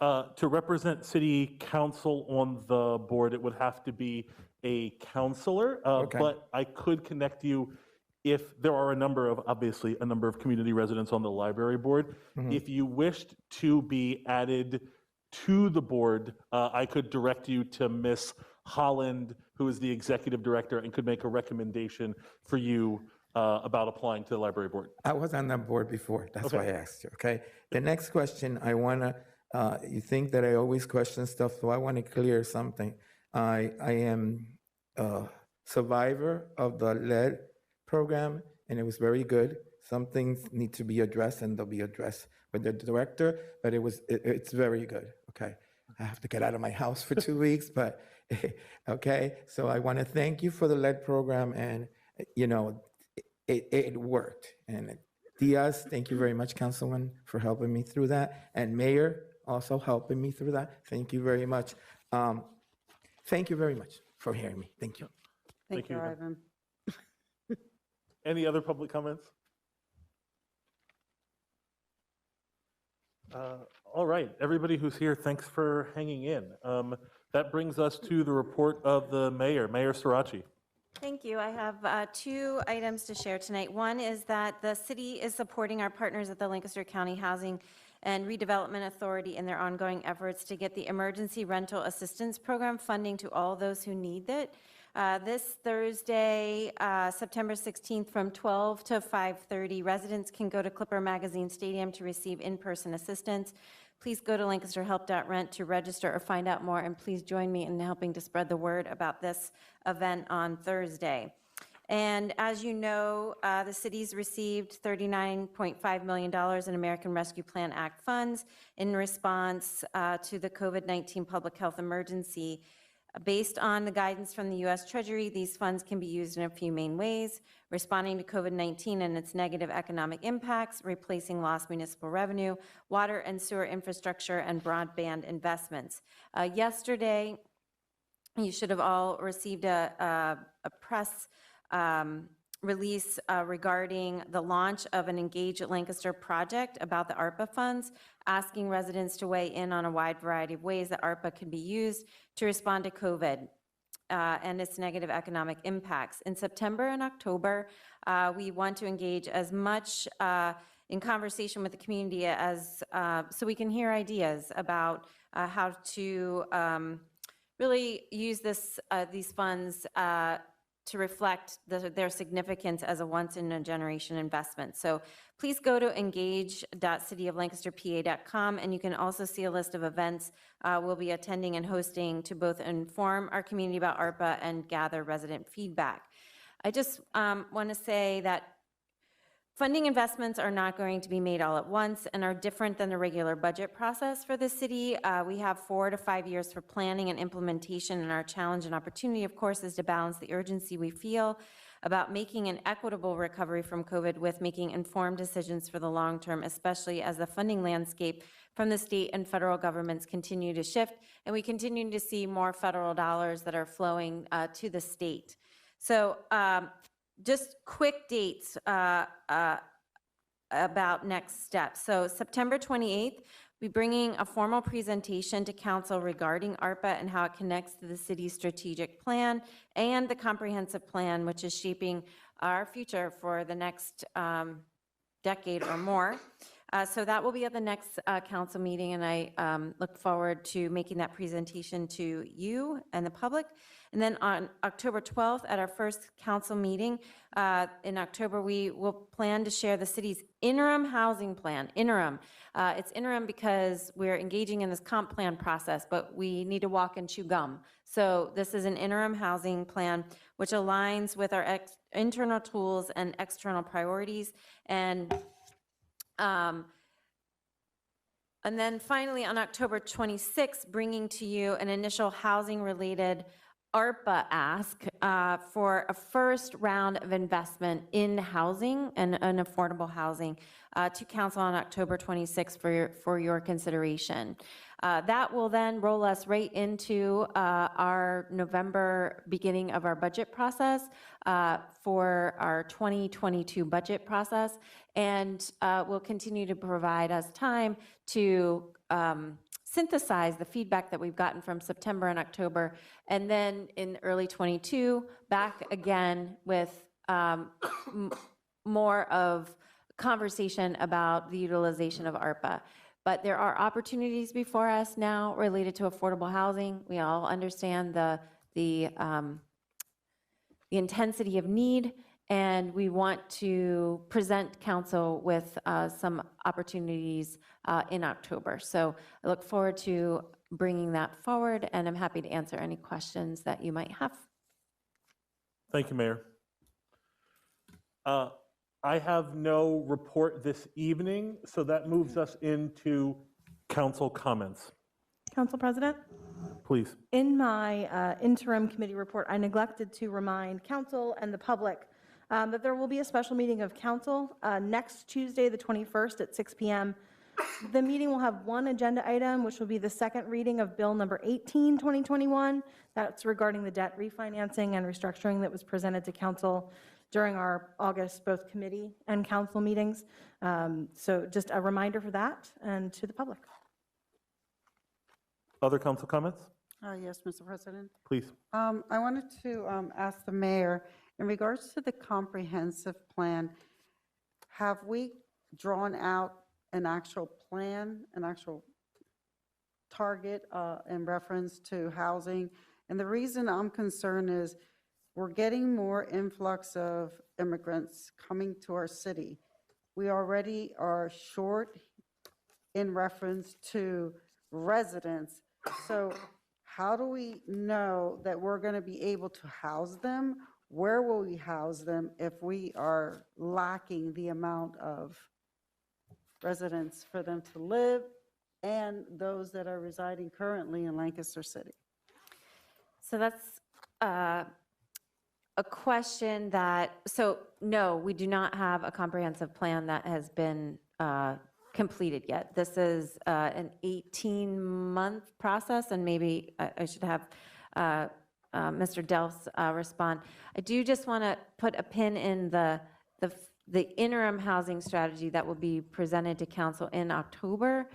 To represent city council on the board, it would have to be a counselor, Okay. but I could connect you if there are obviously a number of community residents on the library board. Mhm. If you wished to be added to the board, I could direct you to Miss Holland, who is the executive director and could make a recommendation for you about applying to the library board. I was on that board before. That's Okay. why I asked you, okay? The next question, I want to, you think that I always question stuff, so I want to clear something. I am a survivor of the lead program, and it was very good. Some things need to be addressed, and they'll be addressed with the director, but it's very good, okay? I have to get out of my house for 2 weeks, but, okay? So I want to thank you for the lead program, and, you know, it worked. And Diaz, thank you very much, Councilman, for helping me through that. And Mayor, also helping me through that. Thank you very much. Thank you very much for hearing me. Thank you. Thank you, Ivan. Any other public comments? All right, everybody who's here, thanks for hanging in. That brings us to the report of the mayor, Mayor Sirachi. Thank you. I have two items to share tonight. One is that the city is supporting our partners at the Lancaster County Housing and Redevelopment Authority in their ongoing efforts to get the Emergency Rental Assistance Program funding to all those who need it. This Thursday, September 16th, from 12 to 5:30, residents can go to Clipper Magazine Stadium to receive in-person assistance. Please go to lancasterhelp.rent to register or find out more, and please join me in helping to spread the word about this event on Thursday. And as you know, the city's received $39.5 million in American Rescue Plan Act funds in response to the COVID-19 public health emergency. Based on the guidance from the U.S. Treasury, these funds can be used in a few main ways: responding to COVID-19 and its negative economic impacts, replacing lost municipal revenue, water and sewer infrastructure, and broadband investments. Yesterday, you should have all received a press release regarding the launch of an Engage at Lancaster project about the ARPA funds, asking residents to weigh in on a wide variety of ways that ARPA can be used to respond to COVID and its negative economic impacts. In September and October, we want to engage as much in conversation with the community as so we can hear ideas about how to really use these funds to reflect their significance as a once-in-a-generation investment. So please go to engage.cityoflancasterpa.com, and you can also see a list of events we'll be attending and hosting to both inform our community about ARPA and gather resident feedback. I just want to say that funding investments are not going to be made all at once and are different than the regular budget process for the city. We have 4 to 5 years for planning and implementation, and our challenge and opportunity, of course, is to balance the urgency we feel about making an equitable recovery from COVID with making informed decisions for the long term, especially as the funding landscape from the state and federal governments continue to shift, and we continue to see more federal dollars that are flowing to the state. So, just quick dates about next steps. So September 28th, we'll be bringing a formal presentation to council regarding ARPA and how it connects to the city's strategic plan and the comprehensive plan, which is shaping our future for the next decade or more. So that will be at the next council meeting, and I look forward to making that presentation to you and the public. And then on October 12th, at our first council meeting in October, we will plan to share the city's interim housing plan. Interim. It's interim because we're engaging in this comp plan process, but we need to walk and chew gum. So this is an interim housing plan which aligns with our internal tools and external priorities. And then finally, on October 26th, bringing to you an initial housing-related ARPA ask for a first round of investment in housing and affordable housing to council on October 26th for your consideration. That will then roll us right into our November beginning of our budget process for our 2022 budget process, and will continue to provide us time to synthesize the feedback that we've gotten from September and October, and then in early 22, back again with more of conversation about the utilization of ARPA. But there are opportunities before us now related to affordable housing. We all understand the the intensity of need, and we want to present council with some opportunities in October. So I look forward to bringing that forward, and I'm happy to answer any questions that you might have. Thank you, Mayor. I have no report this evening, so that moves us into council comments. Council President? Please. In my interim committee report, I neglected to remind council and the public that there will be a special meeting of council next Tuesday, the 21st at 6 p.m. The meeting will have one agenda item, which will be the second reading of Bill number 18, 2021. That's regarding the debt refinancing and restructuring that was presented to council during our August both committee and council meetings. So just a reminder for that and to the public. Other council comments? Yes, Mr. President. Please. I wanted to ask the mayor, in regards to the comprehensive plan, have we drawn out an actual plan, an actual target in reference to housing? And the reason I'm concerned is we're getting more influx of immigrants coming to our city. We already are short in reference to residents. So how do we know that we're going to be able to house them? Where will we house them if we are lacking the amount of residents for them to live and those that are residing currently in Lancaster City? So that's a question that, so no, we do not have a comprehensive plan that has been completed yet. This is an 18-month process, and maybe I should have Mr. Delfs respond. I do just want to put a pin in the interim housing strategy that will be presented to council in October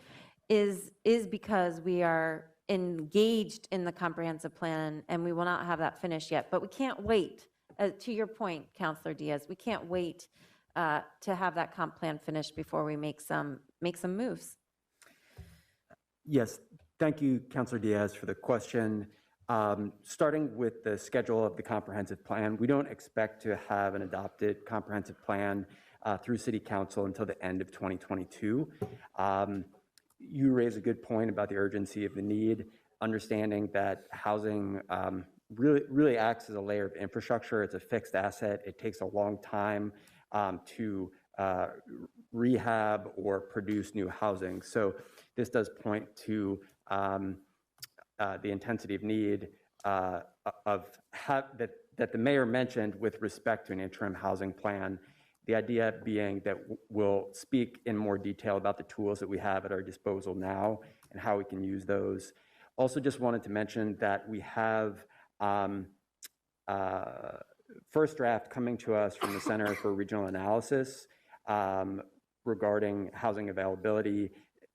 is because we are engaged in the comprehensive plan, and we will not have that finished yet. But we can't wait. To your point, Councilor Diaz, we can't wait to have that comp plan finished before we make some moves. Yes, thank you, Councilor Diaz, for the question. Starting with the schedule of the comprehensive plan, we don't expect to have an adopted comprehensive plan through City Council until the end of 2022. You raise a good point about the urgency of the need, understanding that housing really acts as a layer of infrastructure. It's a fixed asset. It takes a long time to rehab or produce new housing. So this does point to the intensity of need that the mayor mentioned with respect to an interim housing plan. The idea being that we'll speak in more detail about the tools that we have at our disposal now and how we can use those. Also just wanted to mention that we have first draft coming to us from the Center for Regional Analysis regarding housing availability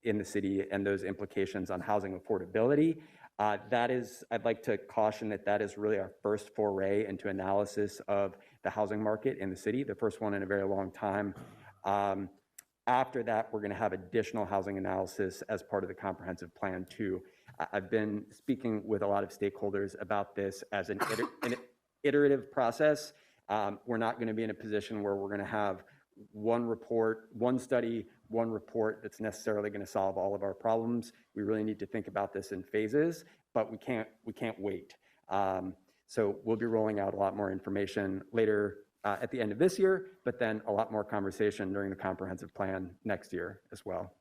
in the city and those implications on housing affordability. I'd like to caution that is really our first foray into analysis of the housing market in the city, the first one in a very long time. After that, we're going to have additional housing analysis as part of the comprehensive plan too. I've been speaking with a lot of stakeholders about this as an iterative process. We're not going to be in a position where we're going to have one report, one study, one report that's necessarily going to solve all of our problems. We really need to think about this in phases, but we can't wait. So we'll be rolling out a lot more information later at the end of this year, but then a lot more conversation during the comprehensive plan next year as well.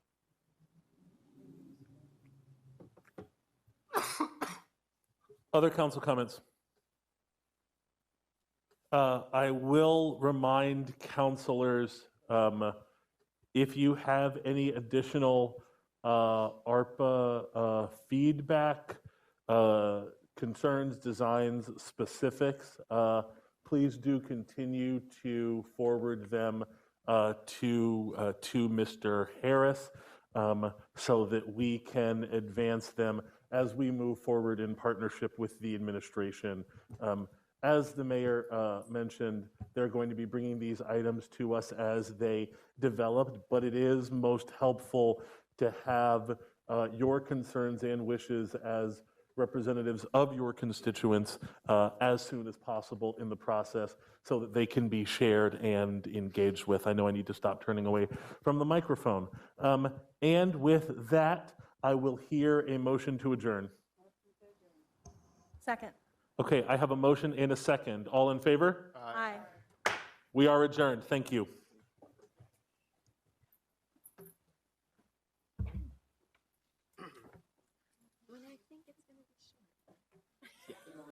Other council comments? I will remind councilors, if you have any additional ARPA feedback, concerns, designs, specifics, please do continue to forward them to Mr. Harris so that we can advance them as we move forward in partnership with the administration. As the mayor mentioned, they're going to be bringing these items to us as they developed, but it is most helpful to have your concerns and wishes as representatives of your constituents as soon as possible in the process so that they can be shared and engaged with. I know I need to stop turning away from the microphone. And with that, I will hear a motion to adjourn. Second. Okay, I have a motion and a second. All in favor? Aye. We are adjourned. Thank you.